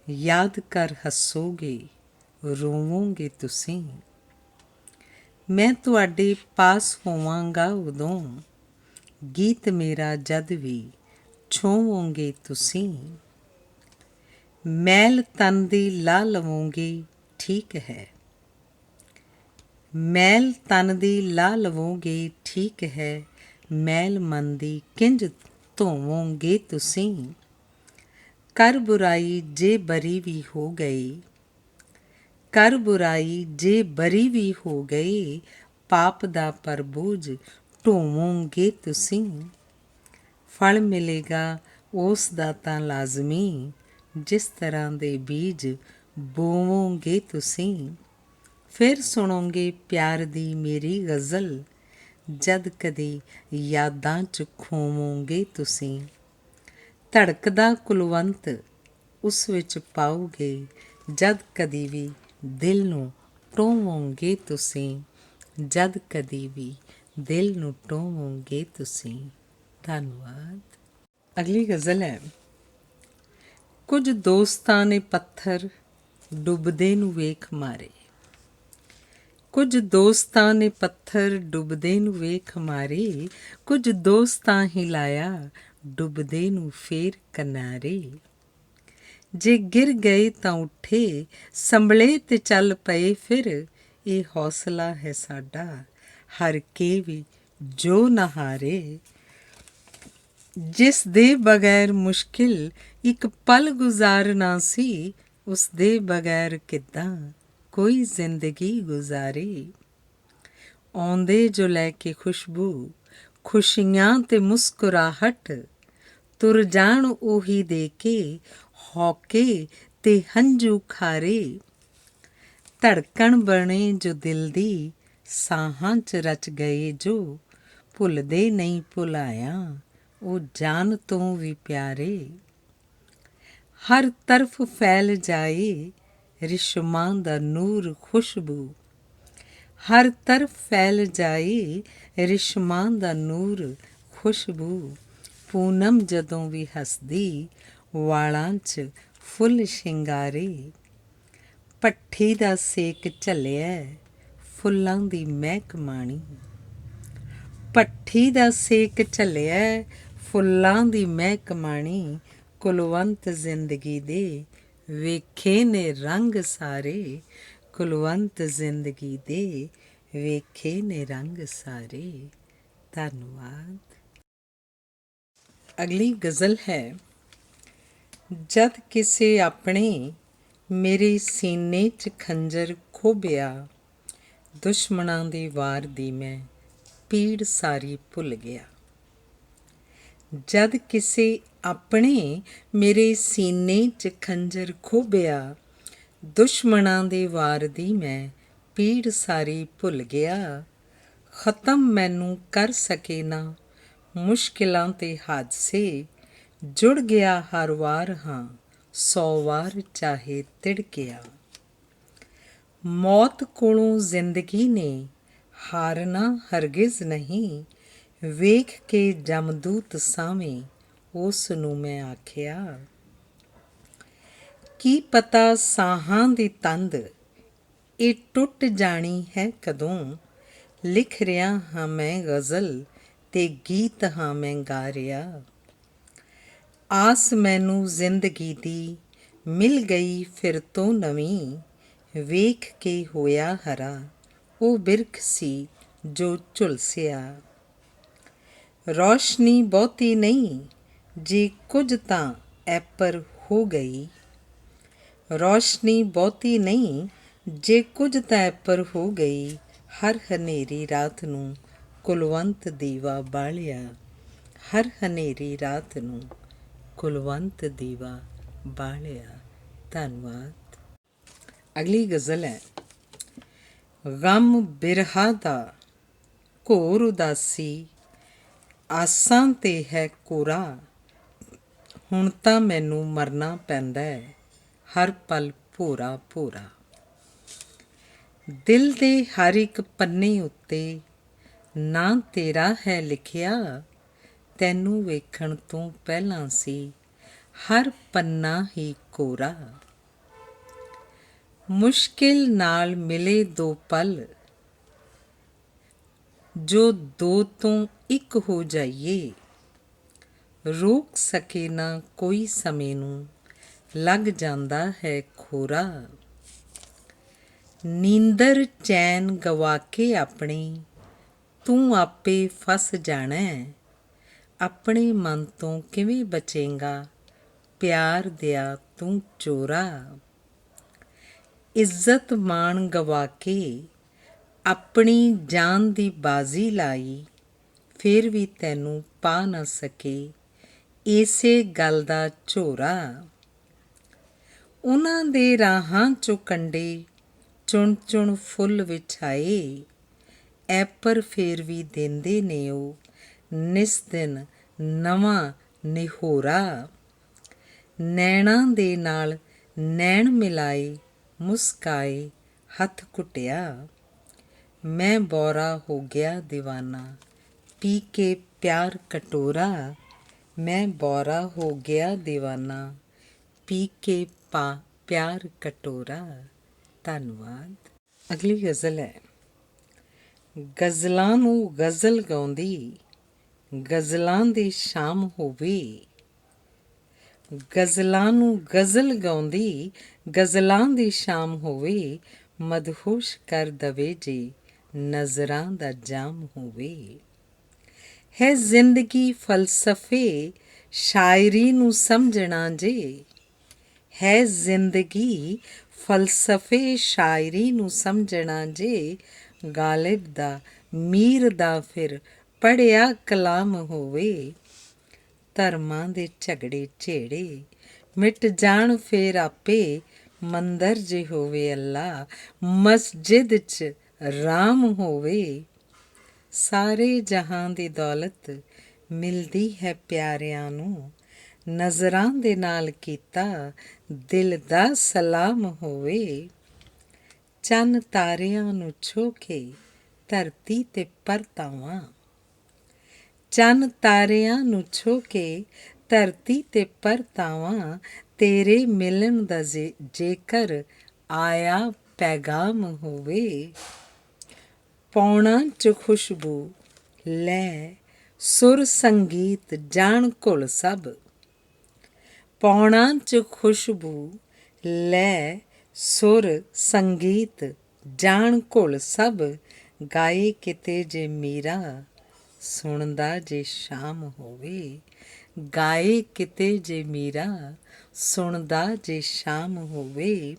ਯਾਦ ਕਰ ਹੱਸੋਗੇ ਰੋਵੋਗੇ ਤੁਸੀਂ। ਮੈਂ ਤੁਹਾਡੇ ਪਾਸ ਹੋਵਾਂਗਾ ਉਦੋਂ, ਗੀਤ ਮੇਰਾ ਜਦ ਵੀ ਛੋਵੋਗੇ ਤੁਸੀਂ। ਮੈਲ ਤਨ ਦੀ ਲਾ ਲਵੋਗੇ ਠੀਕ ਹੈ, ਮੈਲ ਤਨ ਦੀ ਲਾ ਲਵੋਗੇ ਠੀਕ ਹੈ, ਮੈਲ ਮਨ ਦੀ ਕਿੰਜ ਧੋਵੋਗੇ ਤੁਸੀਂ। ਕਰ ਬੁਰਾਈ ਜੇ ਬਰੀ ਵੀ ਹੋ ਗਈ, ਕਰ ਬੁਰਾਈ ਜੇ ਬਰੀ ਵੀ ਹੋ ਗਈ, ਪਾਪ ਦਾ ਪਰ ਬੋਝ ਢੋਵੋਗੇ ਤੁਸੀਂ। ਫਲ ਮਿਲੇਗਾ ਉਸ ਦਾ ਤਾਂ ਲਾਜ਼ਮੀ, ਜਿਸ ਤਰ੍ਹਾਂ ਦੇ ਬੀਜ ਬੋਵੋਗੇ ਤੁਸੀਂ। ਫਿਰ ਸੁਣੋਗੇ ਪਿਆਰ ਦੀ ਮੇਰੀ ਗਜ਼ਲ, ਜਦ ਕਦੇ ਯਾਦਾਂ 'ਚ ਖੋਵੋਗੇ ਤੁਸੀਂ। ਧੜਕਦਾ ਕੁਲਵੰਤ ਉਸ ਵਿੱਚ ਪਾਓਗੇ, ਜਦ ਕਦੀ ਵੀ ਦਿਲ ਨੂੰ ਟੋਵੋਗੇ ਤੁਸੀਂ, ਜਦ ਕਦੀ ਵੀ ਦਿਲ ਨੂੰ ਟੋਵੋਗੇ ਤੁਸੀਂ। ਧੰਨਵਾਦ। ਅਗਲੀ ਗਜ਼ਲ ਹੈ। ਕੁਝ ਦੋਸਤਾਂ ਨੇ ਪੱਥਰ ਡੁੱਬਦੇ ਨੂੰ ਵੇਖ ਮਾਰੇ, ਕੁਝ ਦੋਸਤਾਂ ਨੇ ਪੱਥਰ ਡੁੱਬਦੇ ਨੂੰ ਵੇਖ ਮਾਰੇ, ਕੁਝ ਦੋਸਤਾਂ ਹੀ ਲਾਇਆ ਡੁੱਬਦੇ ਨੂੰ ਫੇਰ ਕਿਨਾਰੇ। ਜੇ ਗਿਰ ਗਏ ਤਾਂ ਉੱਠੇ ਸੰਭਲੇ ਤੇ ਚੱਲ ਪਏ ਫਿਰ, ਇਹ ਹੌਸਲਾ ਹੈ ਸਾਡਾ ਹਰ ਕੇ ਵੀ ਜੋ ਨਾ ਹਾਰੇ। ਜਿਸ ਦੇ ਬਗੈਰ ਮੁਸ਼ਕਿਲ ਇੱਕ ਪਲ ਗੁਜ਼ਾਰਨਾ ਸੀ, ਉਸ ਦੇ ਬਗੈਰ ਕਿੱਦਾਂ ਕੋਈ ਜ਼ਿੰਦਗੀ ਗੁਜ਼ਾਰੇ। ਆਉਂਦੇ ਜੋ ਲੈ ਕੇ ਖੁਸ਼ਬੂ ਖੁਸ਼ੀਆਂ ਤੇ ਮੁਸਕਰਾਹਟ, ਤੁਰ ਜਾਣ ਉਹੀ ਦੇ ਕੇ ਹੌਕੇ ਤੇ ਹੰਝੂ ਖਾਰੇ। ਧੜਕਣ ਬਣੇ ਜੋ ਦਿਲ ਦੀ, ਸਾਹਾਂ 'ਚ ਰਚ ਗਏ ਜੋ, ਭੁੱਲਦੇ ਨਹੀਂ ਭੁਲਾਇਆ ਉਹ ਜਾਨ ਤੋਂ ਵੀ ਪਿਆਰੇ। ਹਰ ਤਰਫ ਫੈਲ ਜਾਏ ਰਿਸ਼ਮਾਂ ਦਾ ਨੂਰ ਖੁਸ਼ਬੂ, ਹਰ ਤਰਫ ਫੈਲ ਜਾਏ ਰਿਸ਼ਮਾਂ ਦਾ ਨੂਰ ਖੁਸ਼ਬੂ, ਪੂਨਮ ਜਦੋਂ ਵੀ ਹੱਸਦੀ ਵਾਲਾਂ 'ਚ ਫੁੱਲ ਸ਼ਿੰਗਾਰੇ। ਭੱਠੀ ਦਾ ਸੇਕ ਝੱਲਿਆ ਫੁੱਲਾਂ ਦੀ ਮਹਿਕ ਮਾਣੀ, ਭੱਠੀ ਦਾ ਸੇਕ ਝੱਲਿਆ ਫੁੱਲਾਂ ਦੀ ਮਹਿਕ ਮਾਣੀ, ਕੁਲਵੰਤ ਜ਼ਿੰਦਗੀ ਦੇ ਵੇਖੇ ਨੇ ਰੰਗ ਸਾਰੇ, ਕੁਲਵੰਤ ਜ਼ਿੰਦਗੀ ਦੇ ਵੇਖੇ ਨੇ ਰੰਗ ਸਾਰੇ। ਧੰਨਵਾਦ। ਅਗਲੀ ਗਜ਼ਲ ਹੈ। ਜਦ ਕਿਸੇ ਆਪਣੇ ਮੇਰੇ ਸੀਨੇ 'ਚ ਖੰਜਰ ਖੋਭਿਆ, ਦੁਸ਼ਮਣਾਂ ਦੇ ਵਾਰ ਦੀ ਮੈਂ ਪੀੜ ਸਾਰੀ ਭੁੱਲ ਗਿਆ। ਜਦ ਕਿਸੇ ਆਪਣੇ ਮੇਰੇ ਸੀਨੇ 'ਚ ਖੰਜਰ ਖੋਭਿਆ, ਦੁਸ਼ਮਣਾਂ ਦੇ ਵਾਰ ਦੀ ਮੈਂ ਪੀੜ ਸਾਰੀ ਭੁੱਲ ਗਿਆ। ਖ਼ਤਮ ਮੈਨੂੰ ਕਰ ਸਕੇ ਨਾ ਮੁਸ਼ਕਿਲਾਂ ਤੇ ਹਾਦਸੇ, ਜੁੜ ਗਿਆ ਹਰ ਵਾਰ ਹਾਂ 100 ਵਾਰ ਚਾਹੇ ਤਿੜਕਿਆ। ਮੌਤ ਕੋਲੋਂ ਜ਼ਿੰਦਗੀ ਨੇ ਹਾਰਨਾ ਹਰਗਿਜ਼ ਨਹੀਂ, ਵੇਖ ਕੇ ਜਮਦੂਤ ਸਾਵੇਂ ਉਸ ਨੂੰ ਮੈਂ ਆਖਿਆ। ਕੀ ਪਤਾ ਸਾਹਾਂ ਦੀ ਤੰਦ ਇਹ ਟੁੱਟ ਜਾਣੀ ਹੈ ਕਦੋਂ, ਲਿਖ ਰਿਹਾ ਹਾਂ ਮੈਂ ਗਜ਼ਲ ਤੇ ਗੀਤ ਹਾਂ ਮੈਂ ਗਾ ਰਿਹਾ। ਆਸ ਮੈਨੂੰ ਜ਼ਿੰਦਗੀ ਦੀ ਮਿਲ ਗਈ ਫਿਰ ਤੋਂ ਨਵੀਂ, ਵੇਖ ਕੇ ਹੋਇਆ ਹਰਾ ਉਹ ਬਿਰਖ ਸੀ ਜੋ ਝੁਲਸਿਆ। ਰੌਸ਼ਨੀ ਬਹੁਤੀ ਨਹੀਂ ਜੇ ਕੁਝ ਤਾਂ ਐਪਰ ਹੋ ਗਈ, ਰੌਸ਼ਨੀ ਬਹੁਤੀ ਨਹੀਂ ਜੇ ਕੁਝ ਤਾਂ ਐਪਰ ਹੋ ਗਈ। ਹਰ ਹਨੇਰੀ ਰਾਤ ਨੂੰ ਕੁਲਵੰਤ ਦੀਵਾ ਬਾਲਿਆ, ਹਰ ਹਨੇਰੀ ਰਾਤ ਨੂੰ ਕੁਲਵੰਤ ਦੀਵਾ ਬਾਲਿਆ। ਧੰਨਵਾਦ। ਅਗਲੀ ਗਜ਼ਲ ਹੈ। ਗਮ ਬਿਰਹਾ ਦਾ ਘੋਰ ਉਦਾਸੀ, ਆਸਾਂ ਤੇ ਹੈ ਕੋਰਾ, ਹੁਣ ਤਾਂ ਮੈਨੂੰ ਮਰਨਾ ਪੈਂਦਾ ਹਰ ਪਲ ਭੋਰਾ ਭੋਰਾ। ਦਿਲ ਦੇ ਹਰ ਇੱਕ ਪੰਨੇ ਉੱਤੇ ਨਾਂ ਤੇਰਾ ਹੈ ਲਿਖਿਆ, ਤੈਨੂੰ ਵੇਖਣ ਤੋਂ ਪਹਿਲਾਂ ਸੀ ਹਰ ਪੰਨਾ ਹੀ ਕੋਰਾ। ਮੁਸ਼ਕਿਲ ਨਾਲ ਮਿਲੇ ਦੋ ਪਲ ਜੋ ਦੋ ਤੋਂ ਇੱਕ ਹੋ ਜਾਈਏ, ਰੋਕ ਸਕੇ ਨਾ ਕੋਈ ਸਮੇਂ ਨੂੰ ਲੱਗ ਜਾਂਦਾ ਹੈ ਖੋਰਾ। ਨੀਂਦਰ ਚੈਨ ਗਵਾ ਕੇ ਆਪਣੀ ਤੂੰ ਆਪੇ ਫਸ ਜਾਣਾ, ਆਪਣੇ ਮਨ ਤੋਂ ਕਿਵੇਂ ਬਚੇਂਗਾ ਪਿਆਰ ਦਿਆ ਤੂੰ ਚੋਰਾ। ਇੱਜ਼ਤ ਮਾਣ ਗਵਾ ਕੇ ਆਪਣੀ ਜਾਨ ਦੀ ਬਾਜ਼ੀ ਲਾਈ, ਫਿਰ ਵੀ ਤੈਨੂੰ ਪਾ ਨਾ ਸਕੇ ਇਸੇ ਗੱਲ ਦਾ ਝੋਰਾ। ਉਹਨਾਂ ਦੇ ਰਾਹਾਂ 'ਚੋਂ ਕੰਡੇ ਚੁਣ ਚੁਣ ਫੁੱਲ ਵਿਛਾਏ, ਐਪਰ ਫੇਰ ਵੀ ਦਿੰਦੇ ਨੇ ਉਹ ਨਿਸ ਦਿਨ ਨਵਾਂ ਨਿਹੋਰਾ। ਨੈਣਾਂ ਦੇ ਨਾਲ ਨੈਣ ਮਿਲਾਏ ਮੁਸਕਾਏ ਹੱਥ ਘੁੱਟਿਆ, ਮੈਂ ਬੋਰਾ ਹੋ ਗਿਆ ਦੀਵਾਨਾ ਪੀ ਕੇ ਪਿਆਰ ਕਟੋਰਾ। ਮੈਂ ਬੋਰਾ ਹੋ ਗਿਆ ਦੀਵਾਨਾ ਪੀ ਕੇ ਪਿਆਰ ਕਟੋਰਾ। ਧੰਨਵਾਦ। ਅਗਲੀ ਗਜ਼ਲ ਹੈ। ਗਜ਼ਲਾਂ ਨੂੰ ਗਜ਼ਲ ਗਾਉਂਦੀ ਗਜ਼ਲਾਂ ਦੀ ਸ਼ਾਮ ਹੋਵੇ, ਗਜ਼ਲਾਂ ਨੂੰ ਗਜ਼ਲ ਗਾਉਂਦੀ ਗਜ਼ਲਾਂ ਦੀ ਸ਼ਾਮ ਹੋਵੇ, ਮਦਹੋਸ਼ ਕਰ ਦਵੇ ਜੇ ਨਜ਼ਰਾਂ ਦਾ ਜਾਮ ਹੋਵੇ। ਹੈ ਜ਼ਿੰਦਗੀ ਫਲਸਫੇ ਸ਼ਾਇਰੀ ਨੂੰ ਸਮਝਣਾ ਜੇ, ਹੈ ਜ਼ਿੰਦਗੀ ਫਲਸਫੇ ਸ਼ਾਇਰੀ ਨੂੰ ਸਮਝਣਾ ਜੇ, ਗਾਲਿਬ ਦਾ ਮੀਰ ਦਾ ਫਿਰ ਪੜ੍ਹਿਆ ਕਲਾਮ ਹੋਵੇ। ਧਰਮਾਂ ਦੇ ਝਗੜੇ ਝੇੜੇ ਮਿਟ ਜਾਣ ਫੇਰ ਆਪੇ, ਮੰਦਰ ਜੇ ਹੋਵੇ ਅੱਲਾ, ਮਸਜਿਦ 'ਚ ਰਾਮ ਹੋਵੇ। ਸਾਰੇ ਜਹਾਂ ਦੀ ਦੌਲਤ ਮਿਲਦੀ ਹੈ ਪਿਆਰਿਆਂ ਨੂੰ, ਨਜ਼ਰਾਂ ਦੇ ਨਾਲ ਕੀਤਾ ਦਿਲ ਦਾ ਸਲਾਮ ਹੋਵੇ। ਚੰਨ ਤਾਰਿਆਂ ਨੂੰ ਛੋਹ ਕੇ ਧਰਤੀ 'ਤੇ ਪਰਤਾਵਾਂ, ਚੰਨ ਤਾਰਿਆਂ ਨੂੰ ਛੋਹ ਕੇ ਧਰਤੀ 'ਤੇ ਪਰਤਾਵਾਂ, ਤੇਰੇ ਮਿਲਣ ਦਾ ਜੇਕਰ ਆਇਆ ਪੈਗਾਮ ਹੋਵੇ। ਪੌਣਾ 'ਚ ਖੁਸ਼ਬੂ ਲੈ ਸੁਰ ਸੰਗੀਤ ਜਾਣ ਘੁਲ ਸਭ, ਪੌਣਾ 'ਚ ਖੁਸ਼ਬੂ ਲੈ ਸੁਰ ਸੰਗੀਤ ਜਾਣ ਘੁਲ ਸਭ, ਗਾਏ ਕਿਤੇ ਜੇ ਮੀਰਾ ਸੁਣਦਾ ਜੇ ਸ਼ਾਮ ਹੋਵੇ। ਗਾਏ ਕਿਤੇ ਜੇ ਮੀਰਾ ਸੁਣਦਾ ਜੇ ਸ਼ਾਮ ਹੋਵੇ।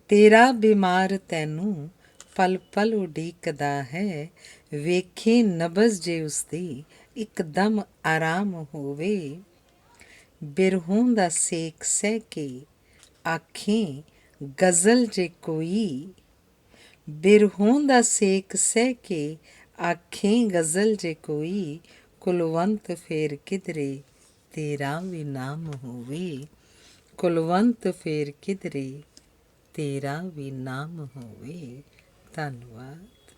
ਤੇਰਾ ਬਿਮਾਰ ਤੈਨੂੰ ਪਲ ਪਲ ਉਡੀਕਦਾ ਹੈ, ਵੇਖੇ ਨਬਜ਼ ਜੇ ਉਸਦੀ ਇੱਕਦਮ ਆਰਾਮ ਹੋਵੇ। ਬਿਰਹੋਂ ਦਾ ਸੇਕ ਸਹਿ ਕੇ ਆਖੇ ਗਜ਼ਲ ਜੇ ਕੋਈ, ਬਿਰਹੋਂ ਦਾ ਸੇਕ ਸਹਿ ਕੇ ਆਖੇ ਗਜ਼ਲ ਜੇ ਕੋਈ, ਕੁਲਵੰਤ ਫੇਰ ਕਿਧਰੇ ਤੇਰਾ ਵੀ ਨਾਮ ਹੋਵੇ। ਕੁਲਵੰਤ ਫੇਰ ਕਿਧਰੇ ਤੇਰਾ ਵੀ ਨਾਮ ਹੋਵੇ। ਧੰਨਵਾਦ।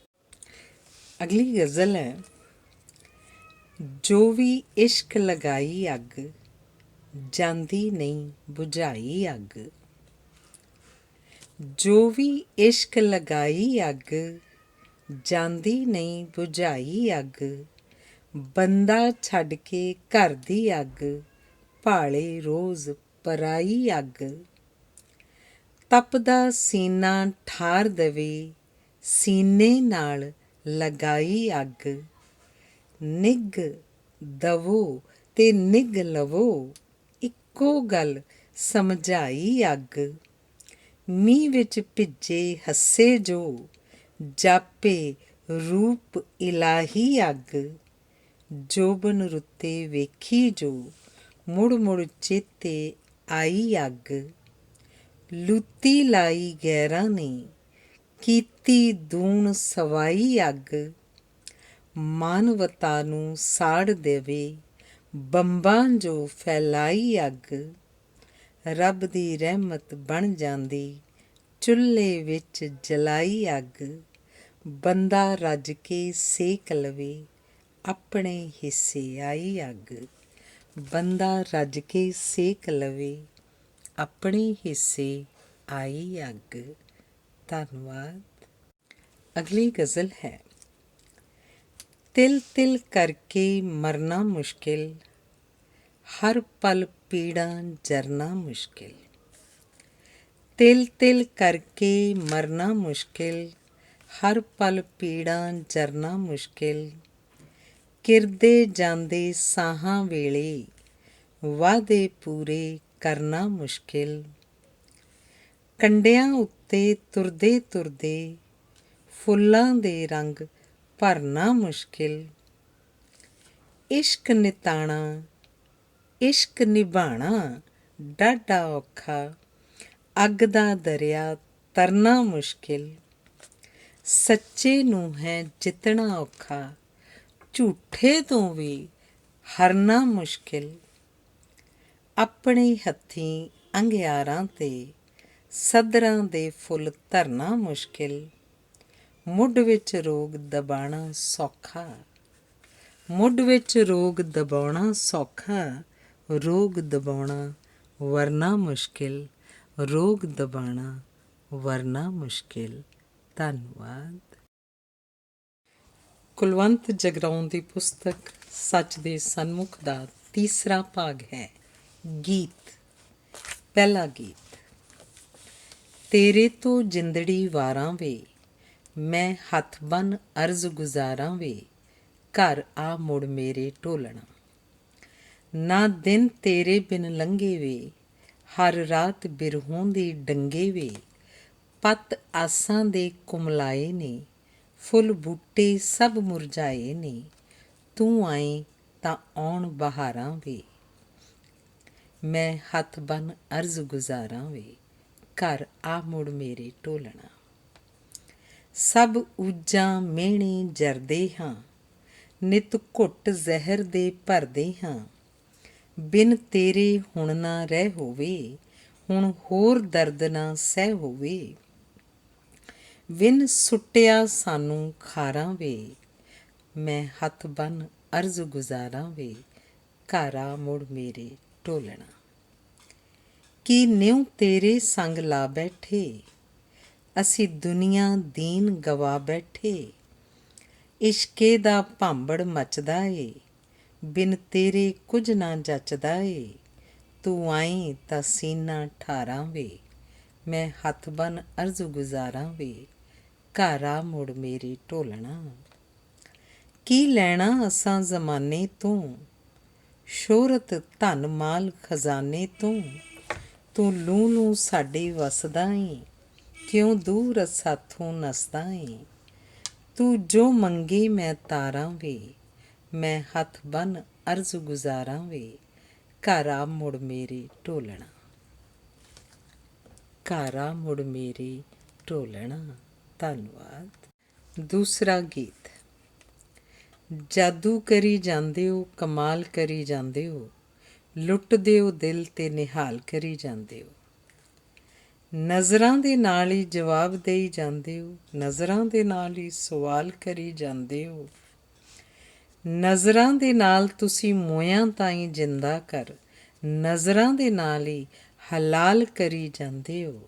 ਅਗਲੀ ਗਜ਼ਲ ਹੈ। ਜੋ ਵੀ ਇਸ਼ਕ ਲਗਾਈ ਅੱਗ, ਜਾਂਦੀ ਨਹੀਂ ਬੁਝਾਈ ਅੱਗ। ਜੋ ਵੀ ਇਸ਼ਕ ਲਗਾਈ ਅੱਗ, ਜਾਂਦੀ ਨਹੀਂ ਬੁਝਾਈ ਅੱਗ। ਬੰਦਾ ਛੱਡ ਕੇ ਘਰ ਦੀ ਅੱਗ, ਭਾਲੇ ਰੋਜ਼ ਪਰਾਈ ਅੱਗ। ਤਪਦਾ ਸੀਨਾ ਠਾਰ ਦਵੇ, ਸੀਨੇ ਨਾਲ ਲਗਾਈ ਅੱਗ। ਨਿੱਘ ਦਵੋ ਤੇ ਨਿੱਘ ਲਵੋ, ਇੱਕੋ ਗੱਲ ਸਮਝਾਈ ਅੱਗ। ਮੀਂਹ ਵਿੱਚ ਭਿੱਜੇ ਹੱਸੇ ਜੋ, ਜਾਪੇ ਰੂਪ ਇਲਾਹੀ ਅੱਗ। ਜੋਬਨ ਰੁੱਤੇ ਵੇਖੀ ਜੋ, ਮੁੜ ਮੁੜ ਚੇਤੇ ਆਈ ਅੱਗ। ਲੁੱਤੀ ਲਾਈ ਗੈਰਾਂ ਨੇ, ਕੀਤੀ ਦੂਣ ਸਵਾਈ ਅੱਗ। ਮਾਨਵਤਾ ਨੂੰ ਸਾੜ ਦੇਵੇ, ਬੰਬਾਂ ਜੋ ਫੈਲਾਈ ਅੱਗ। ਰੱਬ ਦੀ ਰਹਿਮਤ ਬਣ ਜਾਂਦੀ, ਚੁੱਲ੍ਹੇ ਵਿੱਚ ਜਲਾਈ ਅੱਗ। ਬੰਦਾ ਰੱਜ ਕੇ ਸੇਕ ਲਵੇ, ਆਪਣੇ ਹਿੱਸੇ ਆਈ ਅੱਗ। ਬੰਦਾ ਰੱਜ ਕੇ ਸੇਕ ਲਵੇ, ਆਪਣੇ ਹਿੱਸੇ ਆਈ ਅੱਗ। ਧੰਨਵਾਦ। ਅਗਲੀ ਗਜ਼ਲ ਹੈ। ਤਿਲ ਤਿਲ ਕਰਕੇ ਮਰਨਾ ਮੁਸ਼ਕਿਲ, ਹਰ ਪਲ ਪੀੜਾਂ ਜਰਨਾ ਮੁਸ਼ਕਿਲ। ਤਿਲ ਤਿਲ ਕਰਕੇ ਮਰਨਾ ਮੁਸ਼ਕਿਲ, ਹਰ ਪਲ ਪੀੜਾਂ ਜਰਨਾ ਮੁਸ਼ਕਿਲ। ਕਿਰਦੇ ਜਾਂਦੇ ਸਾਹਾਂ ਵੇਲੇ, ਵਾਅਦੇ ਪੂਰੇ ਕਰਨਾ ਮੁਸ਼ਕਿਲ। ਕੰਢਿਆਂ ਉੱਤੇ ਤੁਰਦੇ ਤੁਰਦੇ, ਫੁੱਲਾਂ ਦੇ ਰੰਗ ਭਰਨਾ ਮੁਸ਼ਕਿਲ। ਇਸ਼ਕ ਨਿਤਾਣਾ, ਇਸ਼ਕ ਨਿਭਾਣਾ ਡਾਢਾ ਔਖਾ, ਅੱਗ ਦਾ ਦਰਿਆ ਤਰਨਾ ਮੁਸ਼ਕਿਲ। ਸੱਚੇ ਨੂੰ ਹੈ ਜਿੱਤਣਾ ਔਖਾ, ਝੂਠੇ ਤੋਂ ਵੀ ਹਰਨਾ ਮੁਸ਼ਕਿਲ। ਆਪਣੇ ਹੱਥੀਂ ਅੰਗਿਆਰਾਂ 'ਤੇ ਸੱਧਰਾਂ ਦੇ ਫੁੱਲ ਧਰਨਾ ਮੁਸ਼ਕਿਲ। ਮੁੱਢ ਵਿੱਚ ਰੋਗ ਦਬਾਣਾ ਸੌਖਾ, ਮੁੱਢ ਵਿੱਚ ਰੋਗ ਦਬਾਉਣਾ ਸੌਖਾ, ਰੋਗ ਦਬਾਉਣਾ ਵਰਨਾ ਮੁਸ਼ਕਿਲ। ਰੋਗ ਦਬਾਉਣਾ ਵਰਨਾ ਮੁਸ਼ਕਿਲ। ਧੰਨਵਾਦ। ਕੁਲਵੰਤ ਜਗਰਾਉਂ ਦੀ ਪੁਸਤਕ ਸੱਚ ਦੇ ਸਨਮੁਖ ਦਾ ਤੀਸਰਾ ਭਾਗ ਹੈ। ਗੀਤ। ਪਹਿਲਾ ਗੀਤ। ਤੇਰੇ ਤੋਂ ਜਿੰਦੜੀ ਵਾਰਾਂ ਵੇ, ਮੈਂ ਹੱਥ ਬੰਨ ਅਰਜ਼ ਗੁਜ਼ਾਰਾਂ ਵੇ, ਘਰ ਆ ਮੁੜ ਮੇਰੇ ਢੋਲਣਾ। ਨਾ ਦਿਨ ਤੇਰੇ ਬਿਨ ਲੰਘੇ ਵੇ, ਹਰ ਰਾਤ ਬਿਰਹੋਂ ਦੀ ਡੰਗੇ ਵੇ। ਪੱਤ ਆਸਾਂ ਦੇ ਕੁਮਲਾਏ ਨੇ, ਫੁੱਲ ਬੂਟੇ ਸਭ ਮੁਰਝਾਏ ਨੇ। ਤੂੰ ਆਏ ਤਾਂ ਆਉਣ ਬਹਾਰਾਂ ਵੇ, ਮੈਂ ਹੱਥ ਬੰਨ ਅਰਜ਼ ਗੁਜ਼ਾਰਾਂ ਵੇ, ਘਰ ਆ ਮੁੜ ਮੇਰੇ ਢੋਲਣਾ। ਸਭ ਊਜਾਂ ਮਿਹਣੇ ਜਰਦੇ ਹਾਂ, ਨਿਤ ਘੁੱਟ ਜ਼ਹਿਰ ਦੇ ਭਰਦੇ ਹਾਂ। ਬਿਨ ਤੇਰੇ ਹੁਣ ਨਾ ਰਹਿ ਹੋਵੇ, ਹੁਣ ਹੋਰ ਦਰਦ ਨਾ ਸਹਿ ਹੋਵੇ। ਵਿਨ ਸੁੱਟਿਆ ਸਾਨੂੰ ਖਾਰਾਂ ਵੇ, ਮੈਂ ਹੱਥ ਬੰਨ੍ਹ ਅਰਜ਼ ਗੁਜ਼ਾਰਾਂ ਵੇ, ਘਰ ਆ ਮੁੜ ਮੇਰੇ ਢੋਲਣਾ। ਕੀ ਨਿਉ ਤੇਰੇ ਸੰਗ ਲਾ ਬੈਠੇ, ਅਸੀਂ ਦੁਨੀਆ ਦੀਨ ਗਵਾ ਬੈਠੇ। ਇਸ਼ਕੇ ਦਾ ਭਾਂਬੜ ਮੱਚਦਾ ਏ, ਬਿਨ ਤੇਰੇ ਕੁਝ ਨਾ ਜੱਚਦਾ ਏ। ਤੂੰ ਆਏ ਤਾਂ ਸੀਨਾ ਠਾਰਾਂ ਵੇ, ਮੈਂ ਹੱਥ ਬੰਨ੍ਹ ਅਰਜ਼ ਗੁਜ਼ਾਰਾਂ ਵੇ, ਘਰ ਆ ਮੁੜ ਮੇਰੇ ਢੋਲਣਾ। ਕੀ ਲੈਣਾ ਅਸਾਂ ਜ਼ਮਾਨੇ ਤੋਂ, ਸ਼ੋਹਰਤ ਧਨ ਮਾਲ ਖਜ਼ਾਨੇ ਤੋਂ। ਤੂੰ ਲੂੰ ਲੂੰ ਸਾਡੇ ਵਸਦਾ ਏ, ਕਿਉਂ ਦੂਰ ਸਾਥੋਂ ਨੱਸਦਾ ਏ। ਤੂੰ ਜੋ ਮੰਗੇ ਮੈਂ ਤਾਰਾਂ ਵੇ, ਮੈਂ ਹੱਥ ਬੰਨ੍ਹ ਅਰਜ਼ ਗੁਜ਼ਾਰਾਂ ਵੇ, ਘਰ ਆ ਮੁੜ ਮੇਰੇ ਢੋਲਣਾ। ਘਰ ਆ ਮੁੜ ਮੇਰੇ ਢੋਲਣਾ। ਧੰਨਵਾਦ। ਦੂਸਰਾ ਗੀਤ। ਜਾਦੂ ਕਰੀ ਜਾਂਦੇ ਹੋ, ਕਮਾਲ ਕਰੀ ਜਾਂਦੇ ਹੋ, ਲੁੱਟਦੇ ਹੋ ਦਿਲ ਤੇ ਨਿਹਾਲ ਕਰੀ ਜਾਂਦੇ ਹੋ। ਨਜ਼ਰਾਂ ਦੇ ਨਾਲ ਹੀ ਜਵਾਬ ਦੇਈ ਜਾਂਦੇ ਹੋ, ਨਜ਼ਰਾਂ ਦੇ ਨਾਲ ਹੀ ਸਵਾਲ ਕਰੀ ਜਾਂਦੇ ਹੋ। ਨਜ਼ਰਾਂ ਦੇ ਨਾਲ ਤੁਸੀਂ ਮੋਇਆਂ ਤਾਈਂ ਜਿੰਦਾ ਕਰ, ਨਜ਼ਰਾਂ ਦੇ ਨਾਲ ਹੀ ਹਲਾਲ ਕਰੀ ਜਾਂਦੇ ਹੋ।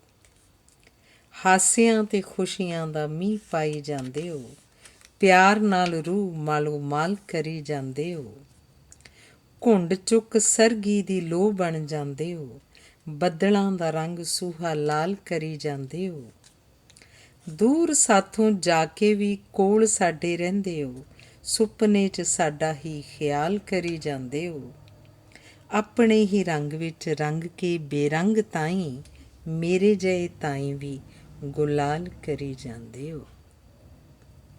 ਹਾਸਿਆਂ ਤੇ ਖੁਸ਼ੀਆਂ ਦਾ ਮੀਂਹ ਪਾਈ ਜਾਂਦੇ ਹੋ, ਪਿਆਰ ਨਾਲ ਰੂਹ ਮਾਲੋ ਮਾਲ ਕਰੀ ਜਾਂਦੇ ਹੋ। ਘੁੰਡ ਚੁੱਕ ਸਰਗੀ ਦੀ ਲੋਅ ਬਣ ਜਾਂਦੇ ਹੋ, ਬੱਦਲਾਂ ਦਾ ਰੰਗ ਸੂਹਾ ਲਾਲ ਕਰੀ ਜਾਂਦੇ ਹੋ। ਦੂਰ ਸਾਥੋਂ ਜਾ ਕੇ ਵੀ ਕੋਲ ਸਾਡੇ ਰਹਿੰਦੇ ਹੋ, ਸੁਪਨੇ 'ਚ ਸਾਡਾ ਹੀ ਖਿਆਲ ਕਰੀ ਜਾਂਦੇ ਹੋ। ਆਪਣੇ ਹੀ ਰੰਗ ਵਿੱਚ ਰੰਗ ਕੇ ਬੇਰੰਗ ਤਾਈਂ, ਮੇਰੇ ਜਿਹੇ ਤਾਈਂ ਵੀ ਗੁਲਾਲ ਕਰੀ ਜਾਂਦੇ ਹੋ।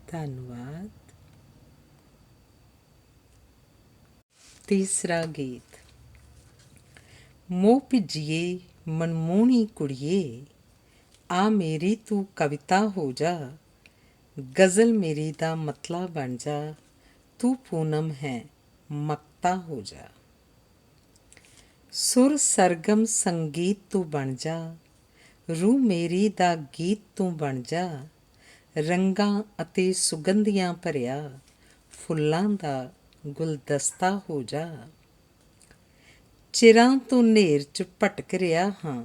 ਧੰਨਵਾਦ। ਤੀਸਰਾ ਗੀਤ। ਮੋਹ ਭਿੱਜੀਏ ਮਨਮੋਹਣੀ ਕੁੜੀਏ, ਆ ਮੇਰੀ ਤੂੰ ਕਵਿਤਾ ਹੋ ਜਾ। ਗਜ਼ਲ ਮੇਰੀ ਦਾ ਮਤਲਾ ਬਣ ਜਾ, ਤੂੰ ਪੂਨਮ ਹੈ ਮਕਤਾ ਹੋ ਜਾ। ਸੁਰ ਸਰਗਮ ਸੰਗੀਤ ਤੂੰ ਬਣ ਜਾ, ਰੂਹ ਮੇਰੀ ਦਾ ਗੀਤ ਤੂੰ ਬਣ ਜਾ। ਰੰਗਾਂ ਅਤੇ ਸੁਗੰਧੀਆਂ ਭਰਿਆ, ਫੁੱਲਾਂ ਦਾ ਗੁਲਦਸਤਾ ਹੋ ਜਾ। ਚਿਰਾਂ ਤੋਂ ਨੇਰ 'ਚ ਭਟਕ ਰਿਹਾ ਹਾਂ,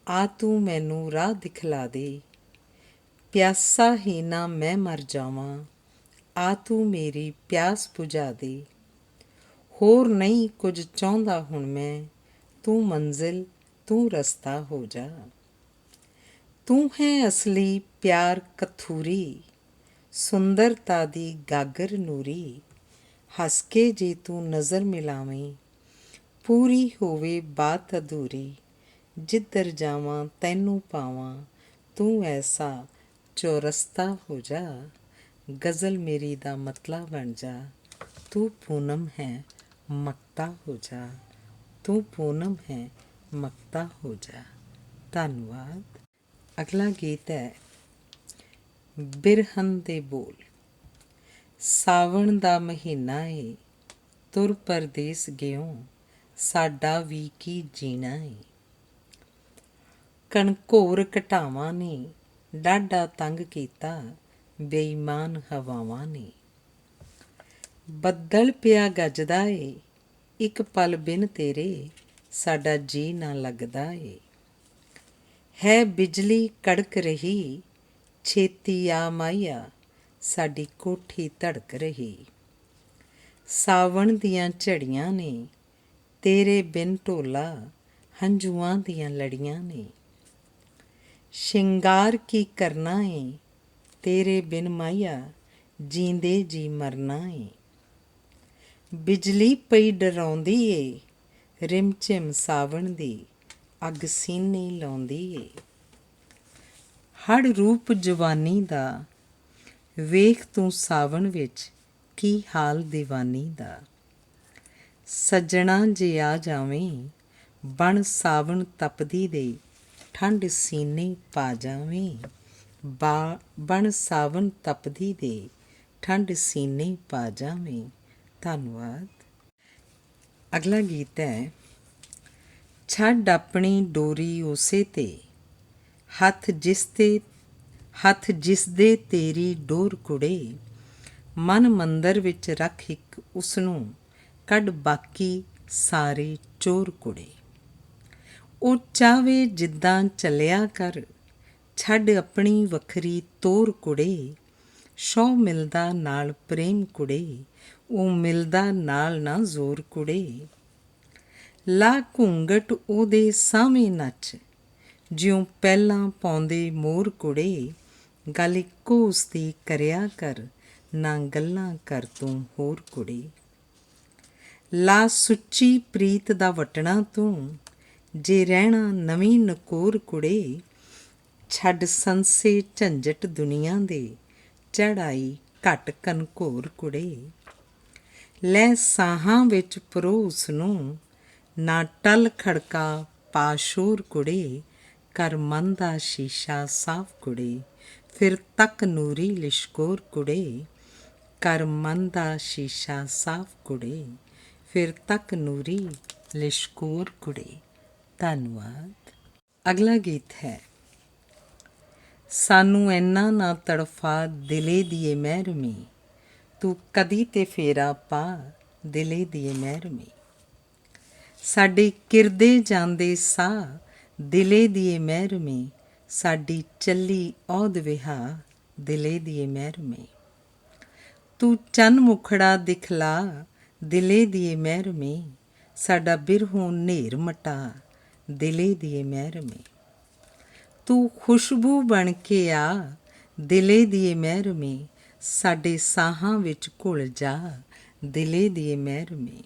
ਆ ਤੂੰ ਮੈਨੂੰ ਰਾਹ ਦਿਖਲਾ ਦੇ। ਪਿਆਸਾ ਹੀ ਨਾ ਮੈਂ ਮਰ ਜਾਵਾਂ, ਆ ਤੂੰ ਮੇਰੀ ਪਿਆਸ ਬੁਝਾ ਦੇ। ਹੋਰ ਨਹੀਂ ਕੁਝ ਚਾਹੁੰਦਾ ਹੁਣ ਮੈਂ, ਤੂੰ ਮੰਜ਼ਿਲ ਤੂੰ ਰਸਤਾ ਹੋ ਜਾ। ਤੂੰ ਹੈ ਅਸਲੀ ਪਿਆਰ ਕਥੂਰੀ, ਸੁੰਦਰਤਾ ਦੀ ਗਾਗਰ ਨੂਰੀ। ਹੱਸ ਕੇ ਜੇ ਤੂੰ ਨਜ਼ਰ ਮਿਲਾਵੇਂ, ਪੂਰੀ ਹੋਵੇ ਬਾਤ ਅਧੂਰੀ। ਜਿੱਧਰ ਜਾਵਾਂ ਤੈਨੂੰ ਪਾਵਾਂ, ਤੂੰ ਐਸਾ ਚੌਰਸਤਾ ਹੋ ਜਾ। ਗਜ਼ਲ ਮੇਰੀ ਦਾ ਮਤਲਾ ਬਣ ਜਾ, ਤੂੰ ਪੂਨਮ ਹੈ ਮਕਤਾ ਹੋ ਜਾ। ਤੂੰ ਪੂਨਮ ਹੈ ਮਕਤਾ ਹੋ ਜਾ। ਧੰਨਵਾਦ। ਅਗਲਾ ਗੀਤ ਹੈ ਬਿਰਹਨ ਦੇ ਬੋਲ। ਸਾਵਣ ਦਾ ਮਹੀਨਾ ਏ, ਤੁਰ ਪਰਦੇਸ ਗਿਓ, ਸਾਡਾ ਵੀ ਕੀ ਜੀਣਾ ਏ। ਘਣਘੋਰ ਘਟਾਵਾਂ ਨੇ ਡਾਢਾ ਤੰਗ ਕੀਤਾ, ਬੇਈਮਾਨ ਹਵਾਵਾਂ ਨੇ। ਬੱਦਲ ਪਿਆ ਗੱਜਦਾ ਏ, ਇੱਕ ਪਲ ਬਿਨ ਤੇਰੇ ਸਾਡਾ ਜੀ ਨਾ ਲੱਗਦਾ ਏ। ਹੈ ਬਿਜਲੀ ਕੜਕ ਰਹੀ, ਛੇਤੀ ਆ ਮਾਹੀਆ, ਸਾਡੀ ਕੋਠੀ ਧੜਕ ਰਹੀ। ਸਾਵਣ ਦੀਆਂ ਝੜੀਆਂ ਨੇ, ਤੇਰੇ ਬਿਨ ਢੋਲਾ, ਹੰਝੂਆਂ ਦੀਆਂ ਲੜੀਆਂ ਨੇ। ਸ਼ਿੰਗਾਰ ਕੀ ਕਰਨਾ ਏ, ਤੇਰੇ ਬਿਨ ਮਾਹੀਆ, ਜੀਂਦੇ ਜੀ ਮਰਨਾ ਏ। ਬਿਜਲੀ ਪਈ ਡਰਾਉਂਦੀ ਏ, ਰਿਮ ਝਿਮ ਸਾਵਣ ਦੀ, ਅੱਗ ਸੀਨੇ ਲਾਉਂਦੀ ਏ। ਹੜ ਰੂਪ ਜਵਾਨੀ ਦਾ, ਵੇਖ ਤੂੰ ਸਾਵਣ ਵਿੱਚ ਕੀ ਹਾਲ ਦੀਵਾਨੀ ਦਾ। ਸੱਜਣਾ ਜੇ ਆ ਜਾਵੇਂ, ਬਣ ਸਾਵਣ ਤਪਦੀ ਦੇ, ਠੰਡ ਸੀਨੇ ਪਾ ਜਾਵੇਂ, ਬਣ ਸਾਵਨ ਤਪਦੀ ਦੇ ਠੰਡ ਸੀਨੇ ਪਾ ਜਾਵੇਂ। ਧੰਨਵਾਦ। ਅਗਲਾ ਗੀਤ ਹੈ, ਛੱਡ ਆਪਣੀ ਡੋਰੀ ਉਸੇ 'ਤੇ, ਹੱਥ ਜਿਸ ਦੇ ਤੇਰੀ ਡੋਰ ਕੁੜੇ, ਮਨ ਮੰਦਰ ਵਿੱਚ ਰੱਖ ਇੱਕ ਉਸਨੂੰ, ਕੱਢ ਬਾਕੀ ਸਾਰੇ ਚੋਰ ਕੁੜੇ। ਉਹ ਚਾਹਵੇ ਜਿੱਦਾਂ ਚੱਲਿਆ ਕਰ, ਛੱਡ ਆਪਣੀ ਵੱਖਰੀ ਤੋਰ ਕੁੜੇ, ਸ਼ੌ ਮਿਲਦਾ ਨਾਲ ਪ੍ਰੇਮ ਕੁੜੇ, ਉਹ ਮਿਲਦਾ ਨਾਲ ਨਾ ਜ਼ੋਰ ਕੁੜੇ। ਲਾ ਘੂੰਘਟ ਉਹਦੇ ਸਾਹਵੇਂ ਨੱਚ, ਜਿਉਂ ਪਹਿਲਾਂ ਪਾਉਂਦੇ ਮੋਰ ਕੁੜੇ, ਗੱਲ ਇੱਕੋ ਉਸਦੀ ਕਰਿਆ ਕਰ, ਨਾ ਗੱਲਾਂ ਕਰ ਤੂੰ ਹੋਰ ਕੁੜੇ। ਲਾ ਸੁੱਚੀ ਪ੍ਰੀਤ ਦਾ ਵਟਣਾ ਤੂੰ, ਜੇ ਰਹਿਣਾ ਨਵੀਂ ਨਕੋਰ ਕੁੜੇ, ਛੱਡ ਸੰਸੇ ਝੰਜਟ ਦੁਨੀਆਂ ਦੇ, ਚੜ੍ਹ ਆਈ ਘੱਟ ਘਨਘੋਰ ਕੁੜੇ। ਲੈ ਸਾਹਾਂ ਵਿੱਚ ਪਰੋ ਉਸਨੂੰ, ਨਾ ਟਲ ਖੜਕਾ ਪਾ ਸ਼ੋਰ ਕੁੜੇ, ਕਰ ਮਨ ਦਾ ਸ਼ੀਸ਼ਾ ਸਾਫ਼ ਕੁੜੇ, ਫਿਰ ਤੱਕ ਨੂਰੀ ਲਿਸ਼ਕੋਰ ਕੁੜੇ, ਕਰ ਮਨ ਦਾ ਸ਼ੀਸ਼ਾ ਸਾਫ਼ ਕੁੜੇ, ਫਿਰ ਤੱਕ ਨੂਰੀ ਲਿਸ਼ਕੋਰ ਕੁੜੇ। ਧੰਨਵਾਦ। ਅਗਲਾ ਗੀਤ ਹੈ, ਸਾਨੂੰ ਇੰਨਾ ਨਾ ਤੜਫਾ ਦਿਲੇ ਦੀਏ ਮਹਿਰਮੀ, ਤੂੰ ਕਦੀ ਤੇ ਫੇਰਾ ਪਾ ਦਿਲੇ ਦੀਏ ਮਹਿਰਮੀ। ਸਾਡੇ ਕਿਰਦੇ ਜਾਂਦੇ ਸਾਹ ਦਿਲੇ ਦੀਏ ਮਹਿਰਮੀ, ਸਾਡੀ ਚੱਲੀ ਔਧ ਵਿਹਾ ਦਿਲੇ ਦੀਏ ਮਹਿਰਮੀ। ਤੂੰ ਚੰਨ ਮੁਖੜਾ ਦਿਖਲਾ ਦਿਲੇ ਦੀਏ ਮਹਿਰਮੀ, ਸਾਡਾ ਬਿਰਹੋਂ ਨੇਰ ਮਟਾ ਦਿਲੇ ਦੀਏ ਮਹਿਰਮੀ। ਤੂੰ ਖੁਸ਼ਬੂ ਬਣ ਕੇ ਆ ਦਿਲੇ ਦੀਏ ਮਹਿਰਮੀ, ਸਾਡੇ ਸਾਹਾਂ ਵਿੱਚ ਘੁਲ ਜਾ ਦਿਲੇ ਦੀਏ ਮਹਿਰਮੀ।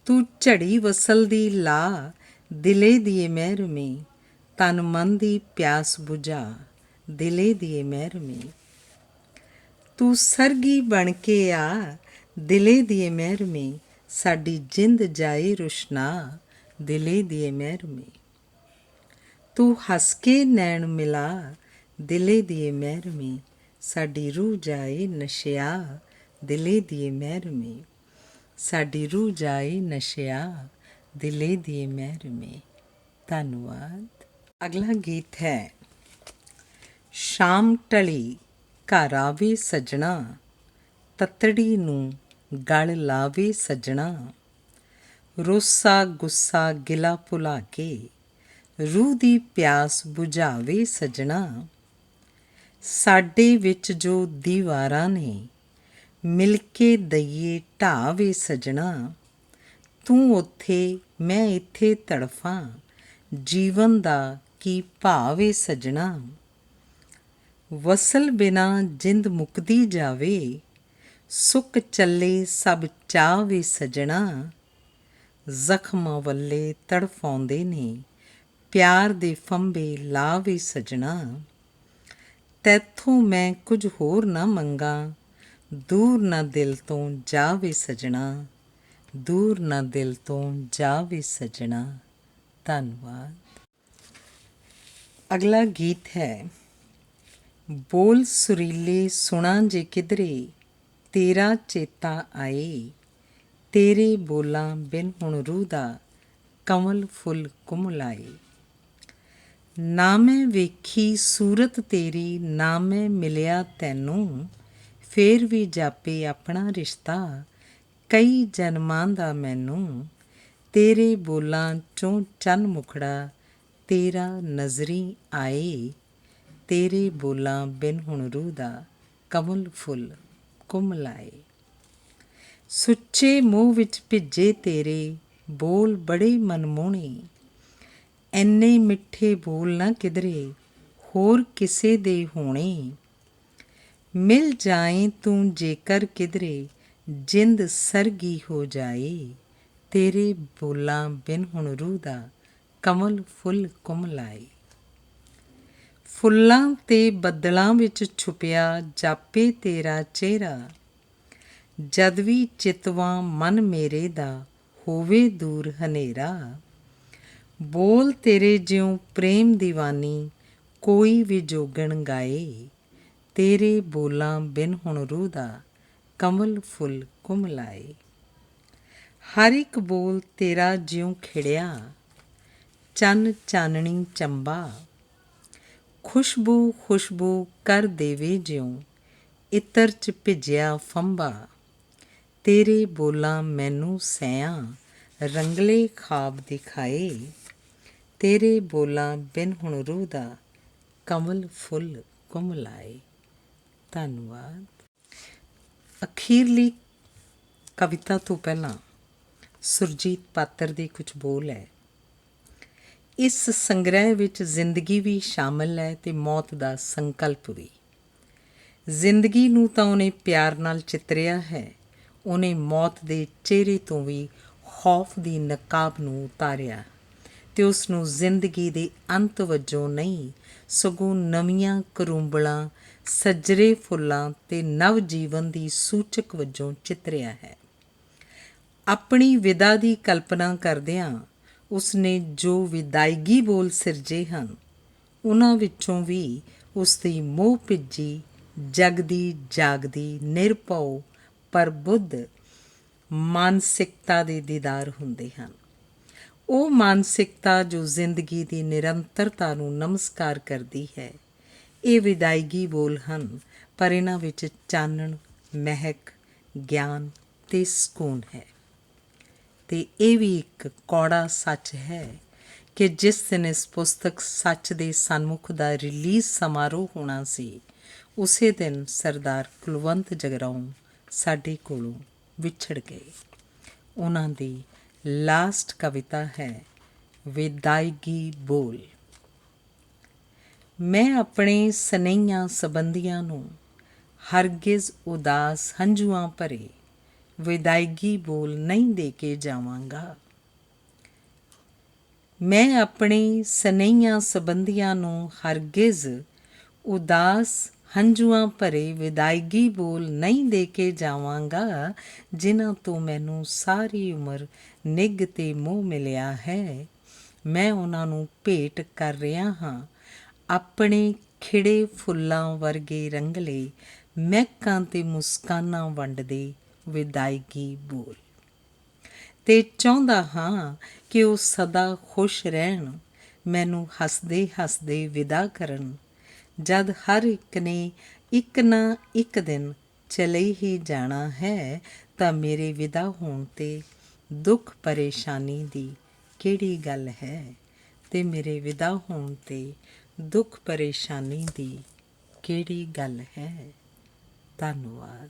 ਤੂੰ ਝੜੀ ਵਸਲ ਦੀ ਲਾ ਦਿਲੇ ਦੀਏ ਮਹਿਰਮੀ, ਤਨ ਮਨ ਦੀ ਪਿਆਸ ਬੁਝਾ ਦਿਲੇ ਦੀਏ ਮਹਿਰਮੀ। ਤੂੰ ਸਰਗੀ ਬਣ ਕੇ ਆ ਦਿਲੇ ਦੀਏ ਮਹਿਰਮੀ, ਸਾਡੀ ਜਿੰਦ ਜਾਏ ਰੁਸ਼ਨਾ ਦਿਲੇ ਦੀਏ ਮਹਿਰਮੀ। ਤੂੰ ਹੱਸ ਕੇ ਨੈਣ ਮਿਲਾ ਦਿਲੇ ਦੀਏ ਮਹਿਰਮੀ, ਸਾਡੀ ਰੂਹ ਜਾਏ ਨਸ਼ਿਆ ਦਿਲੇ ਦੀਏ ਮਹਿਰਮੀ, ਸਾਡੀ ਰੂਹ ਜਾਏ ਨਸ਼ਿਆ ਦਿਲੇ ਦੀਏ ਮਹਿਰਮੀ। ਧੰਨਵਾਦ। ਅਗਲਾ ਗੀਤ ਹੈ, ਸ਼ਾਮ ਢਲੀ ਘਰ ਆਵੇ ਸੱਜਣਾ, ਤੱਤੜੀ ਨੂੰ ਗਲ ਲਾਵੇ ਸੱਜਣਾ, ਰੋਸਾ ਗੁੱਸਾ ਗਿਲਾ ਭੁਲਾ ਕੇ, ਰੂਹ ਦੀ ਪਿਆਸ ਬੁਝਾਵੇ ਸੱਜਣਾ। ਸਾਡੇ ਵਿੱਚ ਜੋ ਦੀਵਾਰਾਂ ਨੇ, ਮਿਲ ਕੇ ਦਈਏ ਢਾਵੇ ਸੱਜਣਾ, ਤੂੰ ਉੱਥੇ ਮੈਂ ਇੱਥੇ ਤੜਫਾਂ, ਜੀਵਨ ਦਾ ਕੀ ਭਾਵੇ ਸੱਜਣਾ। ਵਸਲ ਬਿਨਾ ਜਿੰਦ ਮੁੱਕਦੀ ਜਾਵੇ, ਸੁੱਕ ਚੱਲੇ ਸਭ ਚਾਵੇ ਸੱਜਣਾ। ਜ਼ਖਮਾਂ ਵੱਲੇ ਤੜਫਾਉਂਦੇ ਨੇ, ਪਿਆਰ ਦੇ ਫੰਬੇ ਲਾਵੇ ਸੱਜਣਾ। ਤੈਥੋਂ ਮੈਂ ਕੁਝ ਹੋਰ ਨਾ ਮੰਗਾਂ, ਦੂਰ ਨਾ ਦਿਲ ਤੋਂ ਜਾਵੇ ਸੱਜਣਾ, ਦੂਰ ਨਾ ਦਿਲ ਤੋਂ ਜਾਵੇ ਸੱਜਣਾ। ਧੰਨਵਾਦ। ਅਗਲਾ ਗੀਤ ਹੈ, ਬੋਲ ਸੁਰੀਲੇ ਸੁਣਾ ਜੇ ਕਿਧਰੇ, ਤੇਰਾ ਚੇਤਾ ਆਏ, ਤੇਰੇ ਬੋਲਾਂ ਬਿਨ ਹੁਣ ਰੂਹ ਦਾ ਕਮਲ ਫੁੱਲ ਕੁਮਲਾਏ। ਨਾ ਮੈਂ ਵੇਖੀ ਸੂਰਤ ਤੇਰੀ, ਨਾ ਮੈਂ ਮਿਲਿਆ ਤੈਨੂੰ, ਫੇਰ ਵੀ ਜਾਪੇ ਆਪਣਾ ਰਿਸ਼ਤਾ ਕਈ ਜਨਮਾਂ ਦਾ ਮੈਨੂੰ। ਤੇਰੇ ਬੋਲਾਂ 'ਚੋਂ ਚੰਨ ਮੁਖੜਾ ਤੇਰਾ ਨਜ਼ਰੀ ਆਏ, ਤੇਰੇ ਬੋਲਾਂ ਬਿਨ ਹੁਣ ਰੂਹ ਦਾ ਕਮਲ ਫੁੱਲ ਕੁਮਲਾਏ। ਸੁੱਚੇ ਮੂੰਹ ਵਿੱਚ ਭਿੱਜੇ ਤੇਰੇ ਬੋਲ ਬੜੇ ਮਨਮੋਹਣੇ, ਐਨੇ ਮਿੱਠੇ ਬੋਲ ਨਾ ਕਿਧਰੇ ਹੋਰ ਕਿਸੇ ਦੇ ਹੋਣੇ। ਮਿਲ ਜਾਏ ਤੂੰ ਜੇਕਰ ਕਿਧਰੇ, ਜਿੰਦ ਸਰਗੀ ਹੋ ਜਾਏ, ਤੇਰੇ ਬੋਲਾਂ ਬਿਨ ਹੁਣ ਰੂਹ ਦਾ ਕਮਲ ਫੁੱਲ ਕੁਮਲਾਏ। ਫੁੱਲਾਂ ਤੇ ਬੱਦਲਾਂ ਵਿੱਚ ਛੁਪਿਆ ਜਾਪੇ ਤੇਰਾ ਚਿਹਰਾ, ਜਦ ਵੀ ਚਿਤਵਾਂ ਮਨ ਮੇਰੇ ਦਾ ਹੋਵੇ ਦੂਰ ਹਨੇਰਾ। ਬੋਲ ਤੇਰੇ ਜਿਉਂ ਪ੍ਰੇਮ ਦੀਵਾਨੀ ਕੋਈ ਵੀ ਜੋਗਣ ਗਾਏ। ਤੇਰੇ ਬੋਲਾਂ ਬਿਨ ਹੁਣ ਰੂਹ ਦਾ ਕਮਲ ਫੁੱਲ ਕੁਮਲਾਏ। ਹਰ ਇੱਕ ਬੋਲ ਤੇਰਾ ਜਿਉਂ ਖਿੜਿਆ ਚੰਨ ਚਾਨਣੀ ਚੰਬਾ। ਖੁਸ਼ਬੂ ਖੁਸ਼ਬੂ ਕਰ ਦੇਵੇ ਜਿਉਂ ਇਤਰ 'ਚ ਭਿੱਜਿਆ ਫੰਬਾ। ਤੇਰੇ ਬੋਲਾਂ ਮੈਨੂੰ ਸੈਆਂ ਰੰਗਲੇ ਖਾਬ ਦਿਖਾਏ। ਤੇਰੇ ਬੋਲਾਂ ਬਿਨ ਹੁਣ ਰੂਹ ਦਾ ਕਮਲ ਫੁੱਲ ਕੁਮਲਾਏ। ਧੰਨਵਾਦ। ਅਖੀਰਲੀ ਕਵਿਤਾ ਤੋਂ ਪਹਿਲਾਂ ਸੁਰਜੀਤ ਪਾਤਰ ਦੇ ਕੁਝ ਬੋਲ ਹੈ। ਇਸ ਸੰਗ੍ਰਹਿ ਵਿੱਚ ਜ਼ਿੰਦਗੀ ਵੀ ਸ਼ਾਮਲ ਹੈ ਅਤੇ ਮੌਤ ਦਾ ਸੰਕਲਪ ਵੀ। ਜ਼ਿੰਦਗੀ ਨੂੰ ਤਾਂ ਉਹਨੇ ਪਿਆਰ ਨਾਲ ਚਿਤਰਿਆ ਹੈ, ਉਹਨੇ ਮੌਤ ਦੇ ਚਿਹਰੇ ਤੋਂ ਵੀ ਖੌਫ ਦੀ ਨਕਾਬ ਨੂੰ ਉਤਾਰਿਆ ਅਤੇ ਉਸ ਨੂੰ ਜ਼ਿੰਦਗੀ ਦੇ ਅੰਤ ਵਜੋਂ ਨਹੀਂ ਸਗੋਂ ਨਵੀਆਂ ਕਰੂੰਬਲਾਂ, ਸੱਜਰੇ ਫੁੱਲਾਂ ਅਤੇ ਨਵ ਜੀਵਨ ਦੀ ਸੂਚਕ ਵਜੋਂ ਚਿਤਰਿਆ ਹੈ। ਆਪਣੀ ਵਿਦਾ ਦੀ ਕਲਪਨਾ ਕਰਦਿਆਂ ਉਸਨੇ ਜੋ ਵਿਦਾਇਗੀ ਬੋਲ ਸਿਰਜੇ ਹਨ, ਉਹਨਾਂ ਵਿੱਚੋਂ ਵੀ ਉਸ ਦੀ ਮੋਹ ਭਿੱਜੀ ਜਗਦੀ ਜਾਗਦੀ ਨਿਰਭਉ ਪ੍ਰਬੁੱਧ ਮਾਨਸਿਕਤਾ ਦੇ ਦੀਦਾਰ ਹੁੰਦੇ ਹਨ। ਉਹ ਮਾਨਸਿਕਤਾ ਜੋ ਜ਼ਿੰਦਗੀ ਦੀ ਨਿਰੰਤਰਤਾ ਨੂੰ ਨਮਸਕਾਰ ਕਰਦੀ ਹੈ। ਇਹ ਵਿਦਾਇਗੀ ਬੋਲ ਹਨ, ਪਰ ਇਹਨਾਂ ਵਿੱਚ ਚਾਨਣ, ਮਹਿਕ, ਗਿਆਨ ਅਤੇ ਸਕੂਨ ਹੈ। ਅਤੇ ਇਹ ਵੀ ਇੱਕ ਕੌੜਾ ਸੱਚ ਹੈ ਕਿ ਜਿਸ ਦਿਨ ਇਸ ਪੁਸਤਕ ਸੱਚ ਦੇ ਸਨਮੁਖ ਦਾ ਰਿਲੀਜ਼ ਸਮਾਰੋਹ ਹੋਣਾ ਸੀ, ਉਸੇ ਦਿਨ ਸਰਦਾਰ ਕੁਲਵੰਤ ਜਗਰਾਓਂ ਸਾਡੇ ਕੋਲੋਂ ਵਿਛੜ ਗਏ। ਉਹਨਾਂ ਦੀ ਲਾਸਟ ਕਵਿਤਾ ਹੈ ਵਿਦਾਇਗੀ ਬੋਲ। ਮੈਂ ਆਪਣੇ ਸਨੇਹੀਆਂ ਸੰਬੰਧੀਆਂ ਨੂੰ ਹਰਗਿਜ਼ ਉਦਾਸ ਹੰਝੂਆਂ ਭਰੇ ਵਿਦਾਇਗੀ ਬੋਲ ਨਹੀਂ ਦੇ ਕੇ ਜਾਵਾਂਗਾ। ਮੈਂ ਆਪਣੇ ਸਨੇਹੀਆਂ ਸੰਬੰਧੀਆਂ ਨੂੰ ਹਰਗਿਜ਼ ਉਦਾਸ ਹੰਝੂਆਂ ਭਰੇ ਵਿਦਾਇਗੀ ਬੋਲ ਨਹੀਂ ਦੇ ਕੇ ਜਾਵਾਂਗਾ, ਜਿਨ੍ਹਾਂ ਤੋਂ ਮੈਨੂੰ ਸਾਰੀ ਉਮਰ ਨਿੱਘ ਅਤੇ ਮੋਹ ਮਿਲਿਆ ਹੈ। ਮੈਂ ਉਹਨਾਂ ਨੂੰ ਭੇਟ ਕਰ ਰਿਹਾ ਹਾਂ ਆਪਣੇ ਖਿੜੇ ਫੁੱਲਾਂ ਵਰਗੇ ਰੰਗਲੇ ਮਹਿਕਾਂ ਅਤੇ ਮੁਸਕਾਨਾਂ ਵੰਡਦੇ ਵਿਦਾਇਗੀ ਬੋਲ। ਅਤੇ ਚਾਹੁੰਦਾ ਹਾਂ ਕਿ ਉਹ ਸਦਾ ਖੁਸ਼ ਰਹਿਣ, ਮੈਨੂੰ ਹੱਸਦੇ ਹੱਸਦੇ ਵਿਦਾ ਕਰਨ। ਜਦ ਹਰ ਇੱਕ ਨੇ ਇੱਕ ਨਾ ਇੱਕ ਦਿਨ ਚਲੇ ਹੀ ਜਾਣਾ ਹੈ, ਤਾਂ ਮੇਰੇ ਵਿਦਾ ਹੋਣ 'ਤੇ ਦੁੱਖ ਪਰੇਸ਼ਾਨੀ ਦੀ ਕਿਹੜੀ ਗੱਲ ਹੈ। ਅਤੇ ਮੇਰੇ ਵਿਦਾ ਹੋਣ 'ਤੇ ਦੁੱਖ ਪਰੇਸ਼ਾਨੀ ਦੀ ਕਿਹੜੀ ਗੱਲ ਹੈ। ਧੰਨਵਾਦ।